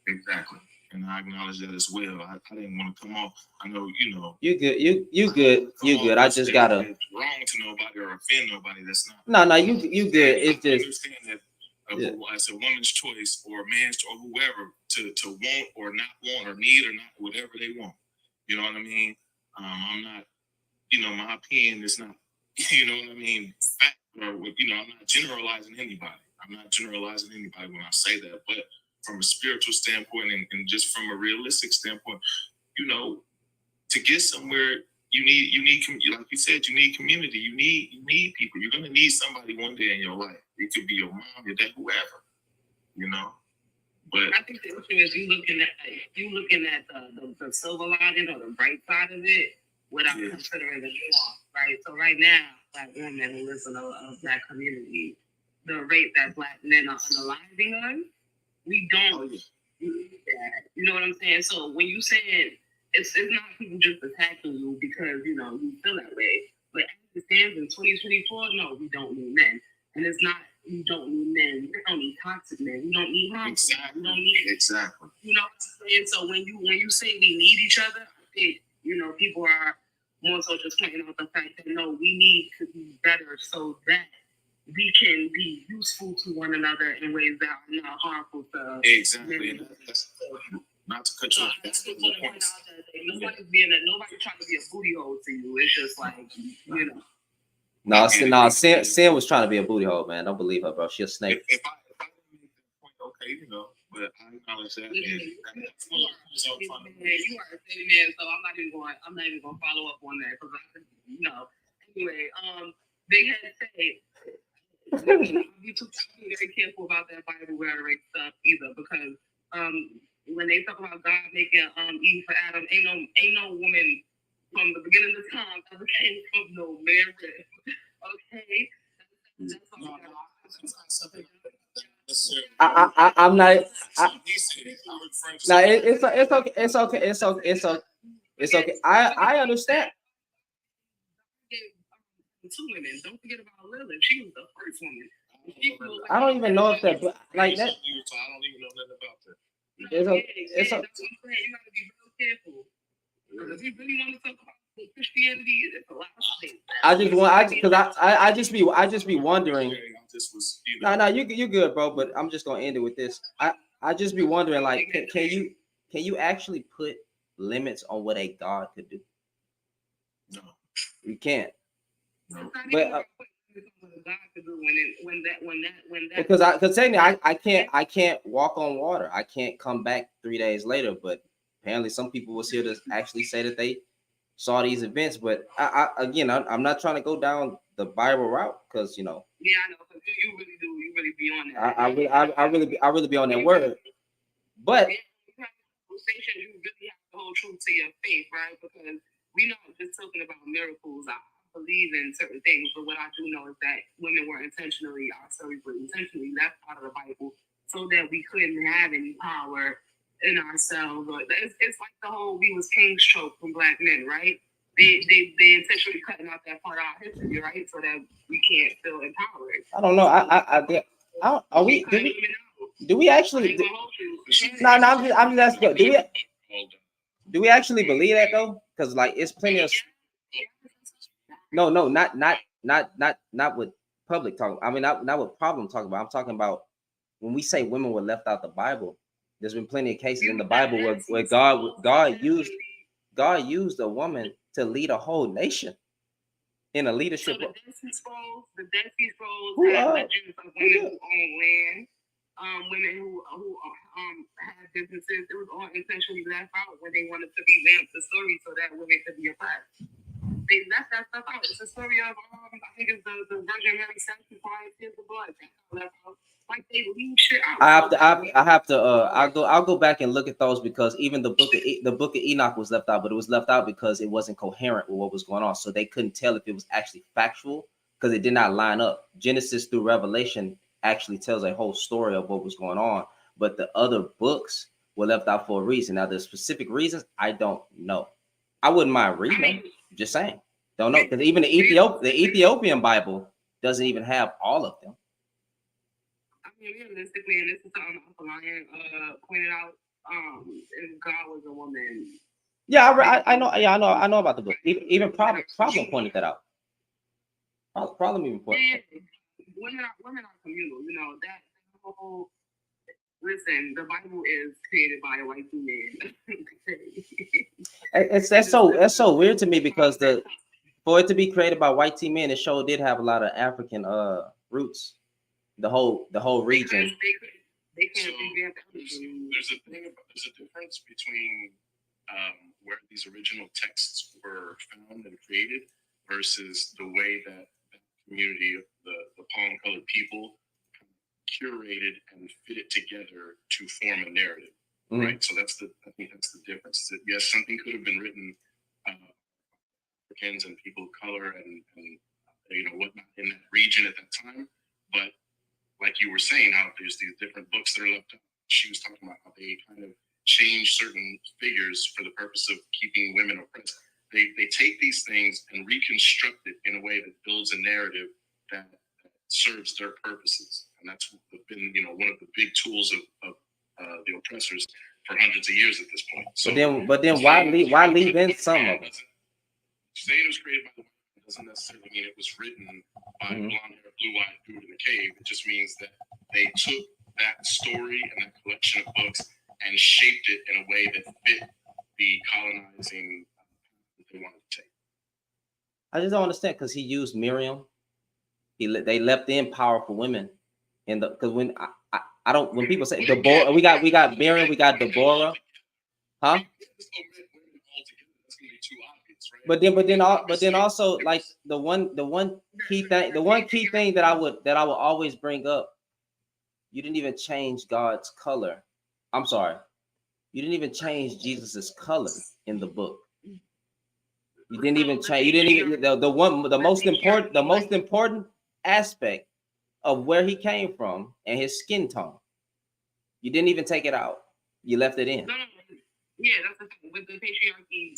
Exactly, and I acknowledge that as well. I didn't want to come off. I know, you know. You good. You good. I just gotta wrong to nobody or offend nobody. That's not. No. You good. It's just. I understand that. As a woman's choice or a man's or whoever to want or not want or need or not whatever they want. You know what I mean? I'm not, you know, my opinion is not, you know what I mean, fact or, you know, I'm not generalizing anybody. when I say that, but from a spiritual standpoint and just from a realistic standpoint, you know, to get somewhere, you need like you said, you need community. You need people. You're gonna need somebody one day in your life. It could be your mom, your dad, whoever. You know. But I think the issue is you looking at the silver lining or the bright side of it without considering the nuance, right? So right now, Black women who live in a Black community, the rate that Black men are unaliving us, we don't need that. You know what I'm saying? So when you saying it's not people just attacking you because, you know, you feel that way. But as it stands in 2024, no, we don't need men. And it's not, you don't need men. We don't need toxic men. We don't need harmful. Exactly. We don't need it. Exactly. You know what I'm saying? So when you say we need each other, I think, you know, people are more so just pointing out the fact that no, we need to be better so that we can be useful to one another in ways that are not harmful to exactly. men. Not to cut you off. That's the point out that nobody's trying to be a booty hole to you. It's just like, you know. No, Sin was trying to be a booty hole, man. Don't believe her, bro. She's a snake. If I make that point, okay, you know, but I acknowledge that. You And that's one of the things I was trying to you are a safe man, so I'm not even going to follow up on that because Anyway, Big Head say, you too be very careful about that Bible rhetoric stuff either, because when they talk about God making Eve for Adam, ain't no woman from the beginning of time ever came from no man. Okay. I'm not. No, it's it's okay. It's okay. It's okay. It's okay. It's okay. I understand. Two women. Don't forget about Lilith. She was the first woman. I don't even know if that like that. I don't even know nothing about that. It's okay. It's okay. That's what I'm saying. You gotta be real careful. Because if you really want to talk about Christianity, it's a lot of things. I just be wondering. No, you good, bro. But I'm just gonna end it with this. I just be wondering, like, can you actually put limits on what a God could do? No, you can't. No. But when that because technically I can't walk on water. I can't come back 3 days later. But apparently some people was here to actually say that they saw these events. But I'm not trying to go down the Bible route because Yeah, I know. Because you really do. You really be on that. I really be on that word. But you really have to hold true to your faith, right? Because we're not just talking about miracles. I believe in certain things, but what I do know is that women were intentionally left out of the Bible so that we couldn't have any power in ourselves. It's like the whole "we was kings" trope from Black men, right? They intentionally cutting out that part of our history, right? So that we can't feel empowered. I don't know. Are we? Do we actually? No, I'm just asking. Do we actually believe that though? Because like it's plenty of. No, not with public talk. I mean, not with problem talk about. I'm talking about when we say women were left out the Bible. There's been plenty of cases in the Bible where God used a woman to lead a whole nation in a leadership. So the Dead Sea Scrolls have legends of women who own land, women who had businesses. It was all intentionally left out when they wanted to revamp the story so that women could be oppressed. They left that stuff out. It's a story of I think it's the Virgin Mary sacrificed his blood. Like they leave shit out. I have to I'll go back and look at those because even the book of Enoch was left out, but it was left out because it wasn't coherent with what was going on. So they couldn't tell if it was actually factual because it did not line up. Genesis through Revelation actually tells a whole story of what was going on, but the other books were left out for a reason. Now the specific reasons I don't know. I wouldn't mind reading them. Just saying. Don't know because even the Ethiopian Bible doesn't even have all of them. I mean, realistically, and this is something Lion pointed out. If God was a woman. Yeah, I know. Yeah, I know about the book. Even problem pointed that out. Problem even pointed. Yeah, women are communal. You know that whole. Listen, the Bible is created by a white man. That's so weird to me because for it to be created by white men, the show did have a lot of African roots. The whole region. There's a difference between where these original texts were found and created versus the way that the community, the palm-colored people, curated and fit it together to form a narrative, right? So I think that's the difference. That yes, something could have been written Africans and people of color and whatnot in that region at that time, but like you were saying, how there's these different books that are left out. She was talking about how they kind of change certain figures for the purpose of keeping women oppressed. They take these things and reconstruct it in a way that builds a narrative that serves their purposes, and that's been one of the big tools of the oppressors for hundreds of years at this point. So, but then why leave in some of it? Saying it was created by the woman doesn't necessarily mean it was written by blonde-haired, blue-eyed dude in the cave. It just means that they took that story and that collection of books and shaped it in a way that fit the colonizing that they wanted to take. I just don't understand because he used Miriam. They left in powerful women, because when I don't. When people say Deborah, we got Miriam, we got Deborah, huh? But then also like the one key thing that I would always bring up. You didn't even change God's color. I'm sorry. You didn't even change Jesus's color in the book. You didn't even change. You didn't even the most important aspect of where he came from and his skin tone. You didn't even take it out. You left it in. No. Yeah, that's the thing with the patriarchy.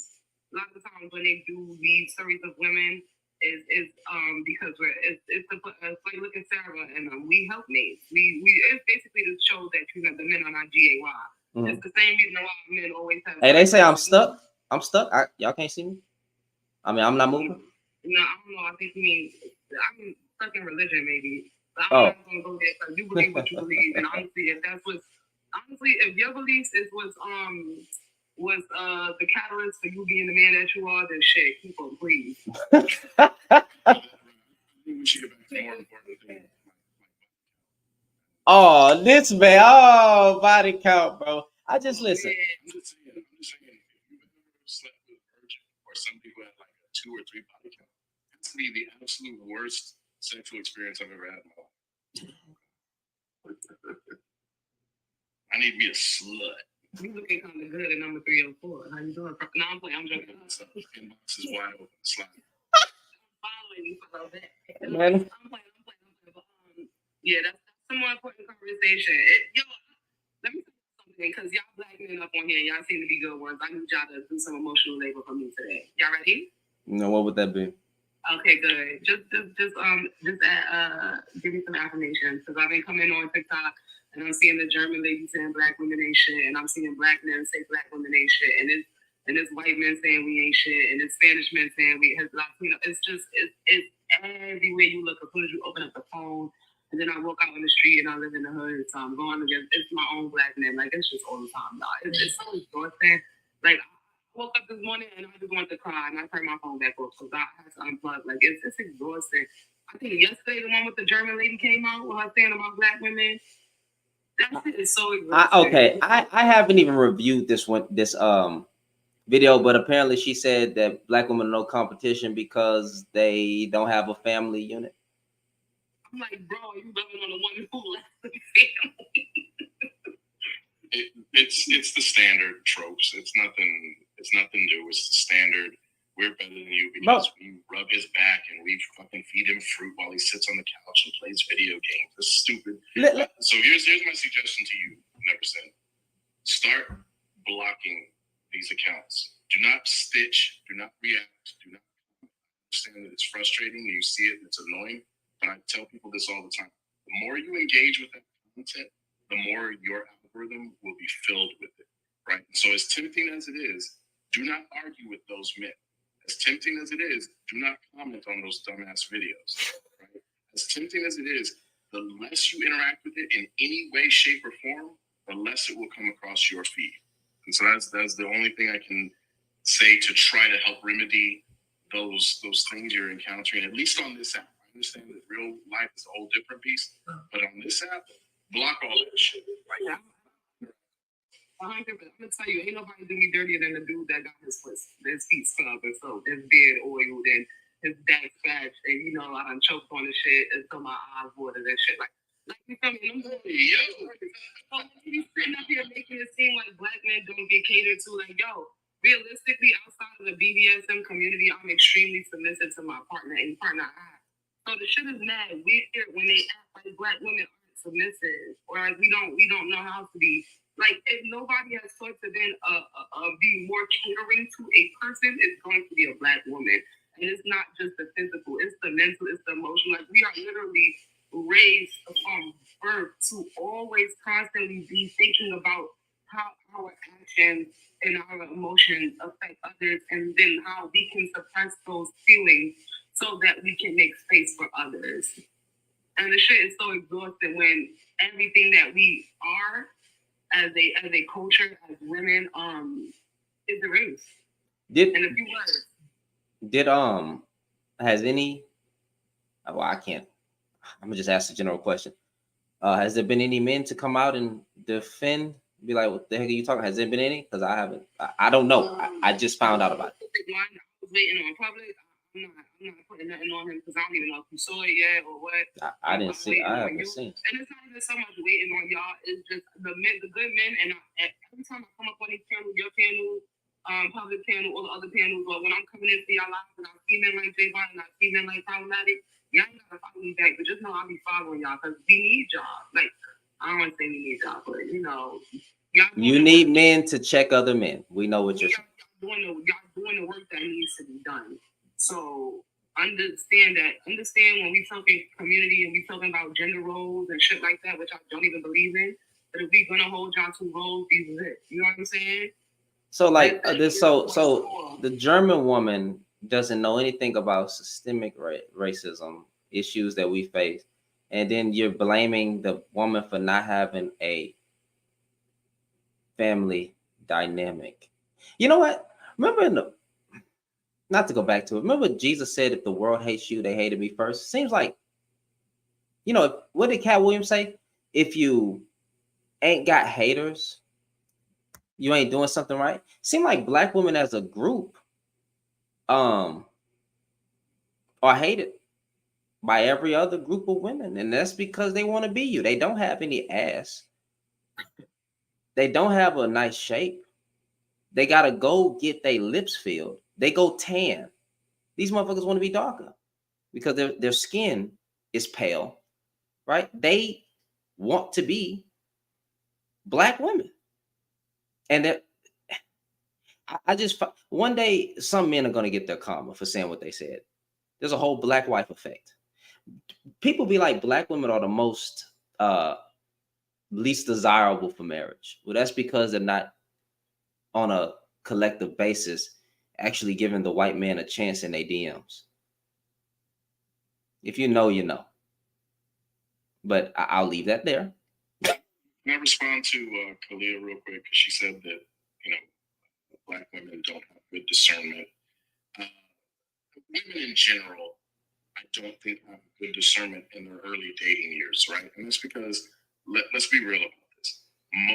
A lot of times when they do these stories of women, is because it's like look at Sarah and we helpmates. We it's basically to show that the men are not GAY. Mm-hmm. It's the same reason why men always have. Hey, they say I'm stuck. I'm stuck. Y'all can't see me. I mean, I'm not moving. No, I don't know. I think you mean I'm stuck in religion, maybe. But I'm not gonna go there because you believe what you believe, and honestly, if your beliefs is was the catalyst for you being the man that you are, then shit, keep on, please. Oh, this man. Oh, body count, bro. I just listen. I'm just saying, if you ever slept with a virgin, or some people had like a 2 or 3 body count, that's be the absolute worst sexual experience I've ever had in my life. I need to be a slut. You looking kind of good at number 304. How you doing? No, I'm playing. I'm joking. Inbox is wide open. Slide. Following you for that. Man. I'm playing. But, yeah, that's a more important conversation. Let me say something because y'all black men up on here, y'all seem to be good ones. I need y'all to do some emotional labor for me today. Y'all ready? No, what would that be? Okay, good. Just give me some affirmations because I've been coming on TikTok and I'm seeing the German lady saying black women ain't shit, and I'm seeing black men say black women ain't shit, and it's white men saying we ain't shit, and it's Spanish men saying we has Latino. It's everywhere you look. As soon as you open up the phone, and then I walk out in the street and I live in the hood, so I'm going against it's my own black men. Like it's just all the time, y'all. It's so exhausting. Like I woke up this morning and I just wanted to cry, and I turned my phone back off because I had to unplug. Like it's exhausting. I think yesterday the one with the German lady came out with her saying about black women. That shit is so exhausting. I haven't even reviewed this video, but apparently she said that black women are no competition because they don't have a family unit. I'm like, bro, are you loving on the one who left the family? It's the standard tropes. It's nothing new. It's the standard. We're better than you because we rub his back and we fucking feed him fruit while he sits on the couch and plays video games. It's stupid. So here's my suggestion to you, Neverson. Start blocking these accounts. Do not stitch. Do not react. Do not understand that it's frustrating. You see it. It's annoying. But I tell people this all the time. The more you engage with that content, the more your algorithm will be filled with it. Right? So as tempting as it is, do not argue with those men. As tempting as it is, do not comment on those dumbass videos. Right? As tempting as it is, the less you interact with it in any way, shape, or form, the less it will come across your feed. And so that's the only thing I can say to try to help remedy those things you're encountering, at least on this app. I understand that real life is a whole different beast, but on this app, block all that shit. Like, I'm gonna tell you, ain't nobody do me dirtier than the dude that got his feet scrubbed and so his beard oiled and his back scratched, and I done choked on the shit until my eyes watered and shit. Like you feel me? I'm just he's sitting up here making it seem like black men don't get catered to. Like, yo, realistically, outside of the BDSM community, I'm extremely submissive to my partner and partner I. So the shit is mad weird when they act like black women aren't submissive or like we don't know how to be. Like, if nobody has taught to then be more catering to a person, it's going to be a black woman. And it's not just the physical, it's the mental, it's the emotional. Like, we are literally raised from birth to always constantly be thinking about how our actions and our emotions affect others, and then how we can suppress those feelings so that we can make space for others. And the shit is so exhausting when everything that we are as a culture, as women, is erased. In a few words. Has any? Well, I can't. I'm gonna just ask a general question. Has there been any men to come out and defend? Be like, what the heck are you talking? Has there been any? Because I haven't. I don't know. I just found out about it. One, I was waiting on public. I'm not putting nothing on him because I don't even know if you saw it yet or what. I didn't see. I haven't you. seen. And it's not even so much waiting on y'all. It's just the men, the good men. And every time I come up on these panels, your panel, public panel, all the other panels, or when I'm coming in to y'all live and I see men like Javon and I see men like Problematic, y'all ain't gotta follow me back, but just know I'll be following y'all because we need y'all. Like, I don't want to say we need y'all, but you know, you need men to check other men. We know what you're saying. Y'all doing the work that needs to be done. So understand when we talking community and we talking about gender roles and shit like that, which I don't even believe in. But if we gonna hold y'all to roles, these is it. You know what I'm saying? So like so the German woman doesn't know anything about systemic racism issues that we face, and then you're blaming the woman for not having a family dynamic. You know what? Remember not to go back to it. Remember Jesus said, if the world hates you, they hated me first. Seems like, what did Cat Williams say? If you ain't got haters, you ain't doing something right. Seem like black women as a group are hated by every other group of women. And that's because they want to be you. They don't have any ass. They don't have a nice shape. They gotta go get their lips filled. They go tan. These motherfuckers want to be darker because their skin is pale, right? They want to be black women. And I just, one day, some men are going to get their karma for saying what they said. There's a whole black wife effect. People be like, black women are the most least desirable for marriage. Well, that's because they're not on a collective basis actually giving the white man a chance in their DMs. If you know, you know. But I'll leave that there. Can I respond to Kalia real quick? Because she said that, black women don't have good discernment. Women in general, I don't think have good discernment in their early dating years, right? And that's because, let's be real about this.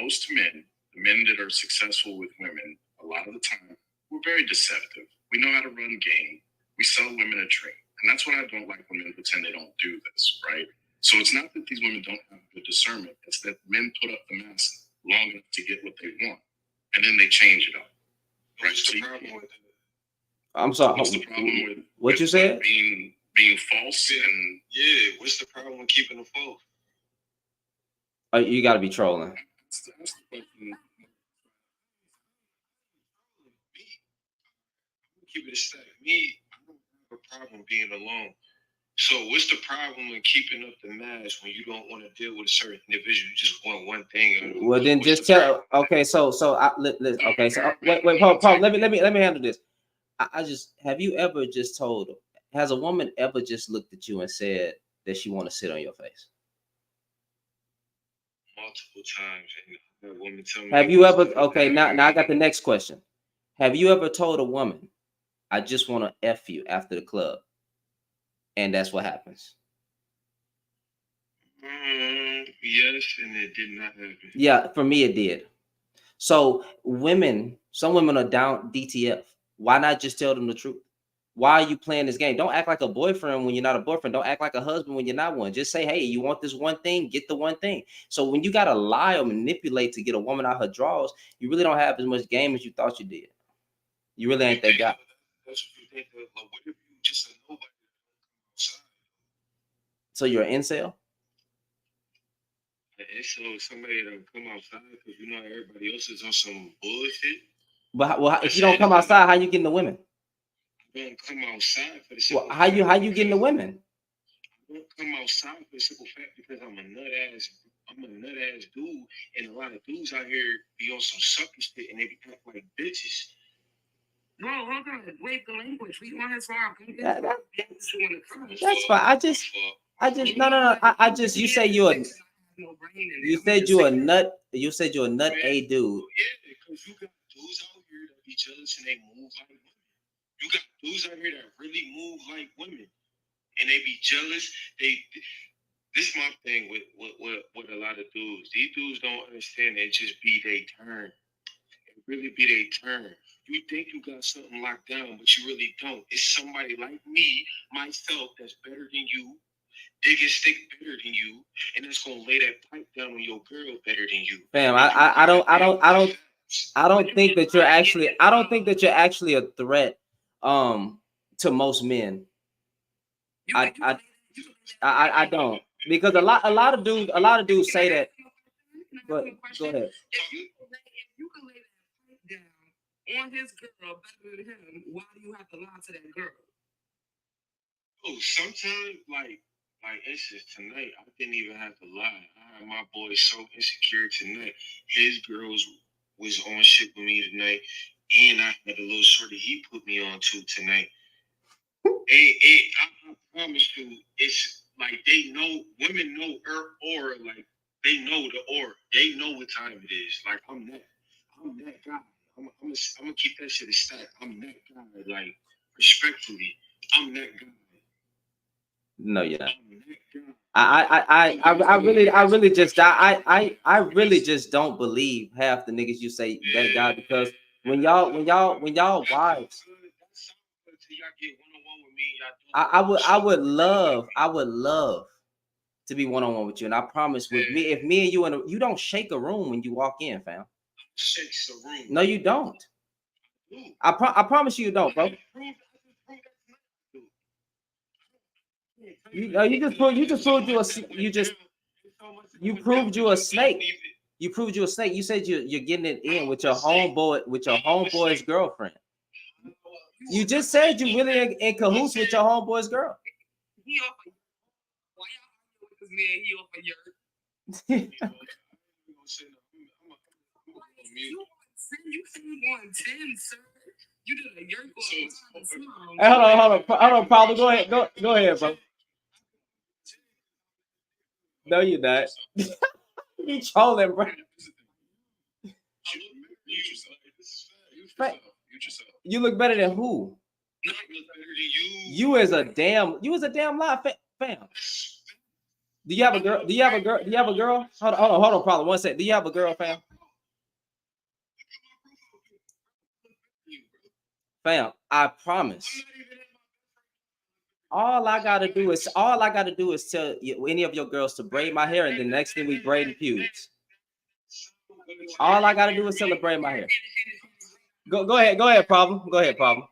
Most men, the men that are successful with women, a lot of the time, we're very deceptive. We know how to run game. We sell women a drink. And that's what I don't like when men pretend they don't do this, right? So it's not that these women don't have good discernment. It's that men put up the mask long enough to get what they want. And then they change it up. Right? What's the problem with it? I'm sorry. What's the problem with what you said? Being false and what's the problem with keeping them false? You got to be trolling. That's the question. Keep it a stack. Me, I don't have a problem being alone. So what's the problem in keeping up the mask when you don't want to deal with a certain individual? You just want one thing. Well, then just tell. Okay, so okay, so wait, Paul. Let me handle this. I just, have you ever just told? Has a woman ever just looked at you and said that she want to sit on your face? Multiple times, and that woman tell me. Have you ever? Okay, now I got the next question. Have you ever told a woman, "I just want to F you" after the club, and that's what happens? Yes, and it did not happen. Yeah, for me it did. So some women are down DTF. Why not just tell them the truth? Why are you playing this game? Don't act like a boyfriend when you're not a boyfriend. Don't act like a husband when you're not one. Just say, hey, you want this one thing, get the one thing. So when you got to lie or manipulate to get a woman out her drawers, you really don't have as much game as you thought you did. You really ain't that guy. That's what you think. What if you just a nobody outside? So you're an incel? So somebody that come outside because everybody else is on some bullshit. But if you don't come outside, how you getting the women? I don't come outside for the simple fact. How you getting the women? I don't come outside for the simple fact because I'm a nut ass dude, and a lot of dudes out here be on some sucker shit and they be acting like bitches. No, hold on. Wait, the language. We on his farm. That's fine. I just no. I just, you say you're you said you're a nut. You said you're a nut a dude. Yeah, because you got dudes out here that be jealous and they move like women. You got dudes out here that really move like women, and they be jealous. this is my thing with a lot of dudes. These dudes don't understand it just be their turn. It really be their turn. You think you got something locked down, but you really don't. It's somebody like me, myself, that's better than you, digging stick better than you, and it's gonna lay that pipe down on your girl better than you. Fam, I don't think that you're actually a threat to most men. I don't, because a lot of dudes say that. But go ahead. If you can lay that pipe down on his girl better than him, why do you have to lie to that girl? Oh, sometimes like it's just tonight. I didn't even have to lie. I had my boy so insecure tonight. His girls was on shit with me tonight, and I had a little shorty he put me on to tonight. I promise you, it's like they know. Women know her aura. Like they know the aura. They know what time it is. Like I'm that guy. I'm gonna keep that shit a stat. I'm that guy. Like respectfully, I'm that guy. No, you're not. I really just don't believe half the niggas you say that guy, because when y'all wives, I would love to be one-on-one with you, and I promise with me, if me and you don't shake a room when you walk in, fam. Shakes a room. No, you don't. I promise you don't, bro. You proved you a snake. You proved you a snake. You said you're getting it in with your homeboy's girlfriend. You just said you really in cahoots with your homeboy's girl. He offer. Why y'all with this man? He offer your. You said you want 10, sir. You did a yerk on. Hey, hold on, Paulo. Go ahead, bro. No, you're not. You trolling, bro. You look better than who? You as a damn lie, fam. Do you have a girl? Hold on, problem. One sec. Do you have a girl, fam? Fam, I promise. All I gotta do is tell any of your girls to braid my hair, and the next thing we braid the pubes. All I gotta do is tell her to braid my hair. Go ahead, problem. Go ahead, problem.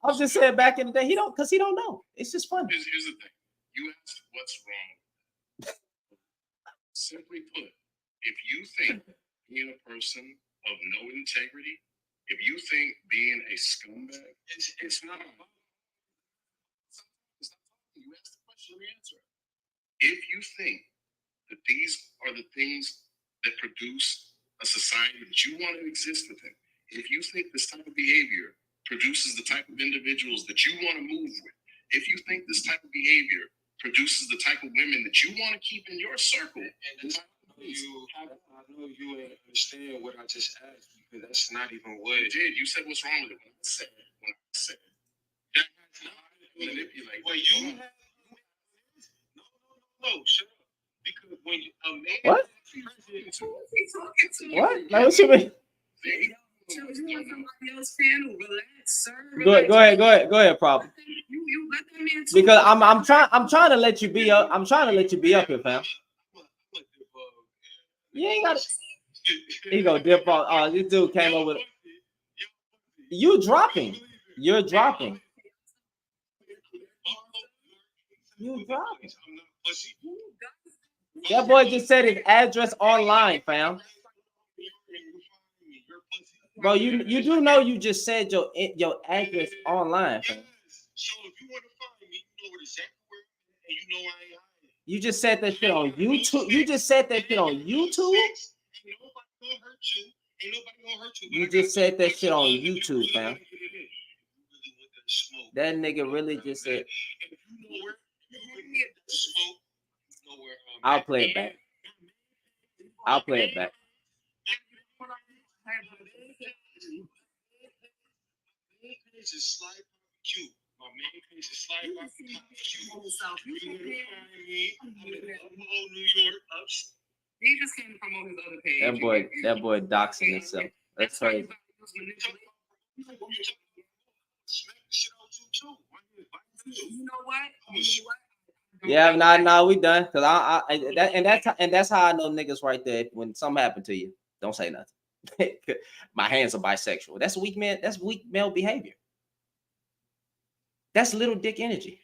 I was just saying, back in the day, he don't know. It's just fun. Here's the thing. You asked what's wrong. Simply put, if you think being a person of no integrity, if you think being a scumbag, it's not about. You asked the question, let me answer it. If you think that these are the things that produce a society that you want to exist within, if you think this type of behavior produces the type of individuals that you want to move with, if you think this type of behavior produces the type of women that you want to keep in your circle, and I know you understand what I just asked, because that's not even what it did. You said what's wrong with it. When I said that has not manipulate. Well, you have no, shut up. Because when a man what? What? Like, what you mean? Go ahead, problem. Because I'm trying to let you be up. I'm trying to let you be up here, fam. You ain't got. He go dip off. Oh, this dude came over. You're dropping. You dropping. That boy just said his address online, fam. Bro, you do know you just said your address online, fam. So if you want to find me, you know where exactly where, and you know I ain't hiding. You just said that shit on YouTube. You just said that shit on YouTube. Ain't nobody gonna hurt you. Ain't nobody gonna hurt you. You just said that shit on YouTube, fam. That nigga really just said. I'll play it back. I'll play it back. My main page is slide by himself. I'm in New York. He just came to promote his other page. That boy doxing himself. That's why you crazy. gotta use manipulation. You know what? Yeah, nah, we done. Cause that's how I know niggas right there. When something happened to you, don't say nothing. My hands are bisexual. That's weak man. That's weak male behavior. That's little dick energy.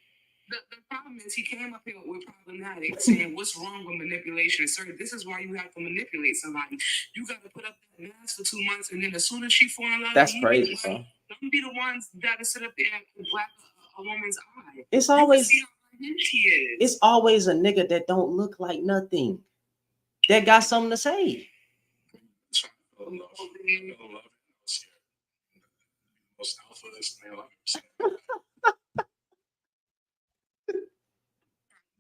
The problem is he came up here with problematic saying what's wrong with manipulation. Sir, this is why you have to manipulate somebody. You got to put up that mask for 2 months, and then as soon as she fall in love, that's crazy, bro. Don't be the ones that to sit up there and black a woman's eye. It's always a nigga that don't look like nothing. That got something to say. Most alpha this man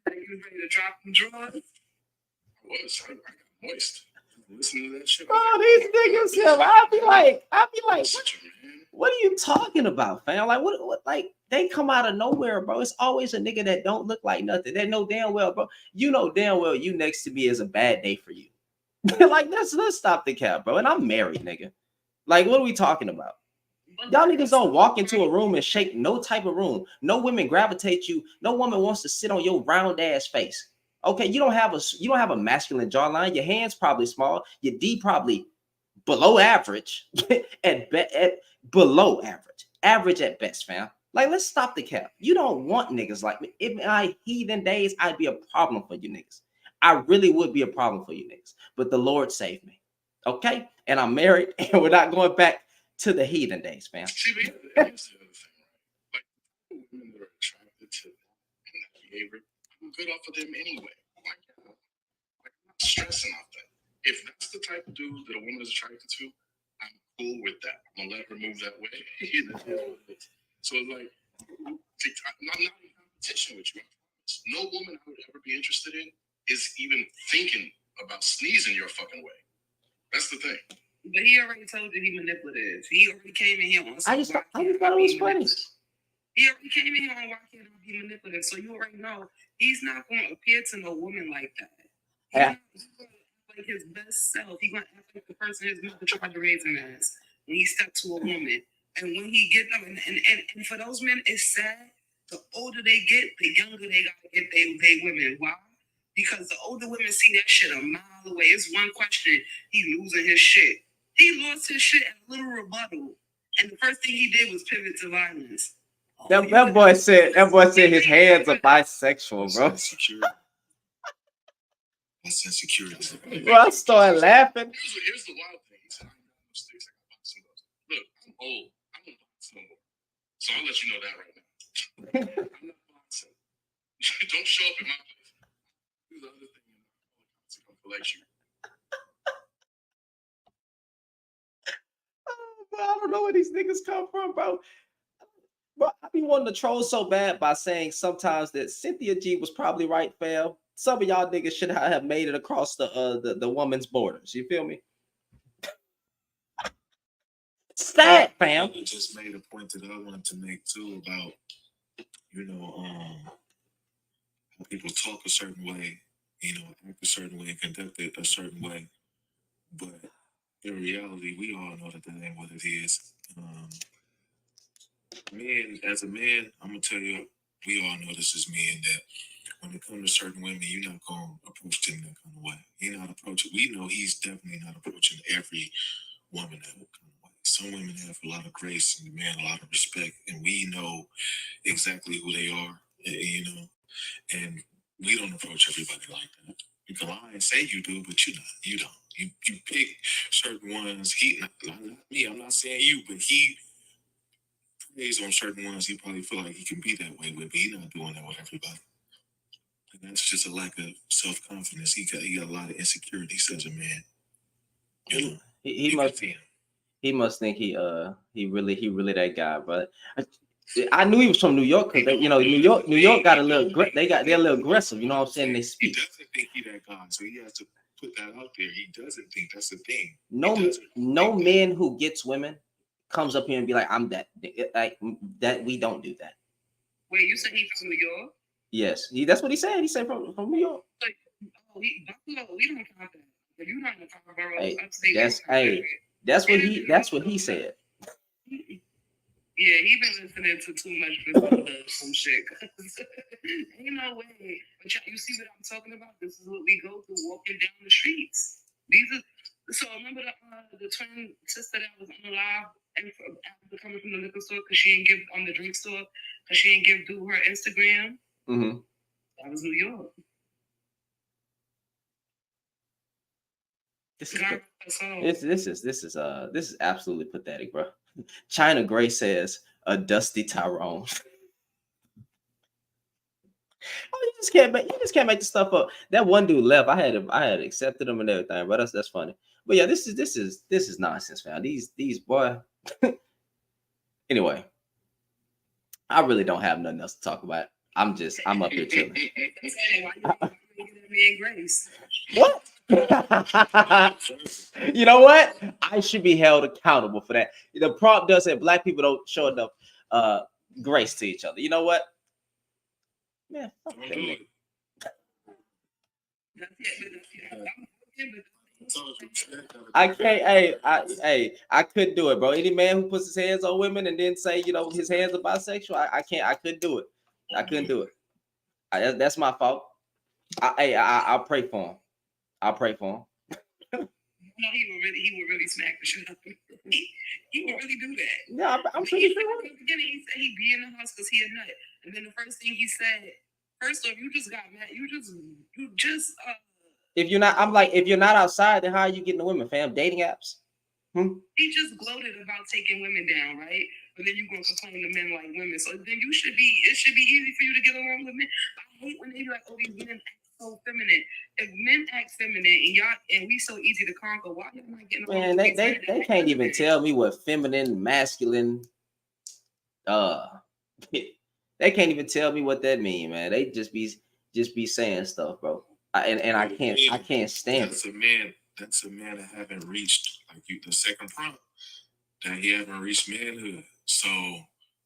You ready to drop them drawers? I got moist. Listening to that shit. Oh, these niggas, I'll be like, what are you talking about, fam? Like, what, like, they come out of nowhere, bro. It's always a nigga that don't look like nothing. They know damn well, bro. You know damn well you next to me is a bad day for you. Like, let's stop the cap, bro. And I'm married, nigga. Like, what are we talking about? Y'all niggas don't walk into a room and shake no type of room. No women gravitate you. No woman wants to sit on your round ass face. Okay, you don't have a masculine jawline. Your hands probably small. Your D probably below average. at below average. Average at best, fam. Like, let's stop the cap. You don't want niggas like me. In my heathen days, I'd be a problem for you niggas. I really would be a problem for you niggas. But the Lord saved me. Okay? And I'm married, and we're not going back to the heathen days, fam. See, but here's the other thing, right? Like, women that are attracted to that behavior, I'm good off of them anyway. Like, I'm not stressing off that. If that's the type of dude that a woman is attracted to, I'm cool with that. I'm gonna let her move that way. So it's like, I'm not in competition with you. No woman I would ever be interested in is even thinking about sneezing your fucking way. That's the thing. But he already told you he manipulative. He already came in here on I just thought it was funny. He already came in here on why can't I be manipulative. So you already know he's not going to appear to no woman like that. He's going to act like his best self. He's going to act like the person his mother tried to raise him as when he stepped to a woman. And when he get them, and for those men, it's sad. The older they get, the younger they got to get they women. Why? Because the older women see that shit a mile away. It's one question, he losing his shit. He lost his shit at a little rebuttal. And the first thing he did was pivot to violence. That boy said his hands are bisexual, bro. That's insecurity. Bro, I started laughing. Here's the wild thing. He said, I got no sticks, I got boxing gloves. Look, I'm old. I don't box no more. So I'll let you know that right now. I'm not boxing. Don't show up in my place. Do the other thing to come collect you. I don't know where these niggas come from, bro. But I be wanting to troll so bad by saying sometimes that Cynthia G was probably right, fam. Some of y'all niggas should have made it across the woman's borders. You feel me? Sad, fam. I just made a point that I wanted to make too about, how people talk a certain way, act a certain way, conduct it a certain way. But in reality, we all know that ain't what it is. As a man, I'm gonna tell you, we all know this is me, and that when it comes to certain women, you're not gonna approach them that kind of way. You're not approaching. We know he's definitely not approaching every woman that kind of way. Some women have a lot of grace and demand a lot of respect, and we know exactly who they are, and we don't approach everybody like that. You can lie and say you do, but you don't. You pick certain ones. Not me. I'm not saying you, but he plays on certain ones. He probably feel like he can be that way with, but he's not doing that with everybody. And that's just a lack of self-confidence. He got a lot of insecurities as a man. He must think he really that guy, but I knew he was from New York because New York got a little they're a little aggressive. You know what I'm saying? They speak. He doesn't think he that guy, so he has to put that out there. He doesn't think that's the thing. No man who gets women comes up here and be like, I'm that. Like that. We don't do that. Wait, you said he from New York? Yes, that's what he said. He said from New York. Like, oh, Buffalo, we don't count that. If you're not in the top borough, Hey, upstate, that's what he said. Yeah, he been listening to too much Griselda some shit. Ain't no way. But you see what I'm talking about? This is what we go through walking down the streets. These are so. Remember the twin sister that was on the live and after coming from the liquor store because she didn't give on the drink store because she didn't give through her Instagram. Mm-hmm. That was New York. This is absolutely pathetic, bro. China Gray says a dusty Tyrone. Oh, you just can't make the stuff up. That one dude left. I had accepted him and everything, but that's funny. But yeah, this is nonsense, man. These boy. Anyway, I really don't have nothing else to talk about. I'm up here chilling. What? You know what? I should be held accountable for that. The prompt does say black people don't show enough grace to each other. You know what? Man, fuck that nigga. I can't. I couldn't do it, bro. Any man who puts his hands on women and then say, his hands are bisexual, I can't. I couldn't do it. I couldn't do it. That's my fault. I'll pray for him. I'll pray for him. No, he would really smack the shit out of me. He would really do that. Yeah, I'm pretty sure. In the beginning, he said he'd be in the house because he a nut, and then the first thing he said, first off, you just got mad. You just. If you're not outside, then how are you getting the women, fam? Dating apps. He just gloated about taking women down, right? But then you're gonna complain to men like women. So then it should be easy for you to get along with men. I hate when they be like, oh, these men act so feminine. If men act feminine and we so easy to conquer, why y'all not getting along? Man, they can't even tell me what feminine, masculine, they can't even tell me what that mean, man. They just be saying stuff, bro. I can't stand it. That's a man that haven't reached the second prompt, that he haven't reached manhood. So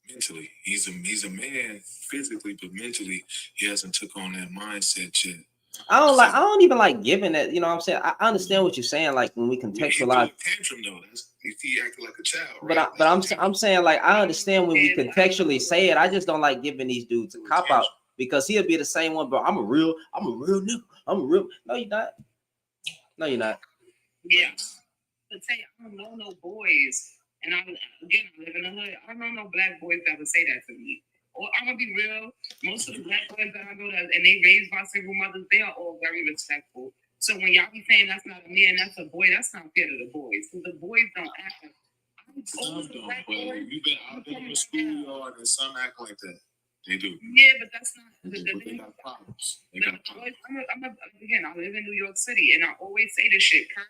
mentally, he's a man physically, but mentally he hasn't took on that mindset yet. I don't even like giving that. You know what I'm saying? I understand what you're saying. Like when we contextualize. Tantrum though, he acted like a child. Right? But I'm saying like I understand when we contextually say it. I just don't like giving these dudes a cop out because he'll be the same one. But I'm a real nigga. I'm a real. No, you're not. No, you're not. Yeah. But say I don't know no boys, and I live in the hood. I don't know no black boys that would say that to me. Or I'm gonna be real. Most of the black boys that I know that and they raised by single mothers, they are all very respectful. So when y'all be saying that's not a man, that's a boy, that's not fair to the boys. Because the boys don't act like some don't, but I've been in the schoolyard and some act like that. They do. Yeah, but that's not they got problems. Again, I live in New York City and I always say this shit. Per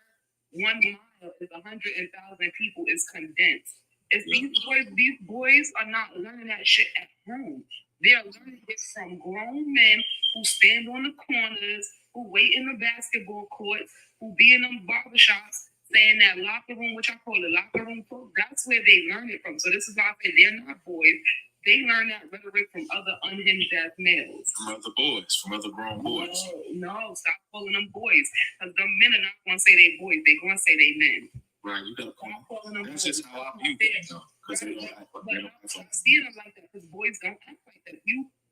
1 mile is 100,000 people is condensed. These boys are not learning that shit at home. They are learning it from grown men who stand on the corners, who wait in the basketball courts, who be in them barbershops, saying that locker room, which I call the locker room talk. That's where they learn it from. So this is why I say they're not boys. They learn that rhetoric from other unhinged ass males. From other boys, from other grown boys. No, stop calling them boys. Because the men are not going to say they boys. They're going to say they men. Right, you got to That's just how I view it, though. Because they don't act like that. I see them like that because boys don't act like that.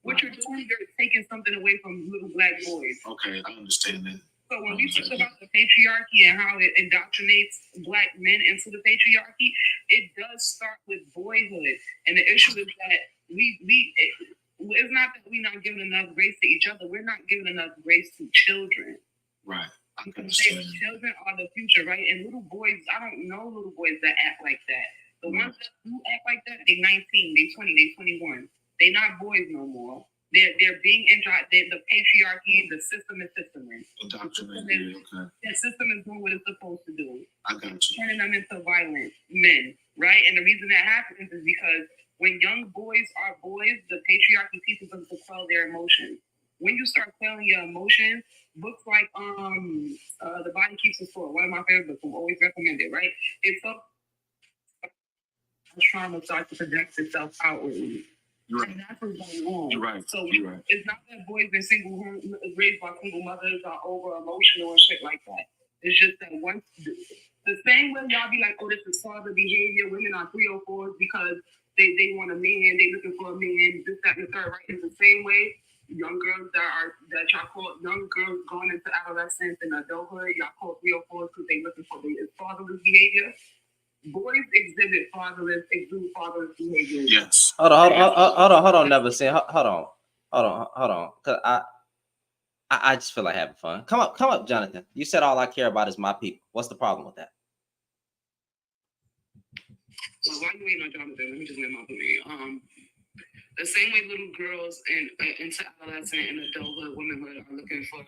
What you're doing, you're taking something away from little black boys. Okay, I understand that. So when we talk about the patriarchy and how it indoctrinates black men into the patriarchy, it does start with boyhood. And the issue is that it's not that we're not giving enough grace to each other. We're not giving enough grace to children. Right. Because children are the future, right? And little boys, I don't know little boys that act like that. The ones that do act like that, they 19, they 20, they 21. They not boys no more. They're being the patriarchy, the system is systeming. Indoctrinated, okay. The system is doing what it's supposed to do. I got you. Turning them into violent men, right? And the reason that happens is because when young boys are boys, the patriarchy teaches them to quell their emotions. When you start quelling your emotions, books like The Body Keeps the Score, one of my favorite books, I'm always recommend it, right? It's so trauma starts to project itself outwardly. And that's what's going on. You're right. So You're right. it's not that boys in raised by single mothers are over emotional and shit like that. It's just that once the same way y'all be like, oh, this is father behavior. Women are 304s because they want a man, they looking for a man, this, that, and the third, right? It's the same way young girls that y'all call young girls going into adolescence and adulthood, y'all call 304s because they looking for the fatherless behavior. Boys exhibit exude fatherless behavior. Yes. Hold on. Never say. Hold on. Cause I just feel like having fun. Come up, Jonathan. You said all I care about is my people. What's the problem with that? Well, why you ain't on Jonathan? Let me just make my point. The same way little girls into adolescent and adulthood, womanhood are looking for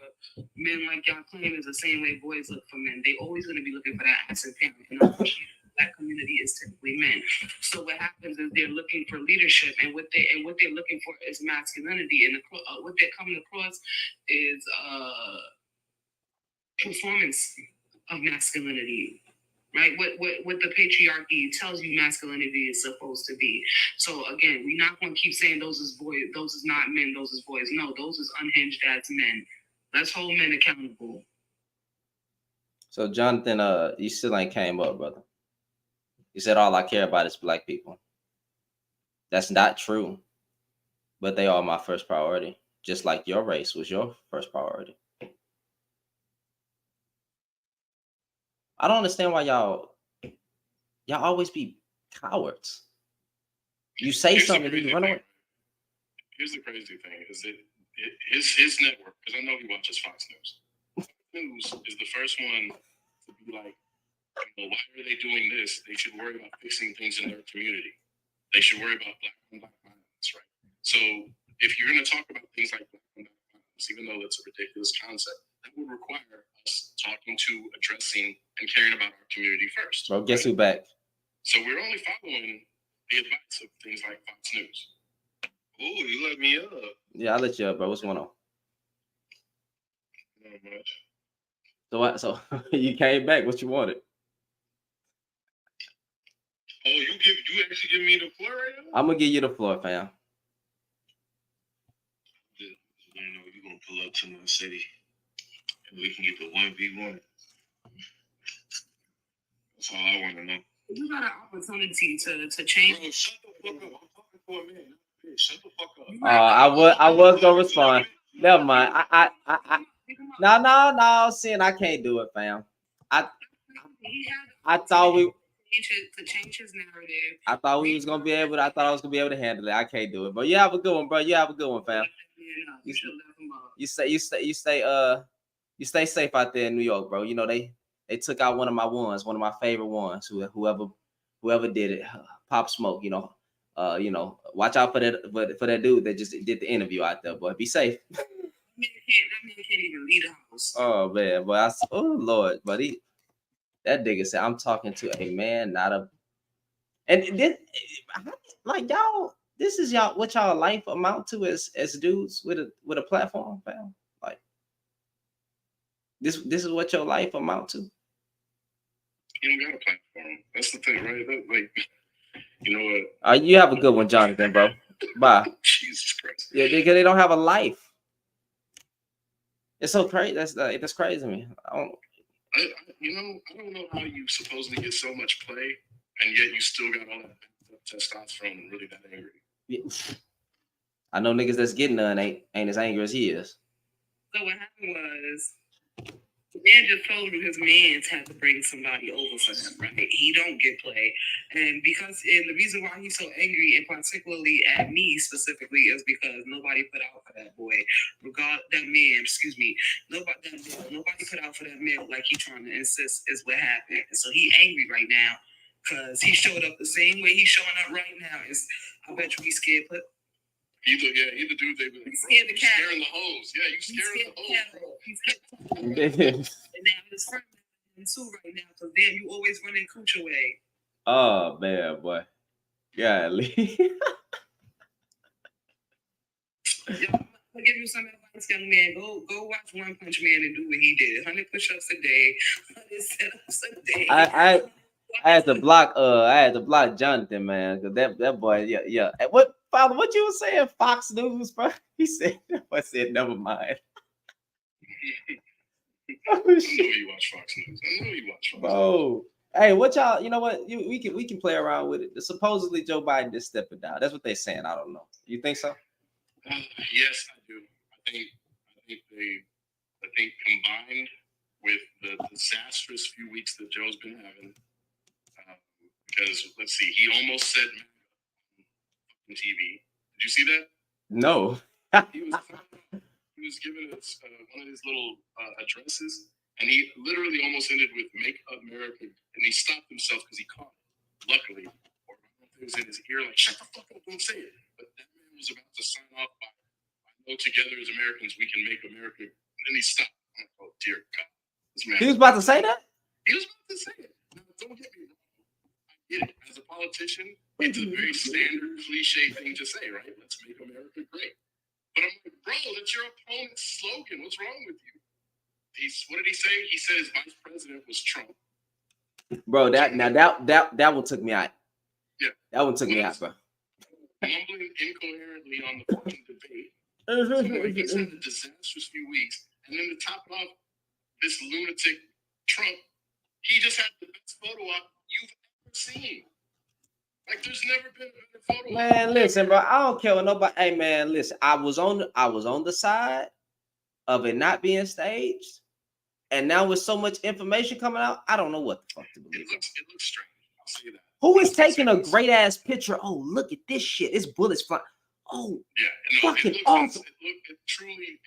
men like y'all claim is the same way boys look for men. They always going to be looking for that absent parent. And unfortunately, that community is typically men. So what happens is they're looking for leadership, and what they're looking for is masculinity, and what they're coming across is performance of masculinity. Right, what the patriarchy tells you masculinity is supposed to be. So again, we're not going to keep saying those is boys, those is not men, those is boys. No, those is unhinged ass men. Let's hold men accountable. So Jonathan, you still ain't came up, brother. You said all I care about is black people. That's not true, but they are my first priority, just like your race was your first priority. I don't understand why y'all always be cowards. You say something and you run away. Here's the crazy thing: is that his network, because I know he watches Fox News. Fox News is the first one to be like, why are they doing this? They should worry about fixing things in their community. They should worry about black on black violence, right? So if you're going to talk about things like black on black violence, even though that's a ridiculous concept, that would require us talking to, addressing, and caring about our community first. Bro, guess who back? So we're only following the advice of things like Fox News. Oh, you let me up. Yeah, I let you up, bro. What's going on? Not much. So what? So you came back. What you wanted? Oh, you actually give me the floor right now? I'm gonna give you the floor, fam. You're gonna pull up to my city, and we can get the 1v1. That's all I want to know. You got an opportunity to change. Bro, shut the fuck up. I'm talking for a man. Shut the fuck up. I was gonna respond. Never mind. No. Sin, I can't do it, fam. I thought we to change his narrative. I thought we was gonna be able. I thought I was gonna be able to handle it. I can't do it. But you have a good one, bro. You have a good one, fam. You stay safe out there in New York, bro. You know they took out one of my favorite ones. Whoever did it, Pop Smoke. You know, watch out for that dude that just did the interview out there, boy. Be safe. That man can't even leave the house. Oh man, boy. Oh Lord, buddy. That nigga said, "I'm talking to a man, not a." And this, like y'all, this is what y'all life amount to as dudes with a platform, fam. Like this is what your life amount to. You don't got a platform. That's the thing, right? Like, you know what? You have a good one, Jonathan, bro. Bye. Jesus Christ. Yeah, because they don't have a life. It's so crazy. That's crazy to me. I don't know how you supposedly get so much play, and yet you still got all that testosterone and really that angry. Yeah. I know niggas that's getting none ain't as angry as he is. So what happened was, the man just told you his mans had to bring somebody over for him, right? He don't get play. And the reason why he's so angry, and particularly at me specifically, is because nobody put out for that boy. Nobody put out for that man like he trying to insist is what happened. And so he angry right now because he showed up the same way he's showing up right now. I bet you he's scared. Either dude they be scared the cat. Scaring the hoes. Yeah, you scaring the hoes. He's scared. And now his friend too right now, because then you always running cooch away. Oh man, boy. Golly. I'll give you some advice, young man. Go watch One Punch Man and do what he did. 100 push-ups a day, 100 sit-ups a day. I had to block Jonathan, man, because that boy, yeah. What Father, what you was saying? Fox News, bro. He said, I said, never mind. Oh, I know shit. you watch Fox News. I know you watch Fox News. Bro. Hey, what y'all, you know what? We can play around with it. Supposedly Joe Biden is stepping down. That's what they're saying. I don't know. You think so? Yes, I do. I think combined with the disastrous few weeks that Joe's been having, because let's see, he almost said on TV. Did you see that? No. He was giving us one of his little addresses, and he literally almost ended with "Make America," and he stopped himself because he caught it. Luckily, or it was in his ear, like "Shut the fuck up, don't say it." But that man was about to sign off by, "I know together as Americans we can make America," and then he stopped. I'm like, "Oh dear God, this man." He was about to say that? He was about to say it. Now, don't get me wrong. I get it. As a politician, it's a very standard cliche thing to say, right? Let's make America great. But I'm like, bro, that's your opponent's slogan. What's wrong with you? What did he say? He said his vice president was Trump. Bro, that one took me out. Yeah. That one took me out, bro. Mumbling incoherently on the fucking debate. So like, he's had a disastrous few weeks. And then to top it off, this lunatic Trump, he just had the best photo op you've ever seen. Like, there's never been a better photo. Man, listen, bro. I don't care what nobody. Hey, man, listen. I was on the side of it not being staged, and now with so much information coming out, I don't know what the fuck to believe. It looks strange. I'll say that. Who is taking a great ass picture? Oh, look at this shit. It's bullets flying. Oh, yeah, no, fucking it awesome. It truly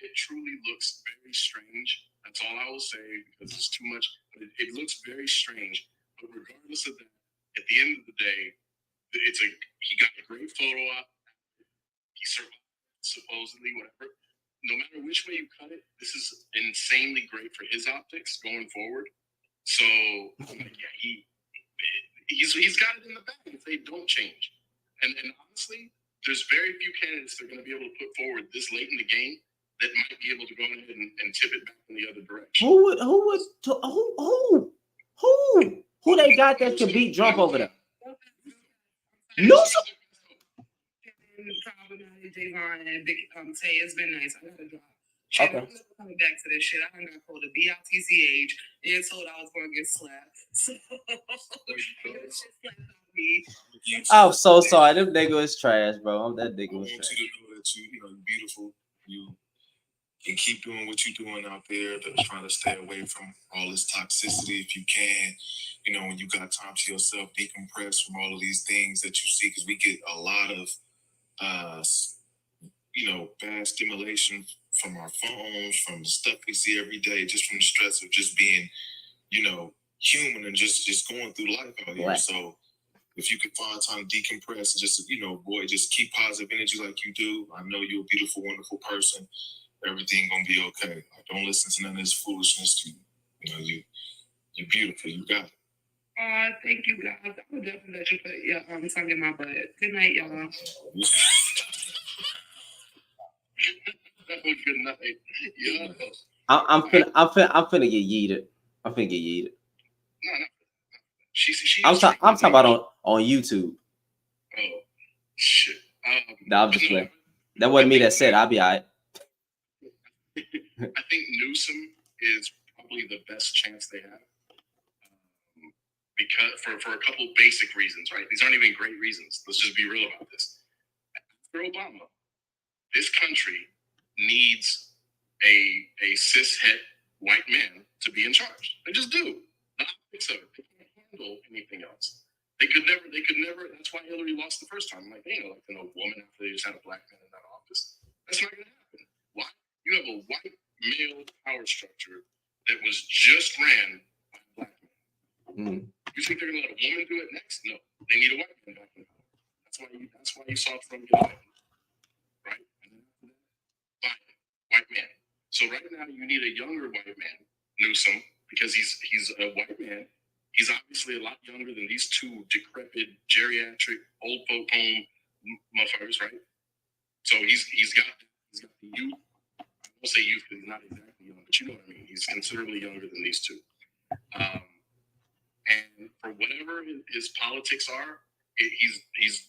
looks very strange. That's all I will say because it's too much. But it looks very strange. But regardless of that, at the end of the day, he got a great photo op. He survived, supposedly, whatever. No matter which way you cut it, this is insanely great for his optics going forward. So I'm like, yeah, he's got it in the bag if they don't change. And honestly, there's very few candidates that are going to be able to put forward this late in the game that might be able to go ahead and tip it back in the other direction. Who they got that could beat Trump over there? Newsom. Javon and Big Tay, it's been nice. I gotta drop. Okay. I'm never coming back to this shit. I done got called a BITCH and told I was gonna get slapped. So I'm so sorry. Them nigga was trash, bro. That nigga was trash. I want you to know that you're beautiful. You can keep doing what you're doing out there. Trying to stay away from all this toxicity if you can. You know, when you got time to yourself, decompress from all of these things that you see, because we get a lot of bad stimulation from our phones, from the stuff we see every day, just from the stress of just being, human and just going through life out here. So if you can find time to decompress and just, just keep positive energy like you do. I know you're a beautiful, wonderful person. Everything gonna be okay. Like, don't listen to none of this foolishness. You're beautiful. You got it. Thank you guys. I would definitely let you put your tongue in my butt. Good night, y'all. Good night. Yeah. I'm finna get yeeted. I'm finna get yeeted. No. I'm talking about on YouTube. Oh shit. No, I'm just playing. That wasn't me that said I'll be alright. I think Newsom is probably the best chance they have. Because for a couple basic reasons, right? These aren't even great reasons. Let's just be real about this. After Obama, this country needs a cishet white man to be in charge. They just do. The optics of it. They can't handle anything else. They could never. That's why Hillary lost the first time. Like, they ain't like no woman after they just had a black man in that office. That's not gonna happen. Why? You have a white male power structure that was just ran by a black man. Mm-hmm. You think they're gonna let a woman do it next? No, they need a white man back in power. That's why you saw Trump get elected, right? And then Biden, white man. So right now you need a younger white man, Newsom, because he's a white man. He's obviously a lot younger than these two decrepit, geriatric, old folk home motherfuckers, right? So he's got the youth. I won't say youth because he's not exactly young, but you know what I mean. He's considerably younger than these two. And for whatever his politics are, he's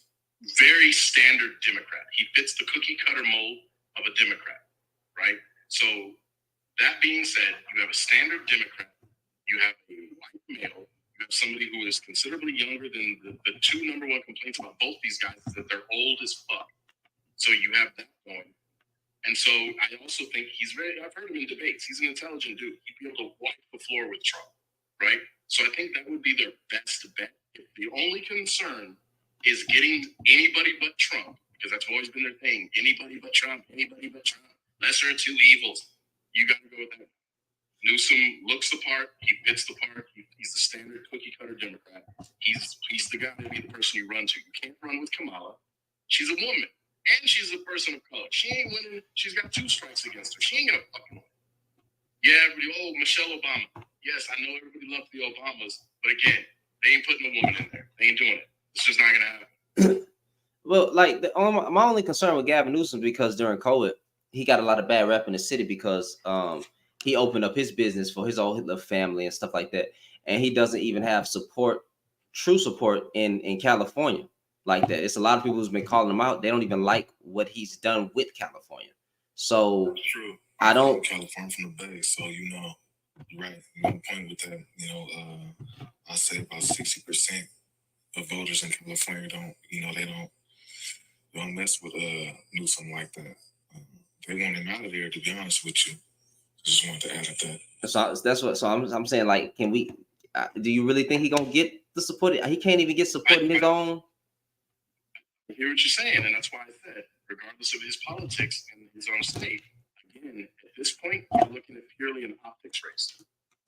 very very standard Democrat. He fits the cookie cutter mold of a Democrat, right? So that being said, you have a standard Democrat, you have a white male, you have somebody who is considerably younger than the two number one complaints about both these guys is that they're old as fuck. So you have that going. And so I also think I've heard him in debates. He's an intelligent dude. He'd be able to wipe the floor with Trump, right? So I think that would be their best bet. If the only concern is getting anybody but Trump, because that's always been their thing, anybody but Trump, lesser of two evils, you got to go with that. Newsom looks the part, he fits the part, he's the standard cookie cutter Democrat. He's the guy to be the person you run to. You can't run with Kamala. She's a woman. And she's a person of color. She ain't winning. She's got 2 strikes against her. She ain't gonna fucking win. Yeah, everybody, Michelle Obama. Yes, I know everybody loved the Obamas, but again, they ain't putting a woman in there. They ain't doing it. It's just not gonna happen. Well, like my only concern with Gavin Newsom because during COVID, he got a lot of bad rep in the city because he opened up his business for his own family and stuff like that, and he doesn't even have true support in California. Like that. It's a lot of people who's been calling him out. They don't even like what he's done with California. So That's true. I don't. I'm California from the Bay, so right. You on point with that. I say about 60% of voters in California they don't mess with Newsom like that. They want him out of there. To be honest with you, I just wanted to add that. So that's what. So I'm saying, like, can we? Do you really think he gonna get the support? He can't even get support in his own. I hear what you're saying, and that's why I said, regardless of his politics and his own state, again, at this point, you're looking at purely an optics race.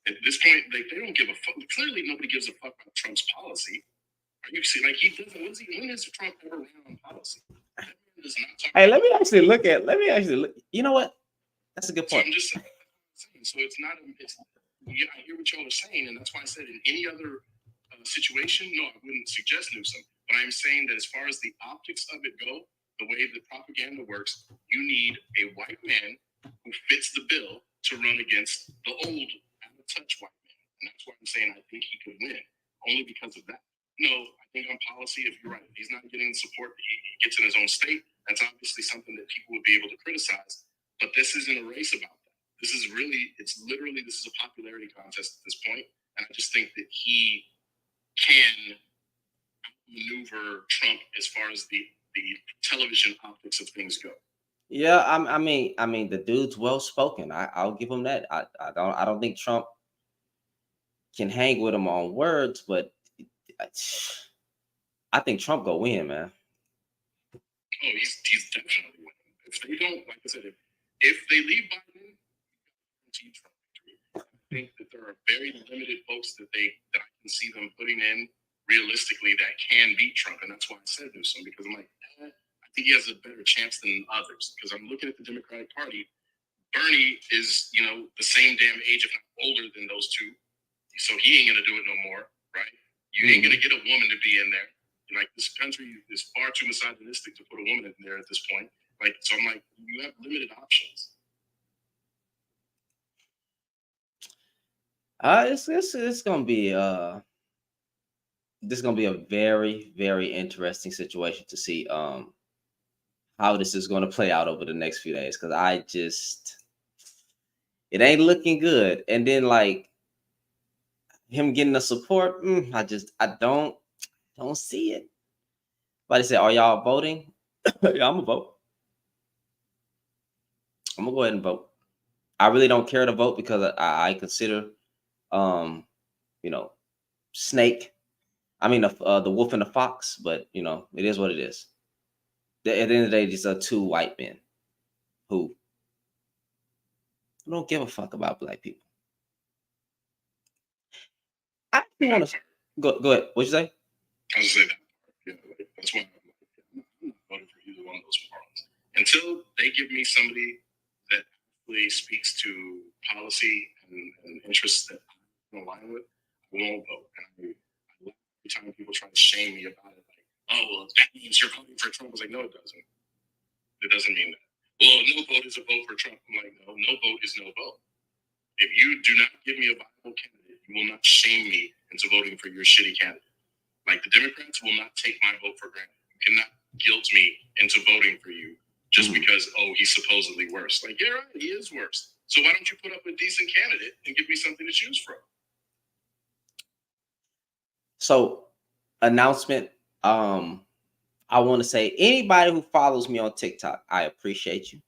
At this point, they don't give a fuck. Clearly, nobody gives a fuck about Trump's policy. Are you see, like he doesn't? When has Trump ever ran on policy? Hey, let me actually look. You know what? That's a good point. So I'm just saying. So it's not. I hear what y'all are saying, and that's why I said in any other situation, no, I wouldn't suggest Newsom. But I'm saying that as far as the optics of it go, the way the propaganda works, you need a white man who fits the bill to run against the old, out-of-touch white man. And that's why I'm saying I think he could win, only because of that. No, I think on policy, if you're right, if he's not getting the support that he gets in his own state, that's obviously something that people would be able to criticize. But this isn't a race about that. This is a popularity contest at this point. And I just think that he can maneuver Trump as far as the television optics of things go. Yeah, I mean, the dude's well spoken. I'll give him that. I don't think Trump can hang with him on words, but I think Trump go win, man. Oh, he's definitely winning. If they don't, like I said, if they leave Biden, Trump victory. I think that there are very limited folks that I can see them putting in realistically that can beat Trump, and that's why I said Newsom, because I'm like, I think he has a better chance than others. Because I'm looking at the Democratic Party. Bernie is, the same damn age, if not older than those two, so he ain't gonna do it no more, right? You ain't gonna get a woman to be in there. Like, this country is far too misogynistic to put a woman in there at this point. Like, so I'm like, you have limited options. It's gonna be this is gonna be a very, very interesting situation to see how this is gonna play out over the next few days, because it ain't looking good. And then, like, him getting the support, I don't see it. But I said, are y'all voting? Yeah, I'm gonna vote. I'm gonna go ahead and vote. I really don't care to vote because I consider snake. I mean, the wolf and the fox, but it is what it is. At the end of the day, these are 2 white men who don't give a fuck about black people. I want to go ahead. What'd you say? I was saying that. Yeah, that's why I'm not voting for either one of those parties until they give me somebody that really speaks to policy and interests that I'm aligned with. I won't vote. And I love every time people try to shame me about it, like, oh, well, that means you're voting for Trump. I was like, no, it doesn't. It doesn't mean that. Well, no vote is a vote for Trump. I'm like, no vote is no vote. If you do not give me a viable candidate, you will not shame me into voting for your shitty candidate. Like, the Democrats will not take my vote for granted. You guilt me into voting for you just because, oh, he's supposedly worse. Like, yeah, right, he is worse. So why don't you put up a decent candidate and give me something to choose from? So, announcement. I want to say anybody who follows me on TikTok, I appreciate you.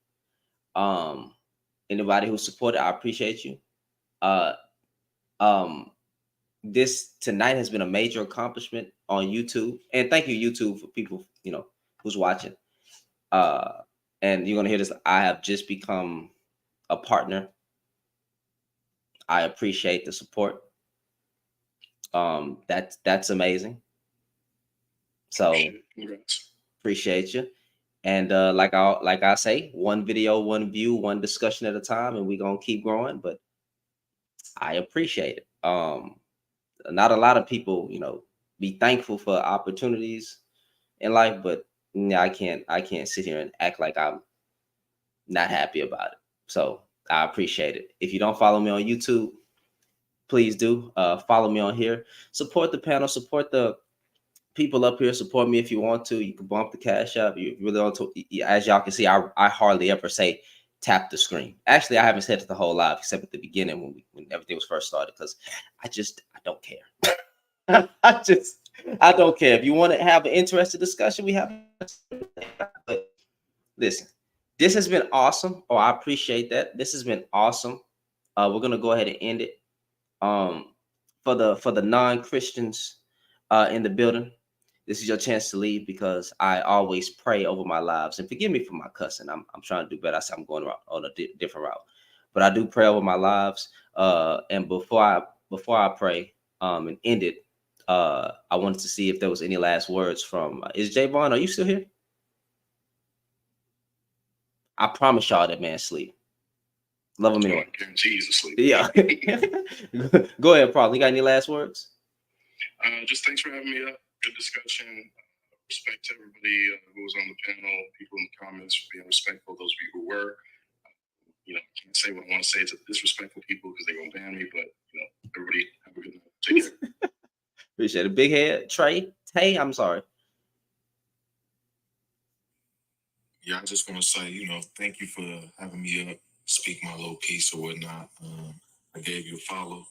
Anybody who supported, I appreciate you. Uh, this tonight has been a major accomplishment on YouTube, and thank you, YouTube, for people who's watching. And you're gonna hear this. I have just become a partner. I appreciate the support. That's amazing. So appreciate you. And like I say, one video, one view, one discussion at a time, and we're gonna keep growing. But I appreciate it. Not a lot of people, be thankful for opportunities in life, but I can't sit here and act like I'm not happy about it. So I appreciate it. If you don't follow me on YouTube, please do. Follow me on here. Support the panel. Support the people up here. Support me if you want to. You can bump the cash up. You really want to. As y'all can see, I hardly ever say tap the screen. Actually, I haven't said it the whole live except at the beginning when everything was first started, because I don't care. I don't care. If you want to have an interesting discussion, we have. But listen, this has been awesome. Oh, I appreciate that. This has been awesome. We're gonna go ahead and end it. For the non-Christians in the building, this is your chance to leave, because I always pray over my lives. And forgive me for my cussing. I'm trying to do better. I said I'm going on a different route, but I do pray over my lives. And before I pray and end it, I wanted to see if there was any last words from. Is Javon? Are you still here? I promise y'all that man sleep. Love him anyway. Guarantee he's asleep. Yeah. Go ahead, Paul. You got any last words? Just thanks for having me up. Good discussion. Respect to everybody who was on the panel, people in the comments for being respectful. Those people were. I can't say what I want to say to disrespectful people because they're going to ban me, but, everybody have a good night. Take care. Appreciate it. Big head. Tay, I'm sorry. Yeah, I just want to say, thank you for having me up, speak my little piece or whatnot. I gave you a follow.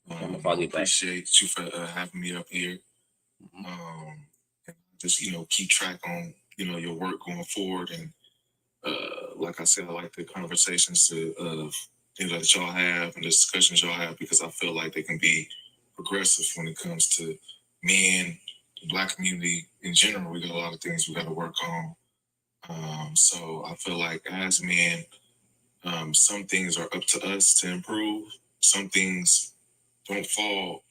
I'm gonna follow you back. Appreciate you for having me up here. And just keep track on your work going forward. And like I said, I like the conversations that y'all have and the discussions y'all have, because I feel like they can be progressive when it comes to men, the Black community in general. We got a lot of things we got to work on. So I feel like as men, some things are up to us to improve. Some things don't fall,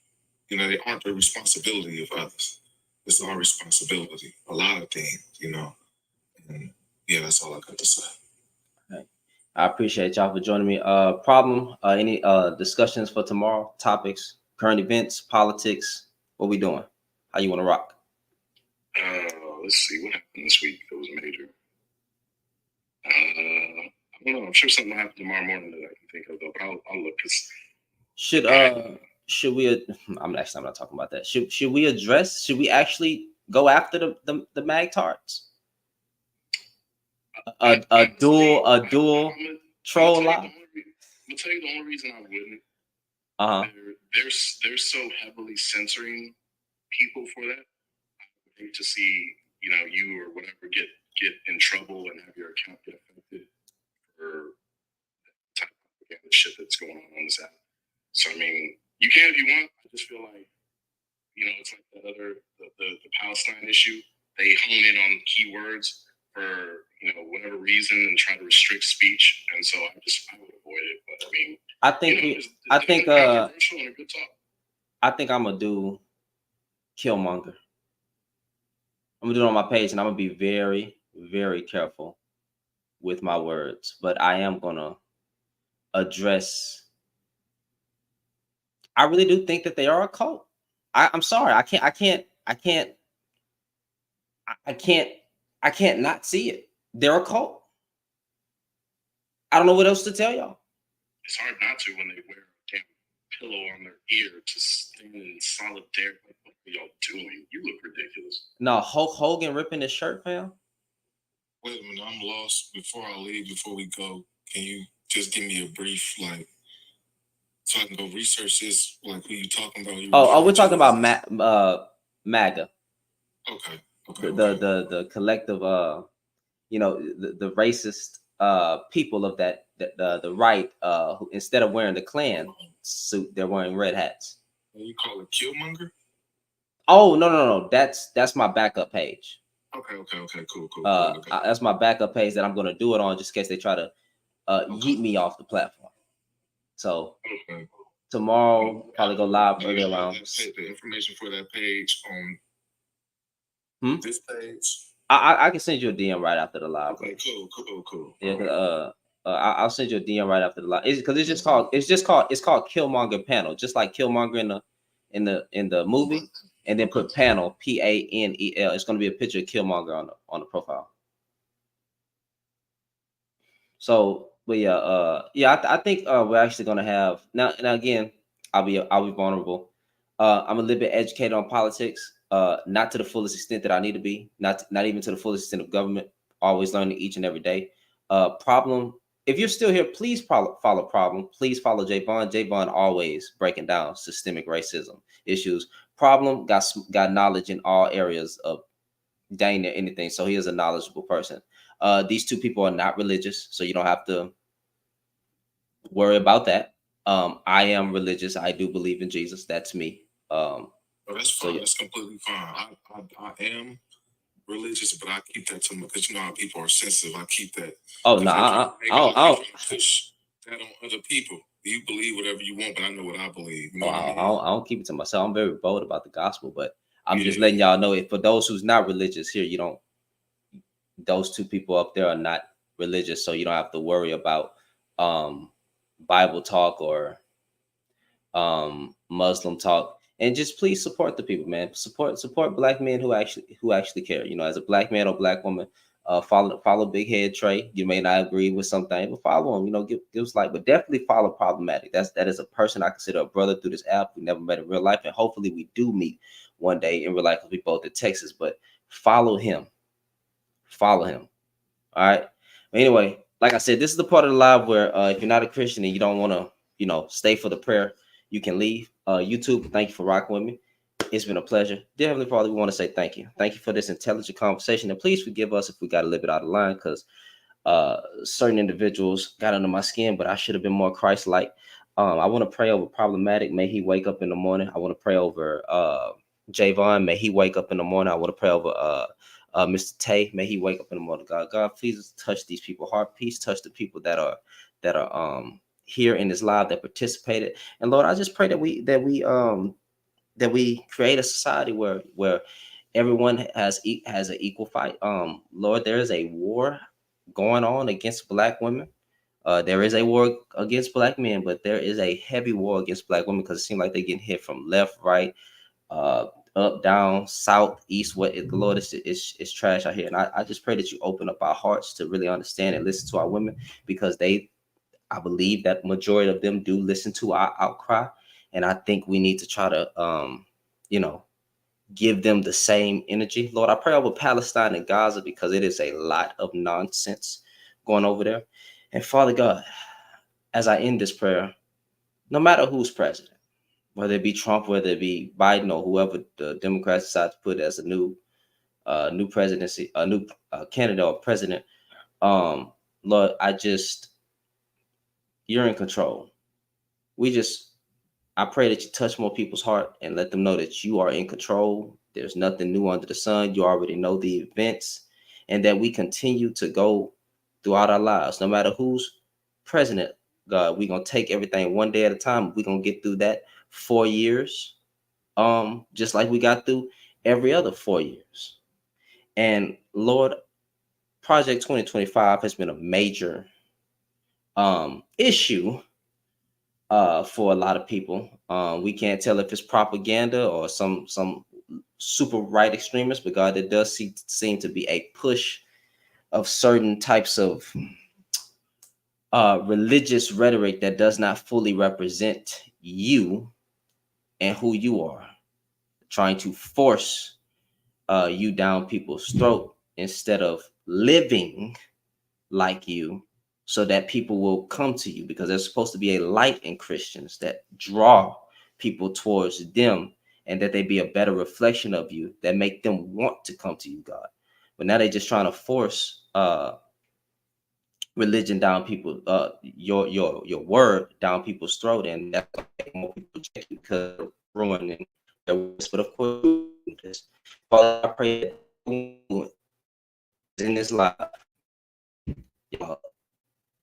they aren't the responsibility of others. It's our responsibility. A lot of things, And yeah, that's all I got to say. Okay. I appreciate y'all for joining me. Problem, any discussions for tomorrow? Topics, current events, politics. What we doing? How you want to rock? Let's see what happened this week. That was major. I don't know. I'm sure something will happen tomorrow morning that I can think of, though. But I'll look. Should we? I'm not talking about that. Should we address? Should we actually go after the Magtards? A dual troll lie. I'll tell you the only reason I wouldn't. They're so heavily censoring people for that. I would hate to see you or whatever get in trouble and have your account get affected for the type of propaganda shit that's going on this app. So I mean, you can if you want. I just feel like it's like that other the Palestine issue. They hone in on keywords for whatever reason and try to restrict speech, and so I would avoid it. But I mean, I think controversial and a good talk. I think I'm gonna do Killmonger. I'm gonna do it on my page, and I'm gonna be very, very careful with my words. But I am gonna address. I really do think that they are a cult. I'm sorry. I can't not see it. They're a cult. I don't know what else to tell y'all. It's hard not to when they wear a damn pillow on their ear to stand in solidarity. y'all doing? You look ridiculous. No, Hulk Hogan ripping his shirt, fam. Wait a minute, I'm lost. Before I leave, before we go, can you just give me a brief, like, so I can go research this, like, who you talking about? We're talking about MAGA. Okay. The collective, the racist people of the right, who instead of wearing the Klan suit, they're wearing red hats. You call it Killmonger? Oh no, that's my backup page. Okay, cool. That's my backup page that I'm gonna do it on, just in case they try to yeet me off the platform. So tomorrow, probably go live early around. The information for that page on this page. I can send you a DM right after the live. Okay, cool. Yeah, I'll send you a DM right after the live. Because it's called Killmonger panel, just like Killmonger in the movie, and then put panel PANEL. It's gonna be a picture of Killmonger on the profile. So, but yeah, I think we're actually gonna have now again. I'll be vulnerable. I'm a little bit educated on politics, not to the fullest extent that I need to be, not even to the fullest extent of government. Always learning each and every day. Problem. If you're still here, please follow Problem. Please follow J Bond. J Bond always breaking down systemic racism issues. Problem got knowledge in all areas of dang near anything. So he is a knowledgeable person. These two people are not religious, so you don't have to worry about that. I am religious. I do believe in Jesus. That's me. That's fine. So, yeah. That's completely fine. I am religious, but I keep that to me because you know how people are sensitive. I keep that. Oh no, I don't push that on other people. You believe whatever you want, but I know what I believe. You know I don't keep it to myself. I'm very bold about the gospel, but I'm just letting y'all know it for those who's not religious here. You don't. Those two people up there are not religious, so you don't have to worry about Bible talk or Muslim talk. And just please support the people, man. Support black men who actually care. You know, as a black man or black woman, follow Big Head Trey. You may not agree with something, but follow him. You know, give us like, but definitely follow Problematic. That is a person I consider a brother through this app. We never met in real life, and hopefully we do meet one day in real life because we both in Texas. But follow him. All right. Anyway, like I said, this is the part of the live where if you're not a Christian and you don't want to, stay for the prayer, you can leave. YouTube, thank you for rocking with me. It's been a pleasure. Dear Heavenly Father, we want to say thank you. Thank you for this intelligent conversation. And please forgive us if we got a little bit out of line because certain individuals got under my skin, but I should have been more Christ-like. I want to pray over Problematic. May he wake up in the morning. I want to pray over Javon. May he wake up in the morning. I want to pray over Mr. Tay. May he wake up in the morning. God, please touch these people's heart. Please touch the people that are here in this live that participated. And Lord, I just pray that we create a society where everyone has an equal fight. Lord, there is a war going on against black women. There is a war against black men, but there is a heavy war against black women because it seems like they're getting hit from left, right, up, down, south, east. What the Lord is trash out here. And I just pray that you open up our hearts to really understand and listen to our women because I believe that majority of them do listen to our outcry. And I think we need to try to, give them the same energy. Lord, I pray over Palestine and Gaza because it is a lot of nonsense going over there. And Father God, as I end this prayer, no matter who's president, whether it be Trump, whether it be Biden or whoever the Democrats decide to put as a new presidency, a new candidate or president, Lord, you're in control. I pray that you touch more people's heart and let them know that you are in control. There's nothing new under the sun. You already know the events, and that we continue to go throughout our lives, no matter who's president. God, we're gonna take everything one day at a time. We're gonna get through that 4 years, just like we got through every other 4 years. And Lord, Project 2025 has been a major issue for a lot of people. We can't tell if it's propaganda or some super right extremists, but God, there does seem to be a push of certain types of religious rhetoric that does not fully represent you and who you are. trying to force you down people's throat instead of living like you, so that people will come to you, because there's supposed to be a light in Christians that draw people towards them, and that they be a better reflection of you, that make them want to come to you, God. But now they're just trying to force religion down people, your word down people's throat, and that's why more people reject you, because they're ruining their words. But of course, Father, I pray that in this life, y'all,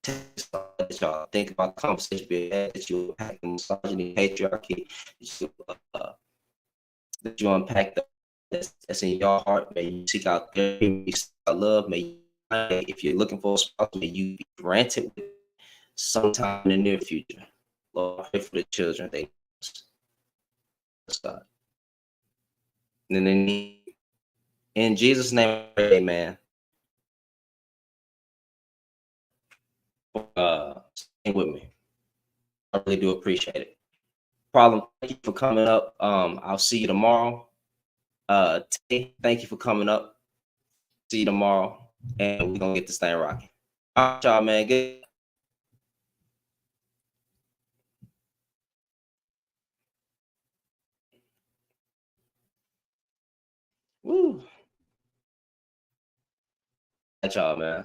that y'all think about the conversation being had, that you unpack the misogyny, patriarchy, uh, that you unpack that's in your heart. May you seek out therapy, may you seek out love. May you, if you're looking for a spouse, may you be granted sometime in the near future. Lord, I pray for the children. They God. And then in Jesus' name, amen. Stay with me. I really do appreciate it. Problem, thank you for coming up. I'll see you tomorrow. Thank you for coming up. See you tomorrow, and we're gonna get this thing rocking. All right, y'all, man. Good. Woo. All right, y'all, man.